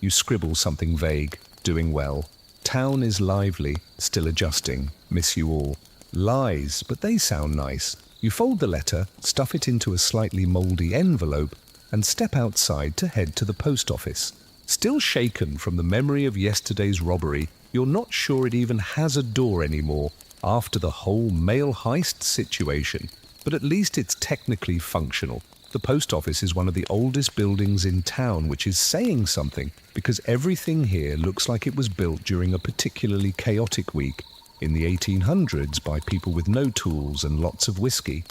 You scribble something vague. Doing well. Town is lively, still adjusting. Miss you all. Lies, but they sound nice. You fold the letter, stuff it into a slightly mouldy envelope, and step outside to head to the post office. Still shaken from the memory of yesterday's robbery, you're not sure it even has a door anymore after the whole mail heist situation, but at least it's technically functional. The post office is one of the oldest buildings in town, which is saying something, because everything here looks like it was built during a particularly chaotic week, in the 1800s by people with no tools and lots of whiskey.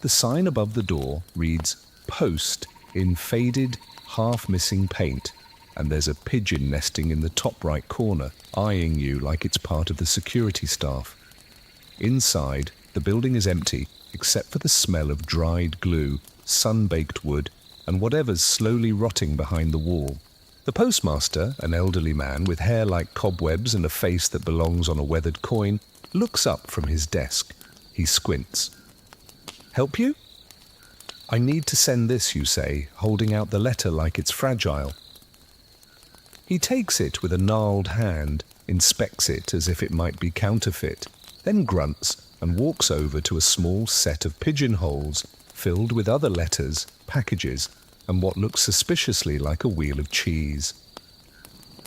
The sign above the door reads "Post" in faded, half-missing paint, and there's a pigeon nesting in the top right corner, eyeing you like it's part of the security staff. Inside, the building is empty, except for the smell of dried glue, sun-baked wood, and whatever's slowly rotting behind the wall. The postmaster, an elderly man with hair like cobwebs and a face that belongs on a weathered coin, looks up from his desk. He squints. "Help you?" "I need to send this," you say, holding out the letter like it's fragile. He takes it with a gnarled hand, inspects it as if it might be counterfeit, then grunts and walks over to a small set of pigeonholes filled with other letters, packages, and what looks suspiciously like a wheel of cheese.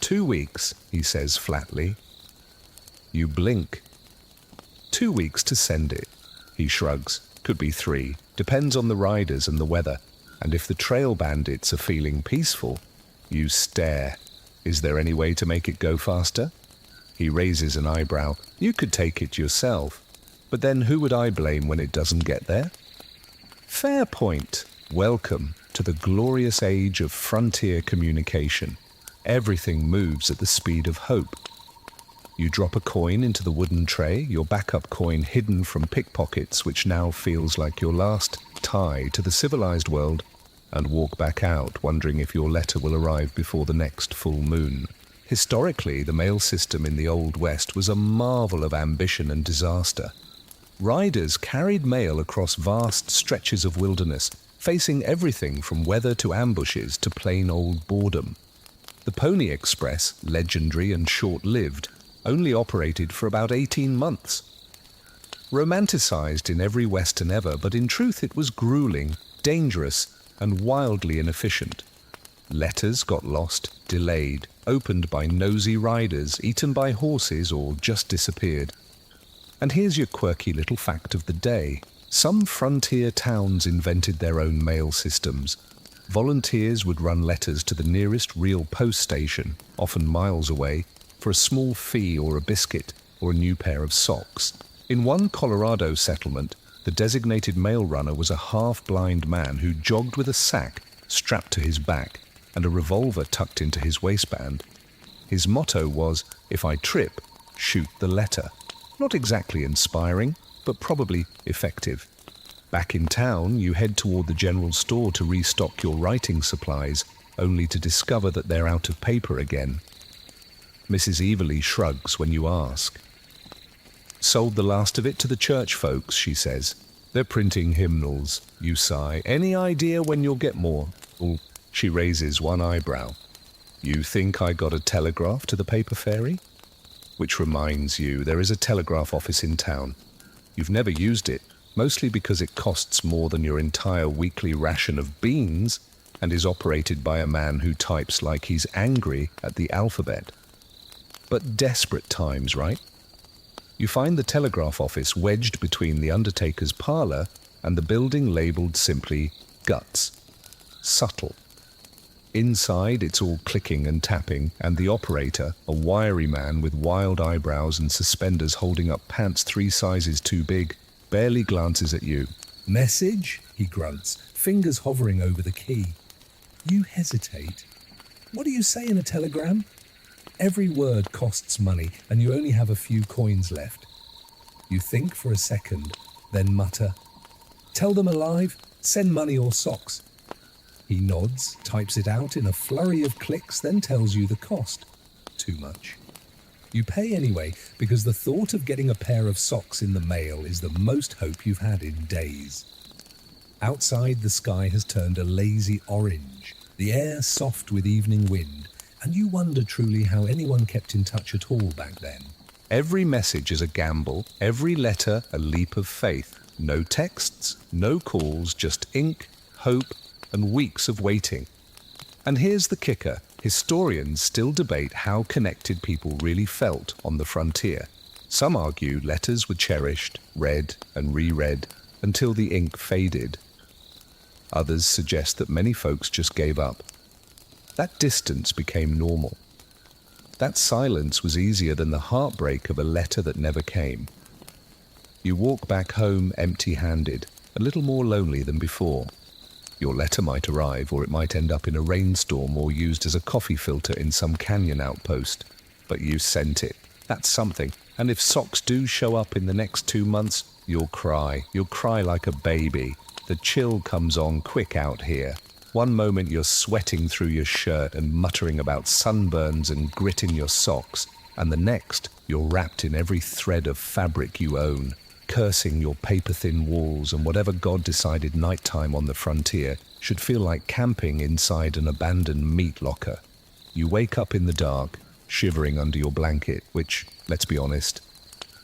2 weeks, he says flatly. You blink. 2 weeks to send it. He shrugs. Could be 3. Depends on the riders and the weather. And if the trail bandits are feeling peaceful, you stare. Is there any way to make it go faster? He raises an eyebrow. You could take it yourself. But then who would I blame when it doesn't get there? Fair point. Welcome to the glorious age of frontier communication. Everything moves at the speed of hope. You drop a coin into the wooden tray, your backup coin hidden from pickpockets, which now feels like your last tie to the civilized world, and walk back out, wondering if your letter will arrive before the next full moon. Historically, the mail system in the Old West was a marvel of ambition and disaster. Riders carried mail across vast stretches of wilderness, facing everything from weather to ambushes to plain old boredom. The Pony Express, legendary and short-lived, only operated for about 18 months. Romanticized in every Western ever, but in truth it was grueling, dangerous, and wildly inefficient. Letters got lost, delayed, opened by nosy riders, eaten by horses, or just disappeared. And here's your quirky little fact of the day. Some frontier towns invented their own mail systems. Volunteers would run letters to the nearest real post station, often miles away, for a small fee or a biscuit or a new pair of socks. In one Colorado settlement, the designated mail runner was a half-blind man who jogged with a sack strapped to his back and a revolver tucked into his waistband. His motto was, "If I trip, shoot the letter." Not exactly inspiring, but probably effective. Back in town, you head toward the general store to restock your writing supplies, only to discover that they're out of paper again. Mrs. Everly shrugs when you ask. "Sold the last of it to the church folks," she says. "They're printing hymnals," you sigh. "Any idea when you'll get more?" Well, she raises one eyebrow. "You think I got a telegraph to the paper fairy?" Which reminds you, there is a telegraph office in town. You've never used it, mostly because it costs more than your entire weekly ration of beans and is operated by a man who types like he's angry at the alphabet. But desperate times, right? You find the telegraph office wedged between the undertaker's parlour and the building labelled simply Guts. Subtle. Inside, it's all clicking and tapping, and the operator, a wiry man with wild eyebrows and suspenders holding up pants 3 sizes too big, barely glances at you. "Message?" he grunts, fingers hovering over the key. You hesitate. What do you say in a telegram? Every word costs money, and you only have a few coins left. You think for a second, then mutter, "Tell them alive, send money or socks." He nods, types it out in a flurry of clicks, then tells you the cost. Too much. You pay anyway, because the thought of getting a pair of socks in the mail is the most hope you've had in days. Outside, the sky has turned a lazy orange, the air soft with evening wind, and you wonder truly how anyone kept in touch at all back then. Every message is a gamble, every letter a leap of faith. No texts, no calls, just ink, hope, and weeks of waiting. And here's the kicker. Historians still debate how connected people really felt on the frontier. Some argue letters were cherished, read and reread, until the ink faded. Others suggest that many folks just gave up. That distance became normal. That silence was easier than the heartbreak of a letter that never came. You walk back home empty-handed, a little more lonely than before. Your letter might arrive, or it might end up in a rainstorm or used as a coffee filter in some canyon outpost. But you sent it. That's something. And if socks do show up in the next 2 months, you'll cry. You'll cry like a baby. The chill comes on quick out here. One moment you're sweating through your shirt and muttering about sunburns and grit in your socks, and the next you're wrapped in every thread of fabric you own, cursing your paper-thin walls and whatever God decided nighttime on the frontier should feel like camping inside an abandoned meat locker. You wake up in the dark, shivering under your blanket, which, let's be honest,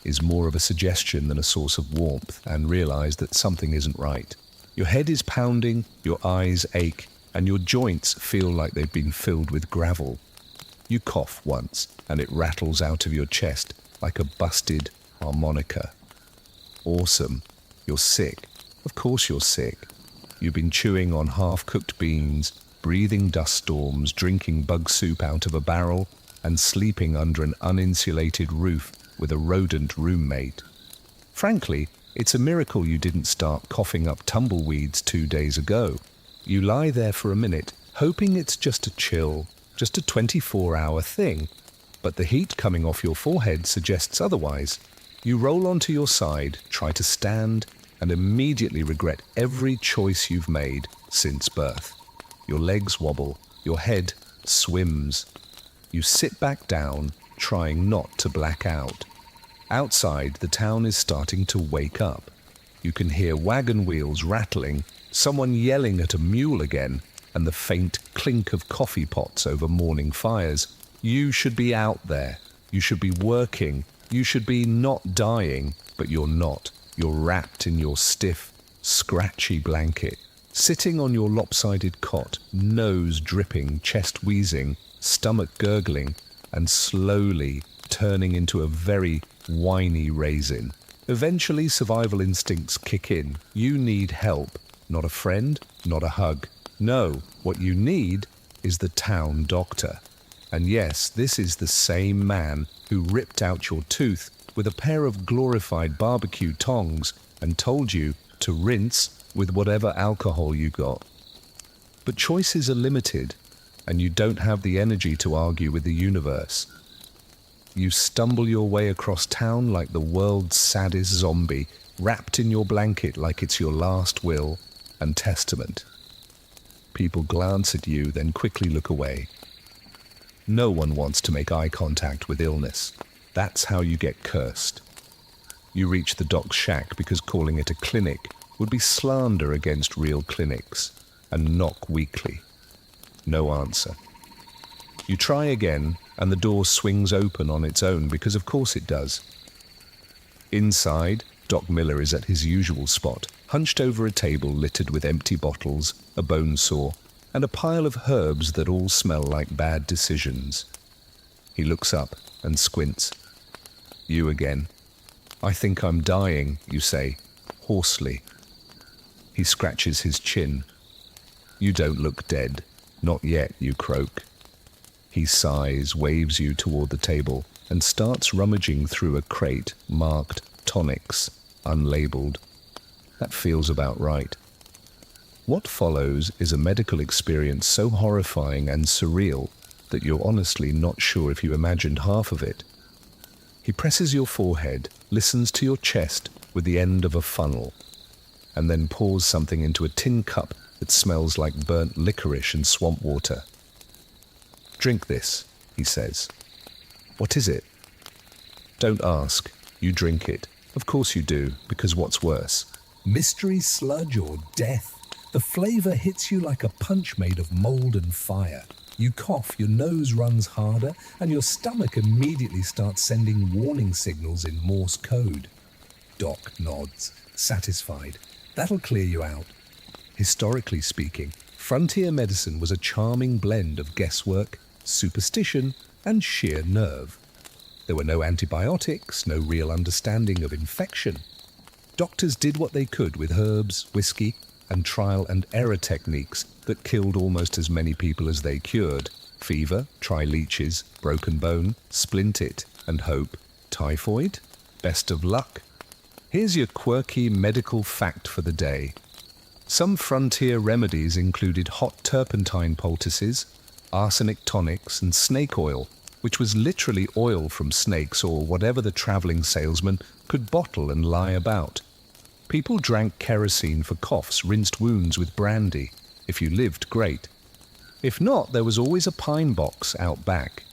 is more of a suggestion than a source of warmth, and realize that something isn't right. Your head is pounding, your eyes ache, and your joints feel like they've been filled with gravel. You cough once, and it rattles out of your chest like a busted harmonica. Awesome. You're sick. Of course you're sick. You've been chewing on half-cooked beans, breathing dust storms, drinking bug soup out of a barrel, and sleeping under an uninsulated roof with a rodent roommate. Frankly, it's a miracle you didn't start coughing up tumbleweeds 2 days ago. You lie there for a minute, hoping it's just a chill, just a 24-hour thing, but the heat coming off your forehead suggests otherwise. You roll onto your side, try to stand, and immediately regret every choice you've made since birth. Your legs wobble, your head swims. You sit back down, trying not to black out. Outside, the town is starting to wake up. You can hear wagon wheels rattling, someone yelling at a mule again, and the faint clink of coffee pots over morning fires. You should be out there. You should be working. You should be not dying, but you're not. You're wrapped in your stiff, scratchy blanket, sitting on your lopsided cot, nose dripping, chest wheezing, stomach gurgling, and slowly turning into a very whiny raisin. Eventually, survival instincts kick in. You need help. Not a friend, not a hug. No, what you need is the town doctor. And yes, this is the same man who ripped out your tooth with a pair of glorified barbecue tongs and told you to rinse with whatever alcohol you got. But choices are limited, and you don't have the energy to argue with the universe. You stumble your way across town like the world's saddest zombie, wrapped in your blanket like it's your last will and testament. People glance at you, then quickly look away. No one wants to make eye contact with illness. That's how you get cursed. You reach the doc's shack because calling it a clinic would be slander against real clinics, and knock weakly. No answer. You try again, and the door swings open on its own because of course it does. Inside, Doc Miller is at his usual spot, hunched over a table littered with empty bottles, a bone saw, and a pile of herbs that all smell like bad decisions. He looks up and squints. You again. "I think I'm dying," you say, hoarsely. He scratches his chin. "You don't look dead. Not yet," you croak. He sighs, waves you toward the table, and starts rummaging through a crate marked tonics, unlabeled. That feels about right. What follows is a medical experience so horrifying and surreal that you're honestly not sure if you imagined half of it. He presses your forehead, listens to your chest with the end of a funnel, and then pours something into a tin cup that smells like burnt licorice and swamp water. "Drink this," he says. "What is it?" Don't ask. You drink it. Of course you do, because what's worse? Mystery sludge or death. The flavor hits you like a punch made of mold and fire. You cough, your nose runs harder, and your stomach immediately starts sending warning signals in Morse code. Doc nods, satisfied. That'll clear you out. Historically speaking, frontier medicine was a charming blend of guesswork, superstition, and sheer nerve. There were no antibiotics, no real understanding of infection. Doctors did what they could with herbs, whiskey, and trial and error techniques that killed almost as many people as they cured. Fever, try leeches. Broken bone, splint it and hope. Typhoid? Best of luck. Here's your quirky medical fact for the day. Some frontier remedies included hot turpentine poultices, arsenic tonics, and snake oil, which was literally oil from snakes or whatever the travelling salesman could bottle and lie about. People drank kerosene for coughs, rinsed wounds with brandy. If you lived, great. If not, there was always a pine box out back.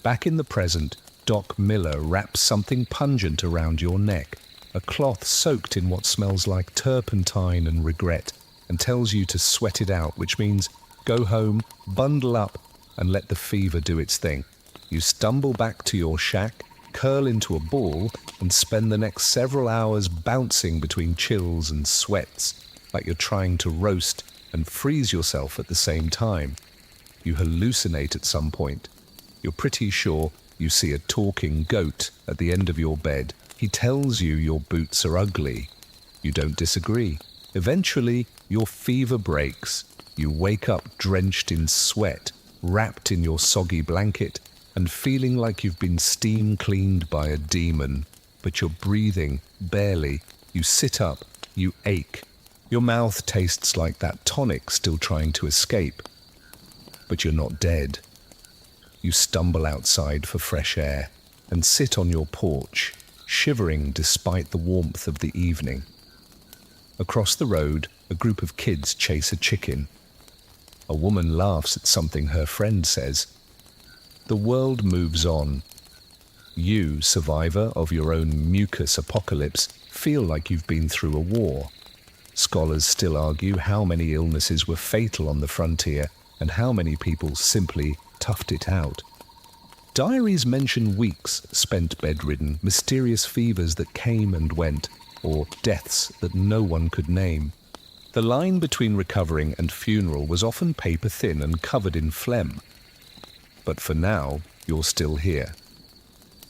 Back in the present, Doc Miller wraps something pungent around your neck, a cloth soaked in what smells like turpentine and regret, and tells you to sweat it out, which means go home, bundle up, and let the fever do its thing. You stumble back to your shack, curl into a ball, and spend the next several hours bouncing between chills and sweats, like you're trying to roast and freeze yourself at the same time. You hallucinate at some point. You're pretty sure you see a talking goat at the end of your bed. He tells you your boots are ugly. You don't disagree. Eventually, your fever breaks. You wake up drenched in sweat, wrapped in your soggy blanket, and feeling like you've been steam cleaned by a demon. But you're breathing, barely. You sit up, you ache. Your mouth tastes like that tonic still trying to escape. But you're not dead. You stumble outside for fresh air and sit on your porch, shivering despite the warmth of the evening. Across the road, a group of kids chase a chicken. A woman laughs at something her friend says. The world moves on. You, survivor of your own mucus apocalypse, feel like you've been through a war. Scholars still argue how many illnesses were fatal on the frontier and how many people simply toughed it out. Diaries mention weeks spent bedridden, mysterious fevers that came and went, or deaths that no one could name. The line between recovering and funeral was often paper thin and covered in phlegm. But for now, you're still here.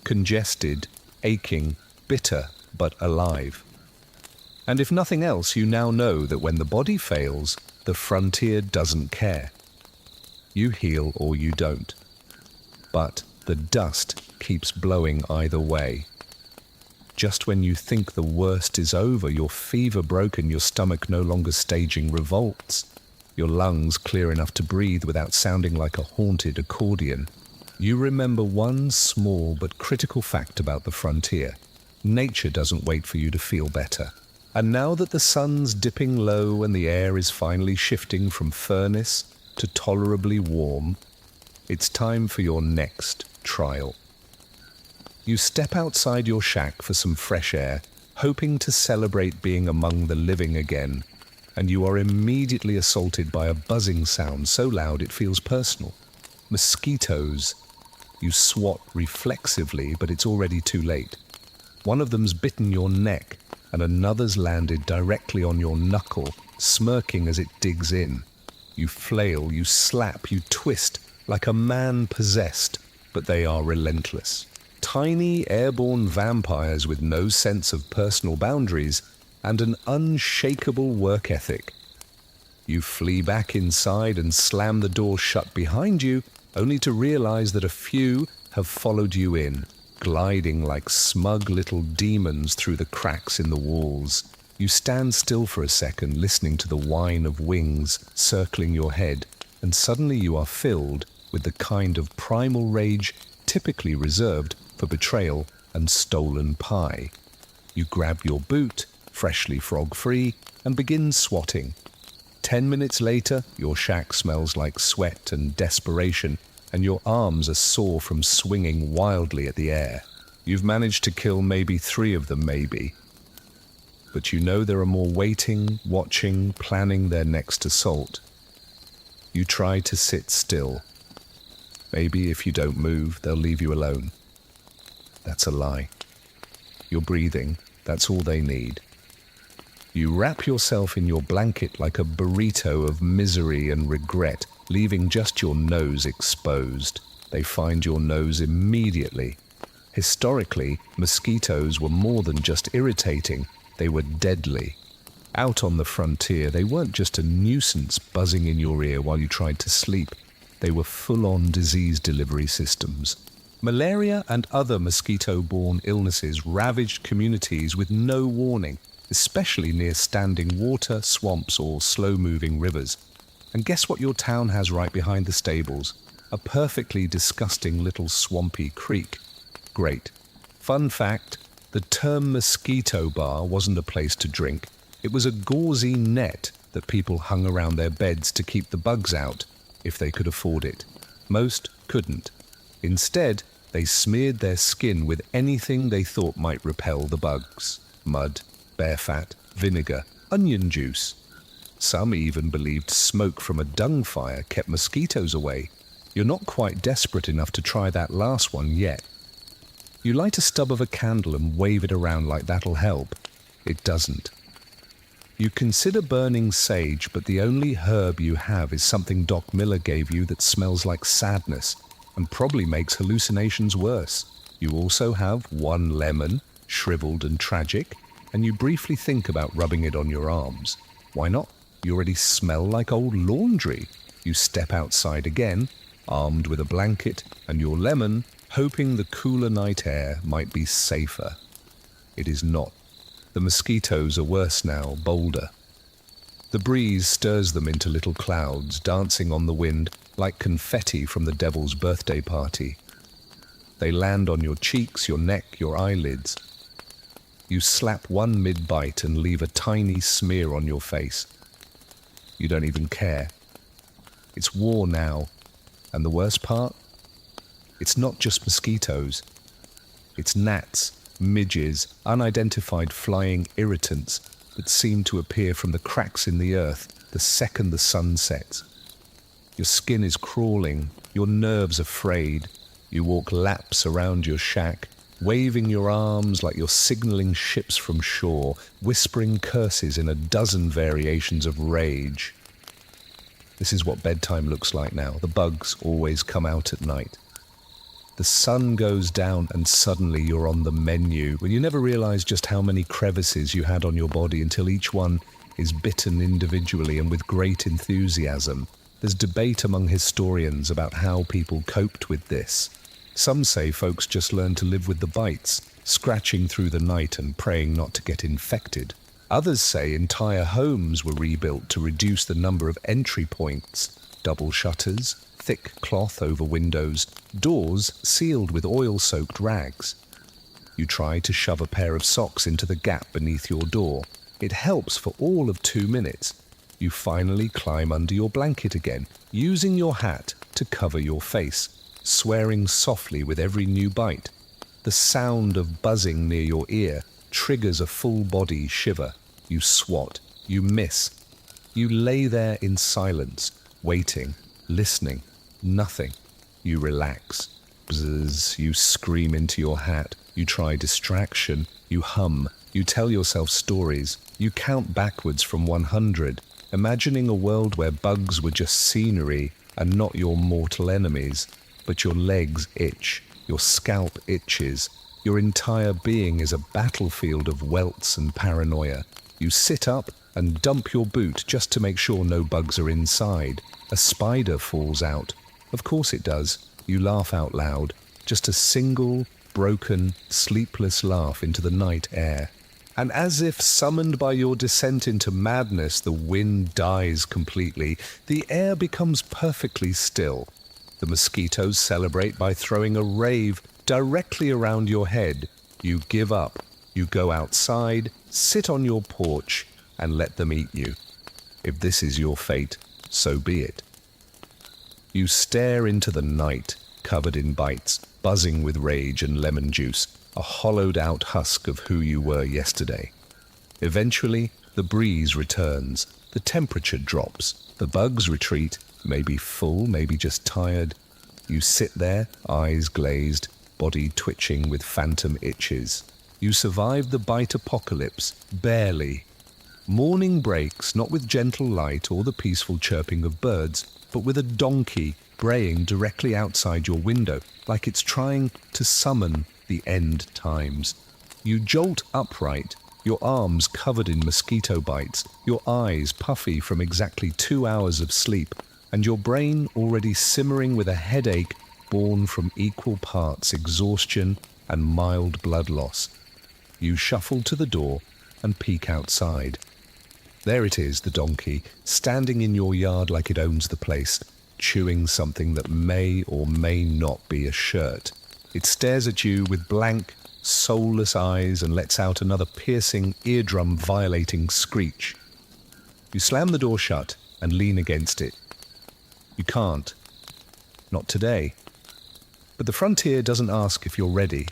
Congested, aching, bitter, but alive. And if nothing else, you now know that when the body fails, the frontier doesn't care. You heal or you don't. But the dust keeps blowing either way. Just when you think the worst is over, your fever broken, your stomach no longer staging revolts, your lungs clear enough to breathe without sounding like a haunted accordion, you remember one small but critical fact about the frontier. Nature doesn't wait for you to feel better. And now that the sun's dipping low and the air is finally shifting from furnace to tolerably warm, it's time for your next trial. You step outside your shack for some fresh air, hoping to celebrate being among the living again, and you are immediately assaulted by a buzzing sound so loud it feels personal. Mosquitoes. You swat reflexively, but it's already too late. One of them's bitten your neck, and another's landed directly on your knuckle, smirking as it digs in. You flail, you slap, you twist, like a man possessed, but they are relentless. Tiny airborne vampires with no sense of personal boundaries and an unshakable work ethic. You flee back inside and slam the door shut behind you, only to realize that a few have followed you in, gliding like smug little demons through the cracks in the walls. You stand still for a second, listening to the whine of wings circling your head, and suddenly you are filled with the kind of primal rage typically reserved for betrayal and stolen pie. You grab your boot, freshly frog-free, and begin swatting. 10 minutes later, your shack smells like sweat and desperation, and your arms are sore from swinging wildly at the air. You've managed to kill maybe 3 of them, maybe. But you know there are more waiting, watching, planning their next assault. You try to sit still. Maybe if you don't move, they'll leave you alone. That's a lie. You're breathing. That's all they need. You wrap yourself in your blanket like a burrito of misery and regret, leaving just your nose exposed. They find your nose immediately. Historically, mosquitoes were more than just irritating, they were deadly. Out on the frontier, they weren't just a nuisance buzzing in your ear while you tried to sleep. They were full-on disease delivery systems. Malaria and other mosquito-borne illnesses ravaged communities with no warning, especially near standing water, swamps, or slow-moving rivers. And guess what your town has right behind the stables? A perfectly disgusting little swampy creek. Great. Fun fact, the term mosquito bar wasn't a place to drink. It was a gauzy net that people hung around their beds to keep the bugs out, if they could afford it. Most couldn't. Instead, they smeared their skin with anything they thought might repel the bugs. Mud, bear fat, vinegar, onion juice. Some even believed smoke from a dung fire kept mosquitoes away. You're not quite desperate enough to try that last one yet. You light a stub of a candle and wave it around like that'll help. It doesn't. You consider burning sage, but the only herb you have is something Doc Miller gave you that smells like sadness and probably makes hallucinations worse. You also have one lemon, shriveled and tragic, and you briefly think about rubbing it on your arms. Why not? You already smell like old laundry. You step outside again, armed with a blanket and your lemon, hoping the cooler night air might be safer. It is not. The mosquitoes are worse now, bolder. The breeze stirs them into little clouds, dancing on the wind like confetti from the devil's birthday party. They land on your cheeks, your neck, your eyelids. You slap one mid-bite and leave a tiny smear on your face. You don't even care. It's war now, and the worst part? It's not just mosquitoes. It's gnats, midges, unidentified flying irritants that seem to appear from the cracks in the earth the second the sun sets. Your skin is crawling, your nerves are frayed. You walk laps around your shack, waving your arms like you're signaling ships from shore, whispering curses in a dozen variations of rage. This is what bedtime looks like now. The bugs always come out at night. The sun goes down and suddenly you're on the menu, when you never realize just how many crevices you had on your body until each one is bitten individually and with great enthusiasm. There's debate among historians about how people coped with this. Some say folks just learned to live with the bites, scratching through the night and praying not to get infected. Others say entire homes were rebuilt to reduce the number of entry points, double shutters, thick cloth over windows, doors sealed with oil-soaked rags. You try to shove a pair of socks into the gap beneath your door. It helps for all of 2 minutes. You finally climb under your blanket again, using your hat to cover your face, swearing softly with every new bite. The sound of buzzing near your ear triggers a full-body shiver. You swat. You miss. You lay there in silence, waiting, listening. Nothing. You relax. Bzzz. You scream into your hat. You try distraction. You hum. You tell yourself stories. You count backwards from 100, imagining a world where bugs were just scenery and not your mortal enemies. But your legs itch. Your scalp itches. Your entire being is a battlefield of welts and paranoia. You sit up and dump your boot just to make sure no bugs are inside. A spider falls out. Of course it does. You laugh out loud. Just a single, broken, sleepless laugh into the night air. And as if summoned by your descent into madness, the wind dies completely. The air becomes perfectly still. The mosquitoes celebrate by throwing a rave directly around your head. You give up. You go outside, sit on your porch, and let them eat you. If this is your fate, so be it. You stare into the night, covered in bites, buzzing with rage and lemon juice, a hollowed-out husk of who you were yesterday. Eventually, the breeze returns, the temperature drops, the bugs retreat, maybe full, maybe just tired. You sit there, eyes glazed, body twitching with phantom itches. You survive the bite apocalypse, barely. Morning breaks, not with gentle light or the peaceful chirping of birds, but with a donkey braying directly outside your window, like it's trying to summon the end times. You jolt upright, your arms covered in mosquito bites, your eyes puffy from exactly 2 hours of sleep. and your brain already simmering with a headache born from equal parts exhaustion and mild blood loss. You shuffle to the door and peek outside. There it is, the donkey, standing in your yard like it owns the place, chewing something that may or may not be a shirt. It stares at you with blank, soulless eyes and lets out another piercing, eardrum-violating screech. You slam the door shut and lean against it. You can't. Not today. But the frontier doesn't ask if you're ready.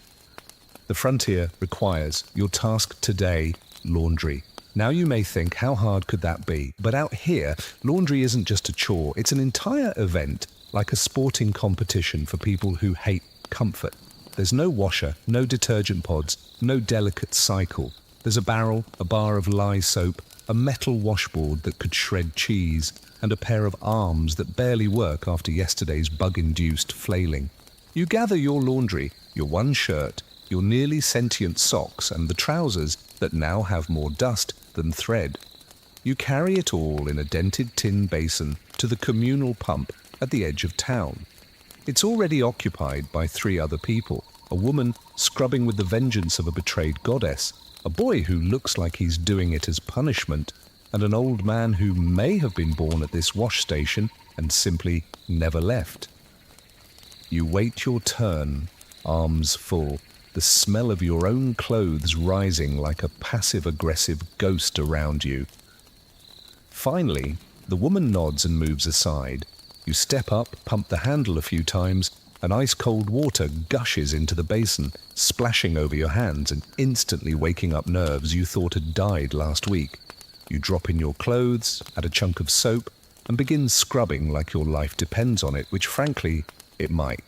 The frontier requires your task today, laundry. Now you may think, how hard could that be? But out here, laundry isn't just a chore. It's an entire event, like a sporting competition for people who hate comfort. There's no washer, no detergent pods, no delicate cycle. There's a barrel, a bar of lye soap, a metal washboard that could shred cheese, and a pair of arms that barely work after yesterday's bug-induced flailing. You gather your laundry, your one shirt, your nearly sentient socks, and the trousers that now have more dust than thread. You carry it all in a dented tin basin to the communal pump at the edge of town. It's already occupied by 3 other people, a woman scrubbing with the vengeance of a betrayed goddess, a boy who looks like he's doing it as punishment, and an old man who may have been born at this wash station and simply never left. You wait your turn, arms full, the smell of your own clothes rising like a passive-aggressive ghost around you. Finally, the woman nods and moves aside. You step up, pump the handle a few times, and ice-cold water gushes into the basin, splashing over your hands and instantly waking up nerves you thought had died last week. You drop in your clothes, add a chunk of soap, and begin scrubbing like your life depends on it, which frankly, it might.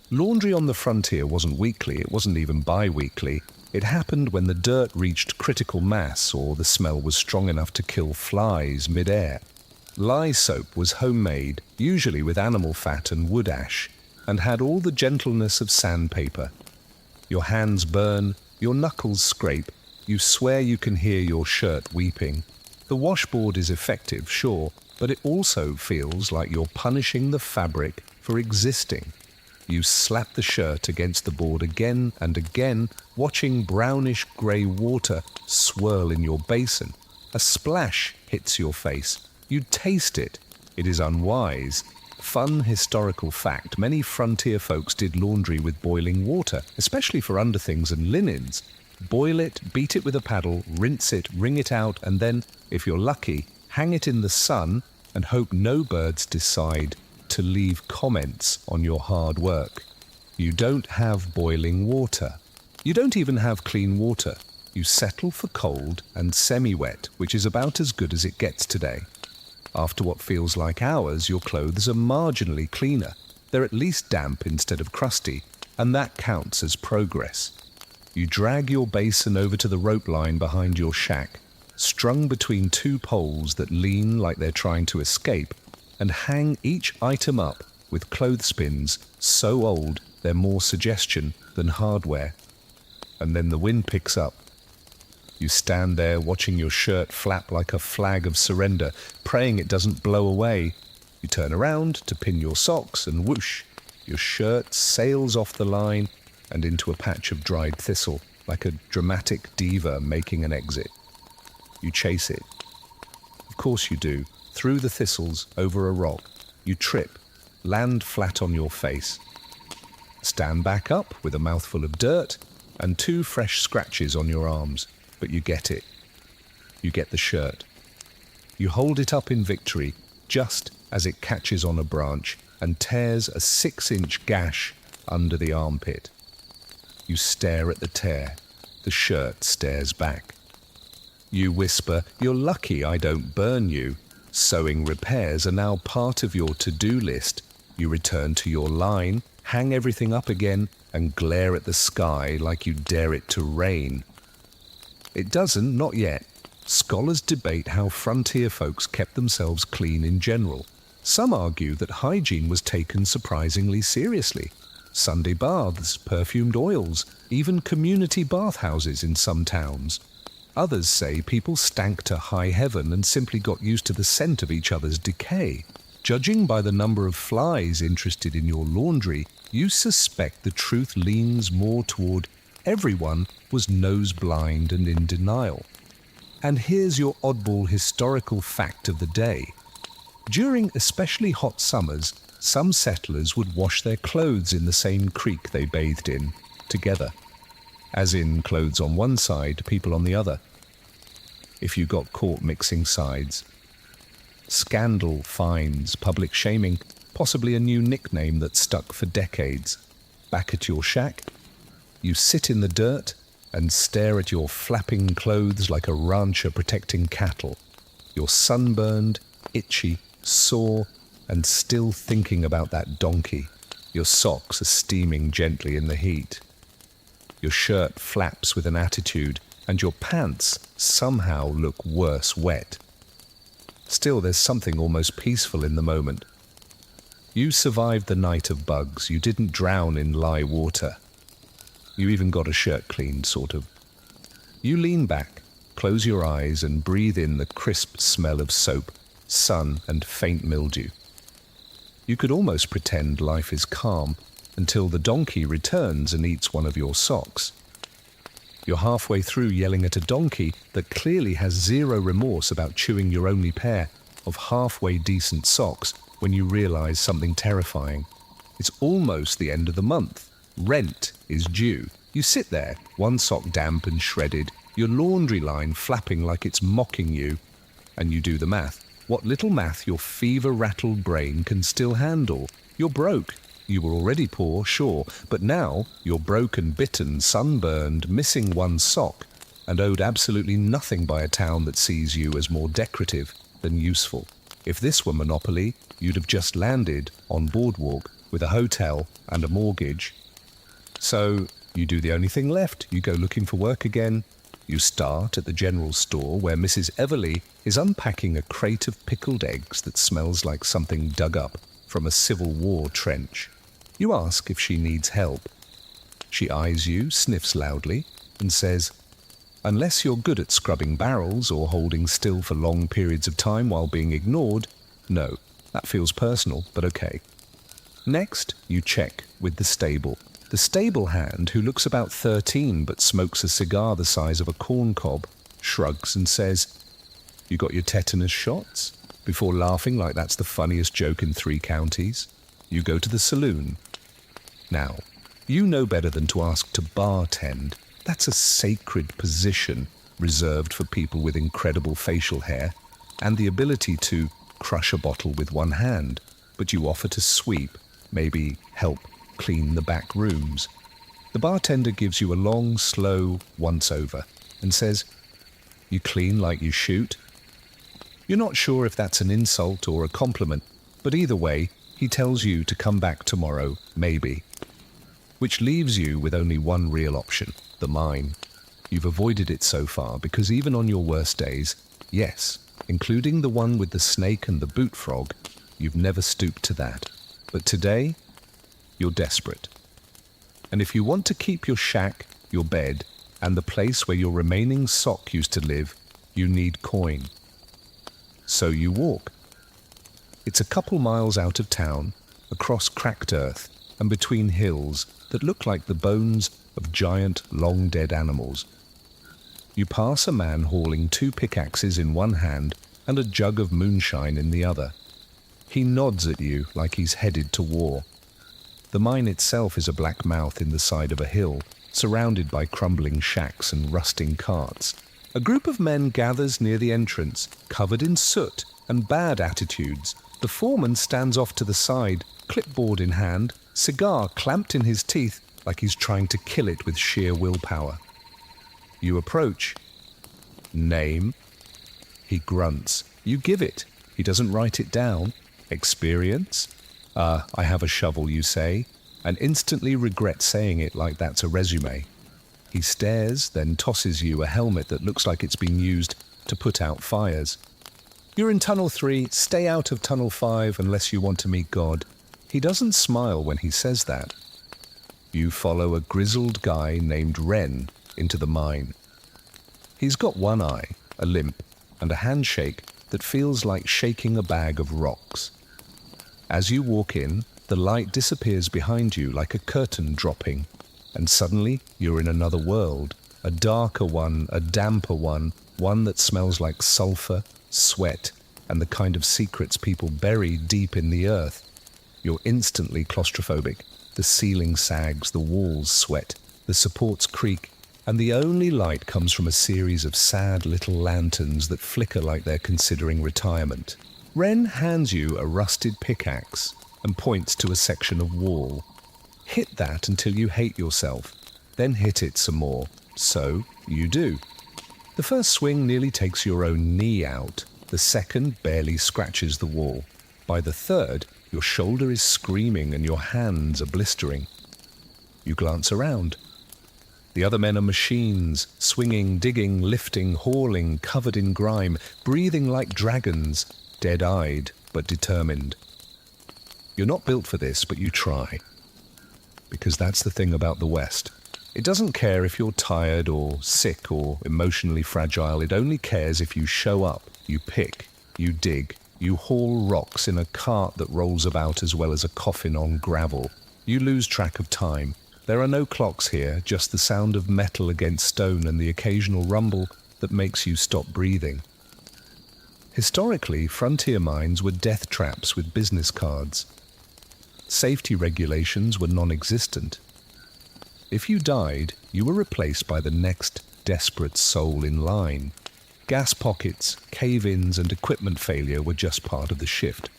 Laundry on the frontier wasn't weekly, it wasn't even bi-weekly. It happened when the dirt reached critical mass or the smell was strong enough to kill flies mid-air. Lye soap was homemade, usually with animal fat and wood ash, and had all the gentleness of sandpaper. Your hands burn, your knuckles scrape, you swear you can hear your shirt weeping. The washboard is effective, sure, but it also feels like you're punishing the fabric for existing. You slap the shirt against the board again and again, watching brownish-grey water swirl in your basin. A splash hits your face. You taste it. It is unwise. Fun historical fact, many frontier folks did laundry with boiling water, especially for underthings and linens. Boil it, beat it with a paddle, rinse it, wring it out, and then, if you're lucky, hang it in the sun and hope no birds decide to leave comments on your hard work. You don't have boiling water. You don't even have clean water. You settle for cold and semi-wet, which is about as good as it gets today. After what feels like hours, your clothes are marginally cleaner. They're at least damp instead of crusty, and that counts as progress. You drag your basin over to the rope line behind your shack, strung between 2 poles that lean like they're trying to escape, and hang each item up with clothespins so old they're more suggestion than hardware. And then the wind picks up. You stand there watching your shirt flap like a flag of surrender, praying it doesn't blow away. You turn around to pin your socks and whoosh, your shirt sails off the line and into a patch of dried thistle, like a dramatic diva making an exit. You chase it. Of course you do. Through the thistles, over a rock. You trip, land flat on your face. Stand back up with a mouthful of dirt and 2 fresh scratches on your arms, but you get it. You get the shirt. You hold it up in victory just as it catches on a branch and tears a 6-inch gash under the armpit. You stare at the tear. The shirt stares back. You whisper, "You're lucky I don't burn you." Sewing repairs are now part of your to-do list. You return to your line, hang everything up again, and glare at the sky like you dare it to rain. It doesn't, not yet. Scholars debate how frontier folks kept themselves clean in general. Some argue that hygiene was taken surprisingly seriously. Sunday baths, perfumed oils, even community bathhouses in some towns. Others say people stank to high heaven and simply got used to the scent of each other's decay. Judging by the number of flies interested in your laundry, you suspect the truth leans more toward everyone was nose-blind and in denial. And here's your oddball historical fact of the day. During especially hot summers, some settlers would wash their clothes in the same creek they bathed in, together. As in, clothes on one side, people on the other. If you got caught mixing sides. Scandal, fines, public shaming, possibly a new nickname that stuck for decades. Back at your shack, you sit in the dirt and stare at your flapping clothes like a rancher protecting cattle. You're sunburned, itchy, sore, and still thinking about that donkey. Your socks are steaming gently in the heat. Your shirt flaps with an attitude, and your pants somehow look worse wet. Still, there's something almost peaceful in the moment. You survived the night of bugs. You didn't drown in lye water. You even got a shirt cleaned, sort of. You lean back, close your eyes, and breathe in the crisp smell of soap, sun, and faint mildew. You could almost pretend life is calm until the donkey returns and eats one of your socks. You're halfway through yelling at a donkey that clearly has zero remorse about chewing your only pair of halfway decent socks when you realize something terrifying. It's almost the end of the month. Rent is due. You sit there, one sock damp and shredded, your laundry line flapping like it's mocking you, and you do the math. What little math your fever-rattled brain can still handle. You're broke. You were already poor, sure, but now you're broken, bitten, sunburned, missing one sock, and owed absolutely nothing by a town that sees you as more decorative than useful. If this were Monopoly, you'd have just landed on Boardwalk with a hotel and a mortgage. So you do the only thing left. You go looking for work again. You start at the general store where Mrs. Everly is unpacking a crate of pickled eggs that smells like something dug up from a Civil War trench. You ask if she needs help. She eyes you, sniffs loudly, and says, "Unless you're good at scrubbing barrels or holding still for long periods of time while being ignored, no, that feels personal, but okay." Next, you check with the stable. The stable hand, who looks about 13 but smokes a cigar the size of a corn cob, shrugs and says, "You got your tetanus shots?" Before laughing like that's the funniest joke in 3 counties. You go to the saloon. Now, you know better than to ask to bartend. That's a sacred position reserved for people with incredible facial hair and the ability to crush a bottle with one hand, but you offer to sweep, maybe help clean the back rooms. The bartender gives you a long, slow once-over and says, "You clean like you shoot?" You're not sure if that's an insult or a compliment, but either way, he tells you to come back tomorrow, maybe. Which leaves you with only one real option, the mine. You've avoided it so far because even on your worst days, yes, including the one with the snake and the boot frog, you've never stooped to that. But today, you're desperate. And if you want to keep your shack, your bed, and the place where your remaining sock used to live, you need coin. So you walk. It's a couple miles out of town, across cracked earth, and between hills that look like the bones of giant, long-dead animals. You pass a man hauling 2 pickaxes in one hand and a jug of moonshine in the other. He nods at you like he's headed to war. The mine itself is a black mouth in the side of a hill, surrounded by crumbling shacks and rusting carts. A group of men gathers near the entrance, covered in soot and bad attitudes. The foreman stands off to the side, clipboard in hand, cigar clamped in his teeth like he's trying to kill it with sheer willpower. You approach. Name? He grunts. You give it. He doesn't write it down. Experience? I have a shovel, you say, and instantly regret saying it like that's a resume. He stares, then tosses you a helmet that looks like it's been used to put out fires. You're in Tunnel 3, stay out of Tunnel 5 unless you want to meet God. He doesn't smile when he says that. You follow a grizzled guy named Wren into the mine. He's got one eye, a limp, and a handshake that feels like shaking a bag of rocks. As you walk in, the light disappears behind you like a curtain dropping, and suddenly you're in another world, a darker one, a damper one, one that smells like sulfur, sweat, and the kind of secrets people bury deep in the earth. You're instantly claustrophobic. The ceiling sags, the walls sweat, the supports creak, and the only light comes from a series of sad little lanterns that flicker like they're considering retirement. Wren hands you a rusted pickaxe and points to a section of wall. Hit that until you hate yourself, then hit it some more. So you do. The first swing nearly takes your own knee out. The second barely scratches the wall. By the third, your shoulder is screaming and your hands are blistering. You glance around. The other men are machines, swinging, digging, lifting, hauling, covered in grime, breathing like dragons, dead-eyed but determined. You're not built for this, but you try. Because that's the thing about the West. It doesn't care if you're tired or sick or emotionally fragile. It only cares if you show up, you pick, you dig, you haul rocks in a cart that rolls about as well as a coffin on gravel. You lose track of time. There are no clocks here, just the sound of metal against stone and the occasional rumble that makes you stop breathing. Historically, frontier mines were death traps with business cards. Safety regulations were non-existent. If you died, you were replaced by the next desperate soul in line. Gas pockets, cave-ins, and equipment failure were just part of the shift.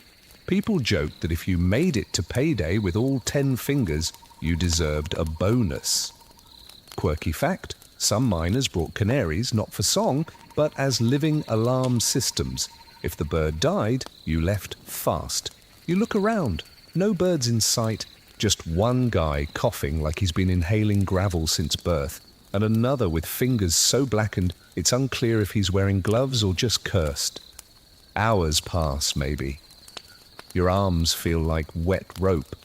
People joked that if you made it to payday with all 10 fingers, you deserved a bonus. Quirky fact, some miners brought canaries not for song, but as living alarm systems. If the bird died, you left fast. You look around, no birds in sight, just one guy coughing like he's been inhaling gravel since birth, and another with fingers so blackened it's unclear if he's wearing gloves or just cursed. Hours pass, maybe. Your arms feel like wet rope.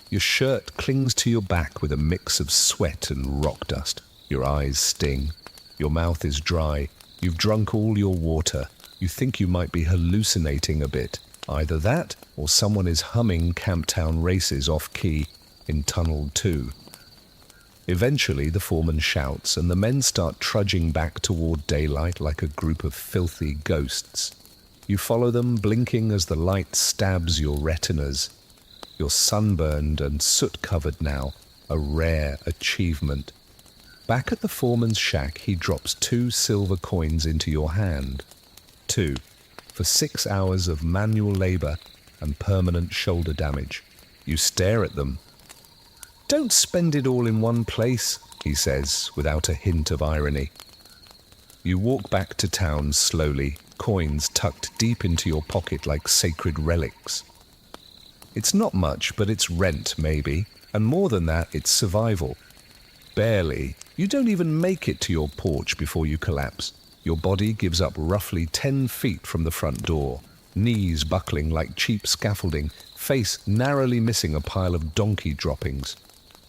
Your shirt clings to your back with a mix of sweat and rock dust. Your eyes sting. Your mouth is dry. You've drunk all your water. You think you might be hallucinating a bit. Either that, or someone is humming Camptown Races off-key in Tunnel 2. Eventually, the foreman shouts, and the men start trudging back toward daylight like a group of filthy ghosts. You follow them, blinking as the light stabs your retinas. You're sunburned and soot-covered now, a rare achievement. Back at the foreman's shack, he drops 2 silver coins into your hand. 2. For 6 hours of manual labor and permanent shoulder damage. You stare at them. "Don't spend it all in one place," he says, without a hint of irony. You walk back to town slowly, coins tucked deep into your pocket like sacred relics. It's not much, but it's rent, maybe, and more than that, it's survival. Barely. You don't even make it to your porch before you collapse. Your body gives up roughly 10 feet from the front door, knees buckling like cheap scaffolding, face narrowly missing a pile of donkey droppings.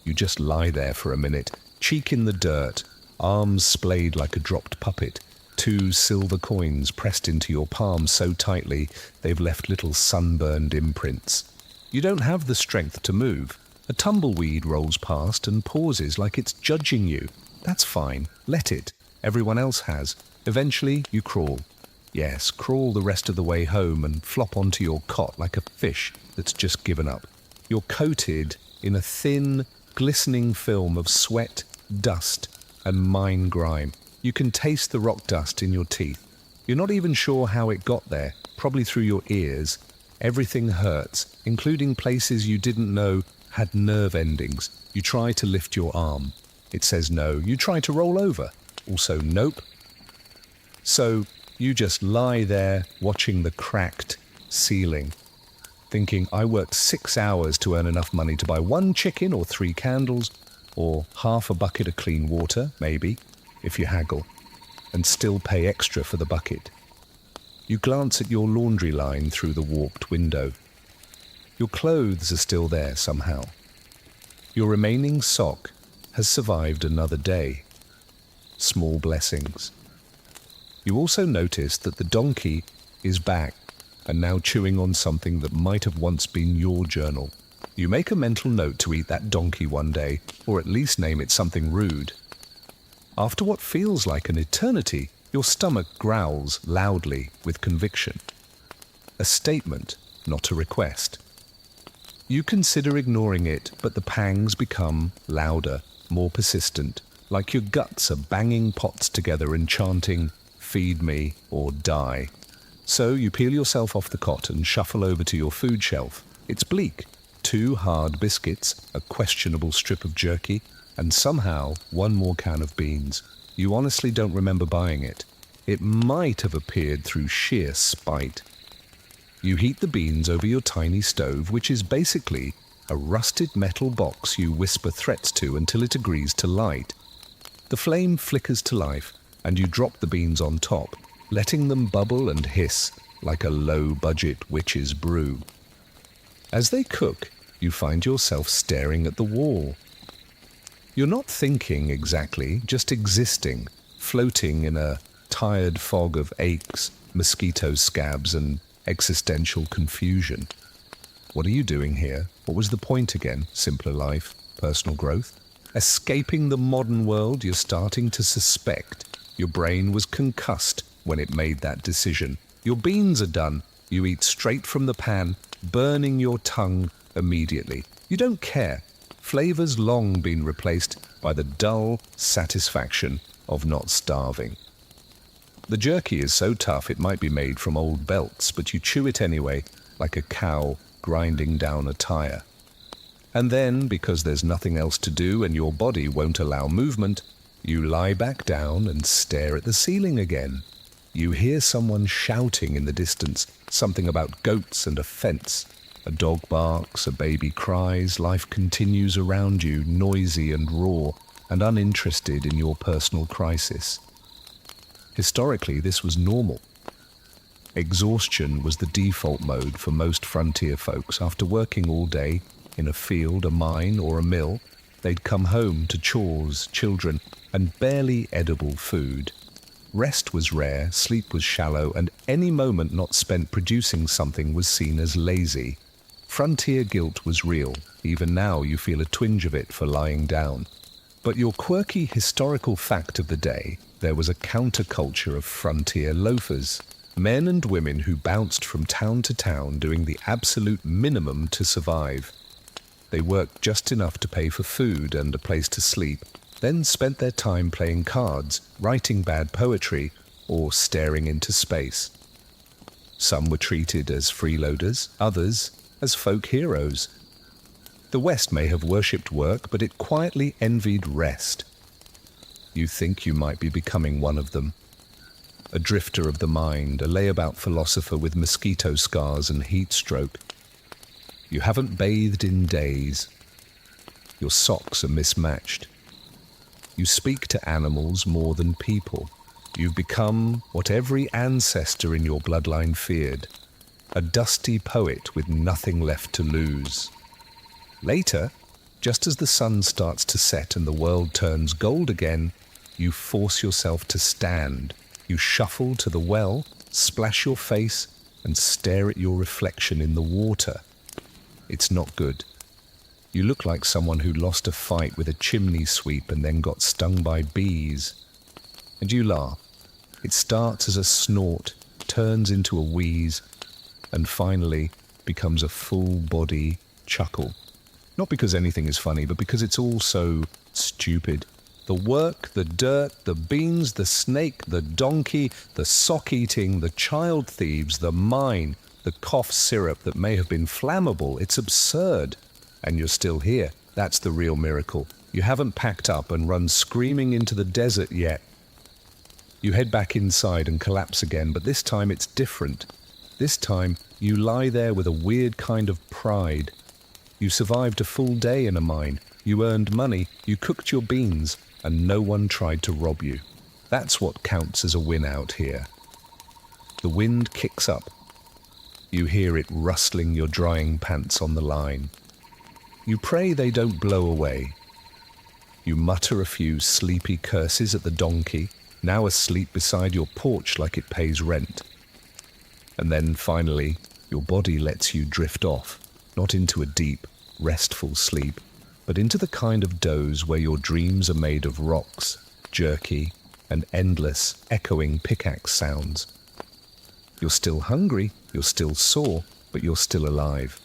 You just lie there for a minute, cheek in the dirt, arms splayed like a dropped puppet, 2 silver coins pressed into your palm so tightly they've left little sunburned imprints. You don't have the strength to move. A tumbleweed rolls past and pauses like it's judging you. That's fine. Let it. Everyone else has. Eventually, you crawl. Yes, crawl the rest of the way home and flop onto your cot like a fish that's just given up. You're coated in a thin, glistening film of sweat, dust, and mine grime. You can taste the rock dust in your teeth. You're not even sure how it got there, probably through your ears. Everything hurts, including places you didn't know had nerve endings. You try to lift your arm. It says no. You try to roll over. Also, nope. So you just lie there watching the cracked ceiling, thinking, I worked 6 hours to earn enough money to buy 1 chicken or 3 candles, or half a bucket of clean water, maybe, if you haggle, and still pay extra for the bucket. You glance at your laundry line through the warped window. Your clothes are still there somehow. Your remaining sock has survived another day. Small blessings. You also notice that the donkey is back, and now chewing on something that might have once been your journal. You make a mental note to eat that donkey one day, or at least name it something rude. After what feels like an eternity, your stomach growls loudly with conviction. A statement, not a request. You consider ignoring it, but the pangs become louder, more persistent, like your guts are banging pots together and chanting, "Feed me or die." So you peel yourself off the cot and shuffle over to your food shelf. It's bleak. 2 hard biscuits, a questionable strip of jerky, and somehow 1 more can of beans. You honestly don't remember buying it. It might have appeared through sheer spite. You heat the beans over your tiny stove, which is basically a rusted metal box you whisper threats to until it agrees to light. The flame flickers to life, and you drop the beans on top, letting them bubble and hiss like a low-budget witch's brew. As they cook, you find yourself staring at the wall. You're not thinking exactly, just existing, floating in a tired fog of aches, mosquito scabs, and existential confusion. What are you doing here? What was the point again? Simpler life, personal growth? Escaping the modern world you're starting to suspect. Your brain was concussed when it made that decision. Your beans are done. You eat straight from the pan, burning your tongue immediately. You don't care. Flavor's long been replaced by the dull satisfaction of not starving. The jerky is so tough it might be made from old belts, but you chew it anyway, like a cow grinding down a tire. And then, because there's nothing else to do and your body won't allow movement, you lie back down and stare at the ceiling again. You hear someone shouting in the distance, something about goats and a fence. A dog barks, a baby cries, life continues around you, noisy and raw, and uninterested in your personal crisis. Historically, this was normal. Exhaustion was the default mode for most frontier folks. After working all day in a field, a mine, or a mill, they'd come home to chores, children, and barely edible food. Rest was rare, sleep was shallow, and any moment not spent producing something was seen as lazy. Frontier guilt was real. Even now you feel a twinge of it for lying down. But your quirky historical fact of the day, there was a counterculture of frontier loafers. Men and women who bounced from town to town doing the absolute minimum to survive. They worked just enough to pay for food and a place to sleep, then spent their time playing cards, writing bad poetry, or staring into space. Some were treated as freeloaders, others as folk heroes. The West may have worshipped work, but it quietly envied rest. You think you might be becoming one of them. A drifter of the mind, a layabout philosopher with mosquito scars and heat stroke. You haven't bathed in days. Your socks are mismatched. You speak to animals more than people. You've become what every ancestor in your bloodline feared, a dusty poet with nothing left to lose. Later, just as the sun starts to set and the world turns gold again, you force yourself to stand. You shuffle to the well, splash your face, and stare at your reflection in the water. It's not good. You look like someone who lost a fight with a chimney sweep and then got stung by bees. And you laugh. It starts as a snort, turns into a wheeze, and finally becomes a full-body chuckle. Not because anything is funny, but because it's all so stupid. The work, the dirt, the beans, the snake, the donkey, the sock-eating, the child thieves, the mine, the cough syrup that may have been flammable. It's absurd. And you're still here. That's the real miracle. You haven't packed up and run screaming into the desert yet. You head back inside and collapse again, but this time it's different. This time you lie there with a weird kind of pride. You survived a full day in a mine. You earned money. You cooked your beans. And no one tried to rob you. That's what counts as a win out here. The wind kicks up. You hear it rustling your drying pants on the line. You pray they don't blow away. You mutter a few sleepy curses at the donkey, now asleep beside your porch like it pays rent. And then, finally, your body lets you drift off, not into a deep, restful sleep, but into the kind of doze where your dreams are made of rocks, jerky, and endless, echoing pickaxe sounds. You're still hungry, you're still sore, but you're still alive.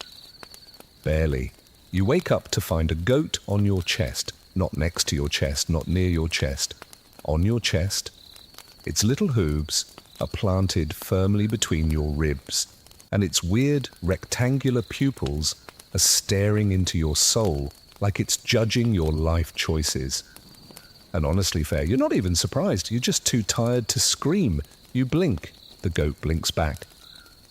Barely. You wake up to find a goat on your chest, not next to your chest, not near your chest, on your chest. Its little hooves are planted firmly between your ribs, and its weird rectangular pupils are staring into your soul like it's judging your life choices. And honestly, Fair, you're not even surprised. You're just too tired to scream. You blink. The goat blinks back.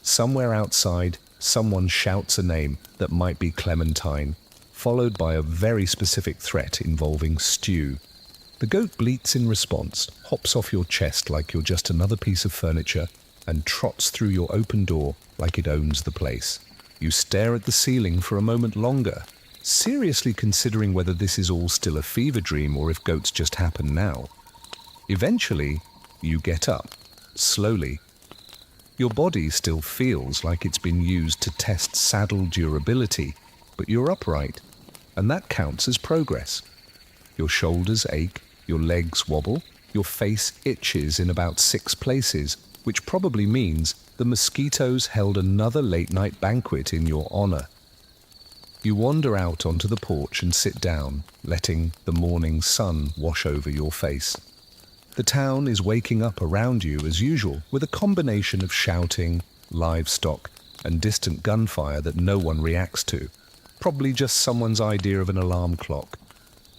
Somewhere outside, someone shouts a name that might be Clementine, followed by a very specific threat involving stew. The goat bleats in response, hops off your chest like you're just another piece of furniture, and trots through your open door like it owns the place. You stare at the ceiling for a moment longer, seriously considering whether this is all still a fever dream or if goats just happen now. Eventually, you get up, slowly. Your body still feels like it's been used to test saddle durability, but you're upright, and that counts as progress. Your shoulders ache, your legs wobble, your face itches in about 6 places, which probably means the mosquitoes held another late-night banquet in your honor. You wander out onto the porch and sit down, letting the morning sun wash over your face. The town is waking up around you as usual, with a combination of shouting, livestock, and distant gunfire that no one reacts to. Probably just someone's idea of an alarm clock.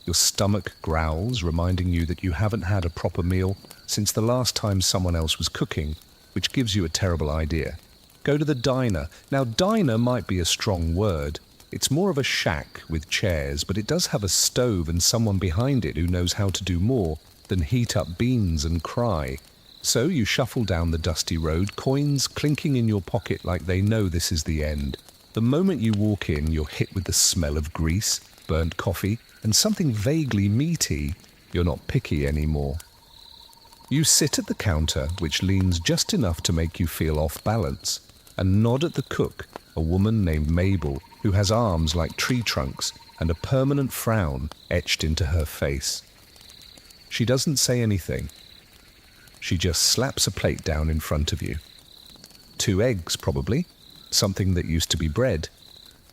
Your stomach growls, reminding you that you haven't had a proper meal since the last time someone else was cooking, which gives you a terrible idea. Go to the diner. Now, diner might be a strong word. It's more of a shack with chairs, but it does have a stove and someone behind it who knows how to do more than heat up beans and cry. So you shuffle down the dusty road, coins clinking in your pocket like they know this is the end. The moment you walk in, you're hit with the smell of grease, burnt coffee, and something vaguely meaty. You're not picky anymore. You sit at the counter, which leans just enough to make you feel off balance, and nod at the cook, a woman named Mabel, who has arms like tree trunks and a permanent frown etched into her face. She doesn't say anything. She just slaps a plate down in front of you. 2 eggs, probably, something that used to be bread,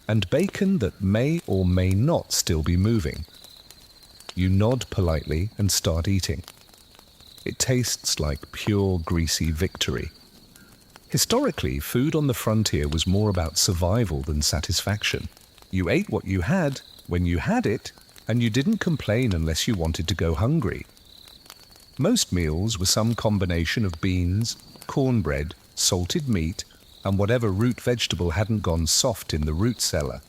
and bacon that may or may not still be moving. You nod politely and start eating. It tastes like pure, greasy victory. Historically, food on the frontier was more about survival than satisfaction. You ate what you had when you had it, and you didn't complain unless you wanted to go hungry. Most meals were some combination of beans, cornbread, salted meat, and whatever root vegetable hadn't gone soft in the root cellar.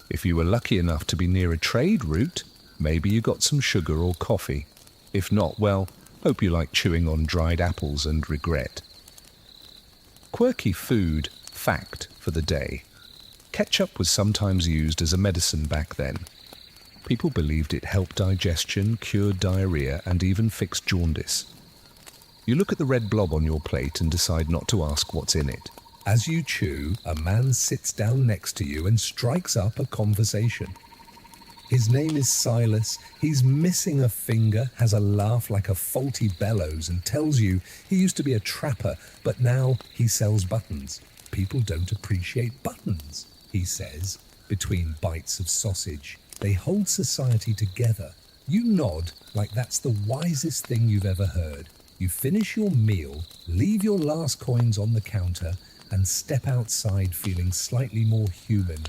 If you were lucky enough to be near a trade route, maybe you got some sugar or coffee. If not, well, hope you like chewing on dried apples and regret. Quirky food fact for the day. Ketchup was sometimes used as a medicine back then. People believed it helped digestion, cured diarrhea, and even fixed jaundice. You look at the red blob on your plate and decide not to ask what's in it. As you chew, a man sits down next to you and strikes up a conversation. His name is Silas. He's missing a finger, has a laugh like a faulty bellows, and tells you he used to be a trapper, but now he sells buttons. People don't appreciate buttons, he says, between bites of sausage. They hold society together. You nod like that's the wisest thing you've ever heard. You finish your meal, leave your last coins on the counter, and step outside feeling slightly more human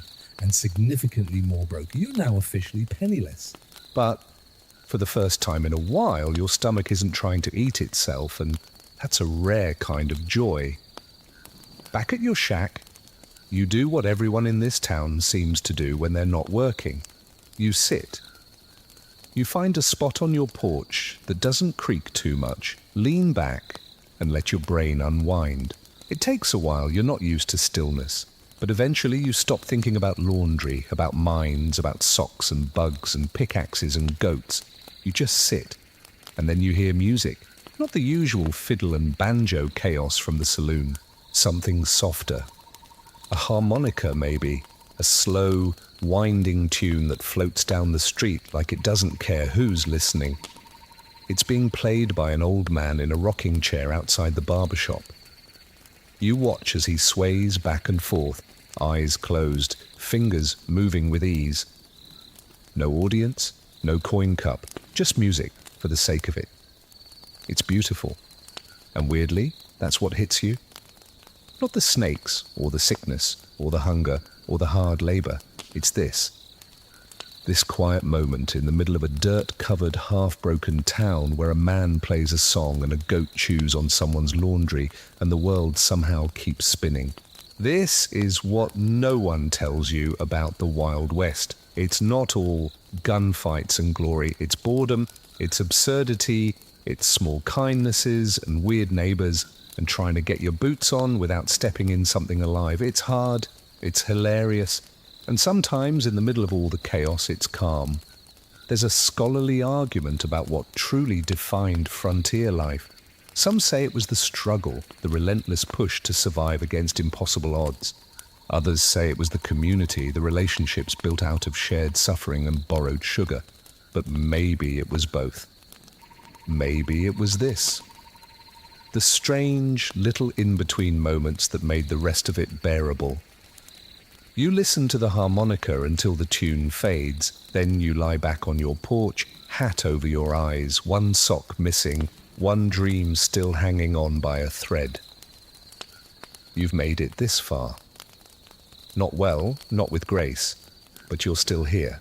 and significantly more broke. You're now officially penniless. But for the first time in a while, your stomach isn't trying to eat itself, and that's a rare kind of joy. Back at your shack, you do what everyone in this town seems to do when they're not working. You sit. You find a spot on your porch that doesn't creak too much, lean back, and let your brain unwind. It takes a while, you're not used to stillness, but eventually you stop thinking about laundry, about mines, about socks and bugs and pickaxes and goats. You just sit, and then you hear music, not the usual fiddle and banjo chaos from the saloon. Something softer. A harmonica, maybe. A slow, winding tune that floats down the street like it doesn't care who's listening. It's being played by an old man in a rocking chair outside the barber shop. You watch as he sways back and forth, eyes closed, fingers moving with ease. No audience, no coin cup, just music for the sake of it. It's beautiful. And weirdly, that's what hits you. Not the snakes, or the sickness, or the hunger, or the hard labor. It's this. This quiet moment in the middle of a dirt-covered, half-broken town where a man plays a song and a goat chews on someone's laundry and the world somehow keeps spinning. This is what no one tells you about the Wild West. It's not all gunfights and glory. It's boredom, it's absurdity, it's small kindnesses and weird neighbors and trying to get your boots on without stepping in something alive. It's hard, it's hilarious, and sometimes in the middle of all the chaos, it's calm. There's a scholarly argument about what truly defined frontier life. Some say it was the struggle, the relentless push to survive against impossible odds. Others say it was the community, the relationships built out of shared suffering and borrowed sugar. But maybe it was both. Maybe it was this. The strange little in-between moments that made the rest of it bearable. You listen to the harmonica until the tune fades, then you lie back on your porch, hat over your eyes, one sock missing, one dream still hanging on by a thread. You've made it this far. Not well, not with grace, but you're still here.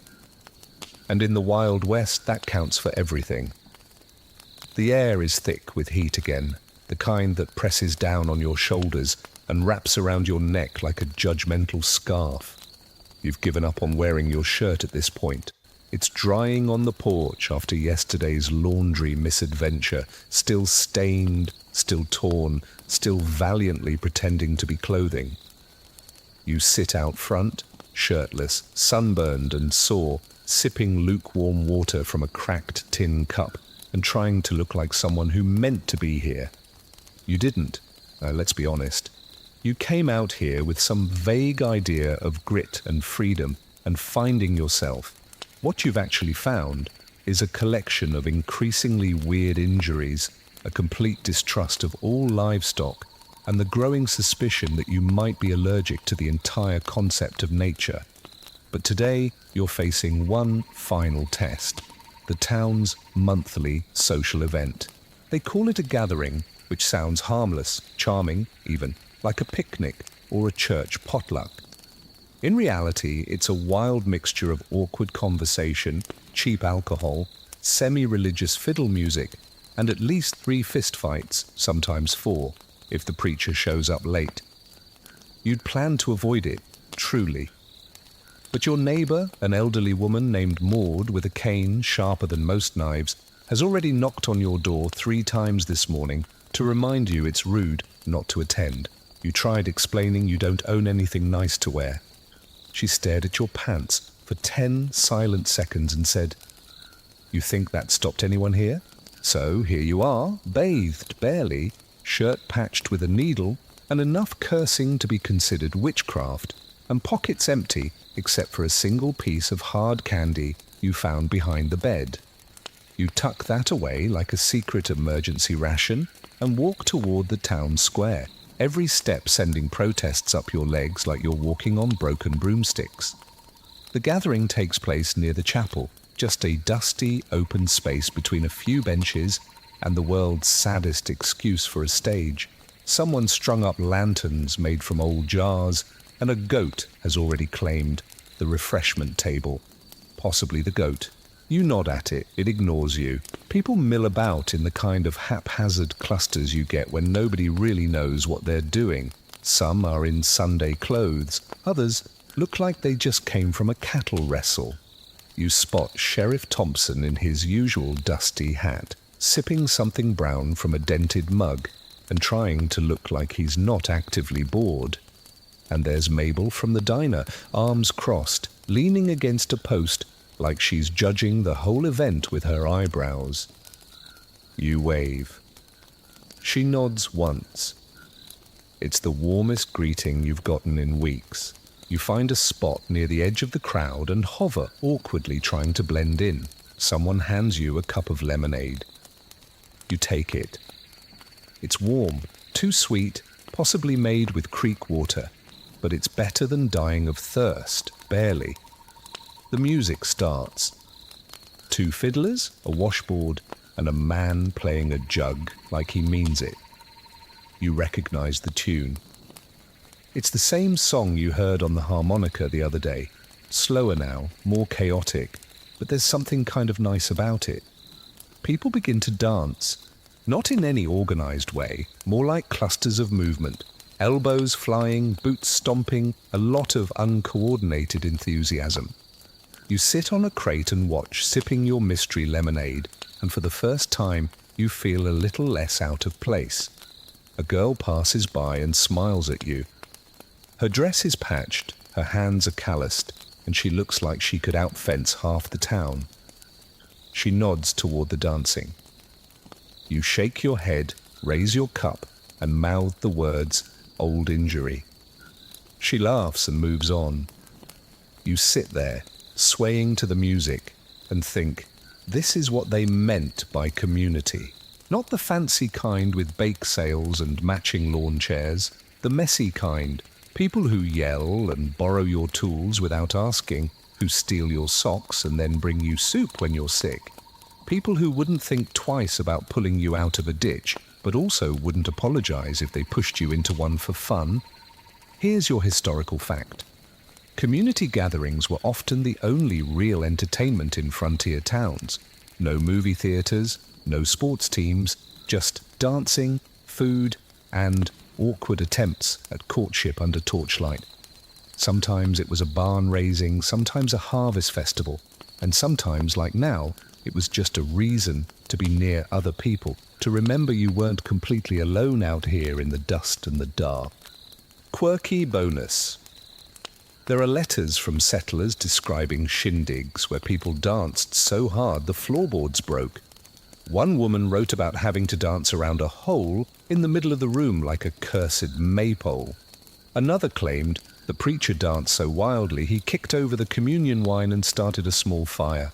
And in the Wild West, that counts for everything. The air is thick with heat again, the kind that presses down on your shoulders and wraps around your neck like a judgmental scarf. You've given up on wearing your shirt at this point. It's drying on the porch after yesterday's laundry misadventure, still stained, still torn, still valiantly pretending to be clothing. You sit out front, shirtless, sunburned and sore, sipping lukewarm water from a cracked tin cup and trying to look like someone who meant to be here. You didn't, let's be honest. You came out here with some vague idea of grit and freedom and finding yourself. What you've actually found is a collection of increasingly weird injuries, a complete distrust of all livestock, and the growing suspicion that you might be allergic to the entire concept of nature. But today, you're facing one final test, the town's monthly social event. They call it a gathering, which sounds harmless, charming even, like a picnic or a church potluck. In reality, it's a wild mixture of awkward conversation, cheap alcohol, semi-religious fiddle music, and at least 3 fistfights, sometimes 4, if the preacher shows up late. You'd plan to avoid it, truly. But your neighbour, an elderly woman named Maud with a cane sharper than most knives, has already knocked on your door 3 times this morning to remind you it's rude not to attend. You tried explaining you don't own anything nice to wear. She stared at your pants for 10 silent seconds and said, "You think that stopped anyone here? So here you are, bathed barely, shirt patched with a needle, and enough cursing to be considered witchcraft, and pockets empty except for a single piece of hard candy you found behind the bed. You tuck that away like a secret emergency ration and walk toward the town square, every step sending protests up your legs like you're walking on broken broomsticks. The gathering takes place near the chapel, just a dusty, open space between a few benches and the world's saddest excuse for a stage. Someone strung up lanterns made from old jars, and a goat has already claimed the refreshment table. Possibly the goat. You nod at it, it ignores you. People mill about in the kind of haphazard clusters you get when nobody really knows what they're doing. Some are in Sunday clothes, others look like they just came from a cattle wrestle. You spot Sheriff Thompson in his usual dusty hat, sipping something brown from a dented mug and trying to look like he's not actively bored. And there's Mabel from the diner, arms crossed, leaning against a post like she's judging the whole event with her eyebrows. You wave. She nods once. It's the warmest greeting you've gotten in weeks. You find a spot near the edge of the crowd and hover awkwardly trying to blend in. Someone hands you a cup of lemonade. You take it. It's warm, too sweet, possibly made with creek water, but it's better than dying of thirst, barely. The music starts. 2 fiddlers, a washboard, and a man playing a jug like he means it. You recognize the tune. It's the same song you heard on the harmonica the other day. Slower now, more chaotic, but there's something kind of nice about it. People begin to dance, not in any organized way, more like clusters of movement. Elbows flying, boots stomping, a lot of uncoordinated enthusiasm. You sit on a crate and watch, sipping your mystery lemonade, and for the first time, you feel a little less out of place. A girl passes by and smiles at you. Her dress is patched, her hands are calloused, and she looks like she could outfence half the town. She nods toward the dancing. You shake your head, raise your cup, and mouth the words, "Old injury." She laughs and moves on. You sit there, swaying to the music, and think, this is what they meant by community. Not the fancy kind with bake sales and matching lawn chairs, the messy kind, people who yell and borrow your tools without asking, who steal your socks and then bring you soup when you're sick. People who wouldn't think twice about pulling you out of a ditch, but also wouldn't apologize if they pushed you into one for fun. Here's your historical fact. Community gatherings were often the only real entertainment in frontier towns. No movie theaters, no sports teams, just dancing, food, and awkward attempts at courtship under torchlight. Sometimes it was a barn raising, sometimes a harvest festival, and sometimes, like now, it was just a reason to be near other people, to remember you weren't completely alone out here in the dust and the dark. Quirky bonus. There are letters from settlers describing shindigs where people danced so hard the floorboards broke. One woman wrote about having to dance around a hole in the middle of the room like a cursed maypole. Another claimed the preacher danced so wildly he kicked over the communion wine and started a small fire.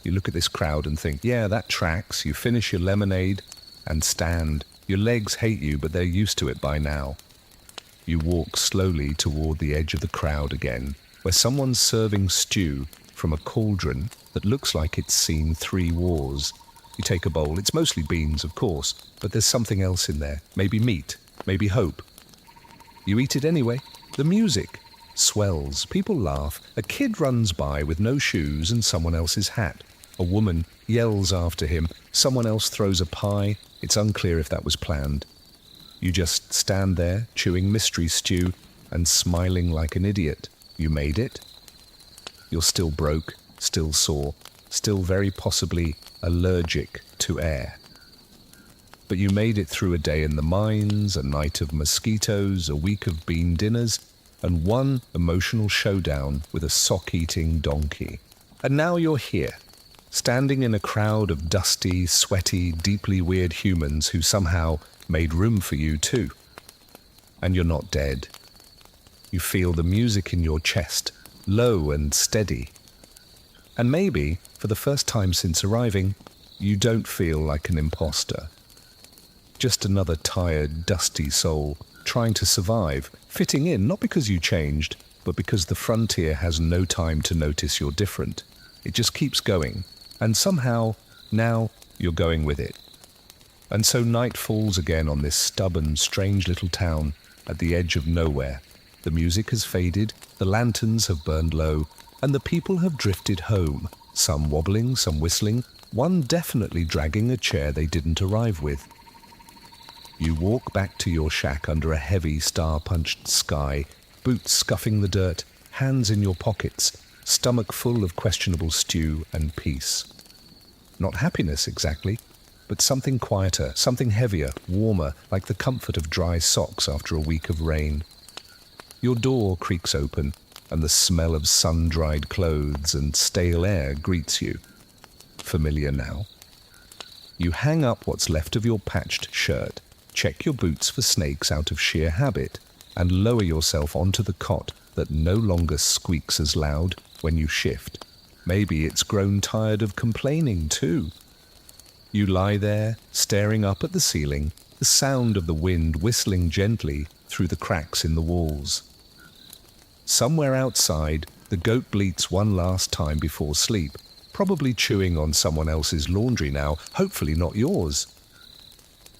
You look at this crowd and think, yeah, that tracks. You finish your lemonade and stand. Your legs hate you, but they're used to it by now. You walk slowly toward the edge of the crowd again, where someone's serving stew from a cauldron that looks like it's seen 3 wars. You take a bowl. It's mostly beans, of course, but there's something else in there. Maybe meat, maybe hope. You eat it anyway. The music swells. People laugh. A kid runs by with no shoes and someone else's hat. A woman yells after him. Someone else throws a pie. It's unclear if that was planned. You just stand there, chewing mystery stew and smiling like an idiot. You made it. You're still broke, still sore, still very possibly allergic to air. But you made it through a day in the mines, a night of mosquitoes, a week of bean dinners, and one emotional showdown with a sock-eating donkey. And now you're here, standing in a crowd of dusty, sweaty, deeply weird humans who somehow made room for you too. And you're not dead. You feel the music in your chest, low and steady. And maybe, for the first time since arriving, you don't feel like an imposter. Just another tired, dusty soul, trying to survive, fitting in not because you changed, but because the frontier has no time to notice you're different. It just keeps going, and somehow, now, you're going with it. And so night falls again on this stubborn, strange little town at the edge of nowhere. The music has faded, the lanterns have burned low, and the people have drifted home, some wobbling, some whistling, one definitely dragging a chair they didn't arrive with. You walk back to your shack under a heavy, star-punched sky, boots scuffing the dirt, hands in your pockets, stomach full of questionable stew and peace. Not happiness exactly, but something quieter, something heavier, warmer, like the comfort of dry socks after a week of rain. Your door creaks open, and the smell of sun-dried clothes and stale air greets you. Familiar now. You hang up what's left of your patched shirt, check your boots for snakes out of sheer habit, and lower yourself onto the cot that no longer squeaks as loud when you shift. Maybe it's grown tired of complaining too. You lie there, staring up at the ceiling, the sound of the wind whistling gently through the cracks in the walls. Somewhere outside, the goat bleats one last time before sleep, probably chewing on someone else's laundry now, hopefully not yours.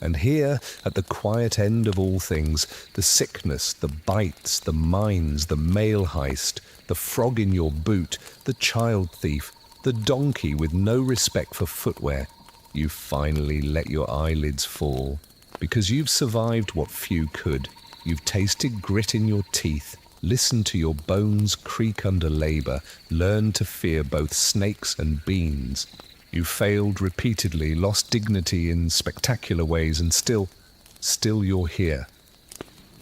And here, at the quiet end of all things, the sickness, the bites, the mines, the mail heist, the frog in your boot, the child thief, the donkey with no respect for footwear, you finally let your eyelids fall, because you've survived what few could. You've tasted grit in your teeth, listened to your bones creak under labor, learned to fear both snakes and beans. You failed repeatedly, lost dignity in spectacular ways, and still you're here.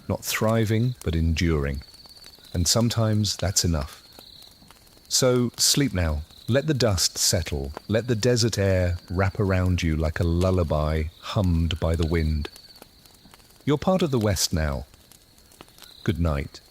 Not thriving, but enduring. And sometimes that's enough. So sleep now. Let the dust settle. Let the desert air wrap around you like a lullaby hummed by the wind. You're part of the West now. Good night.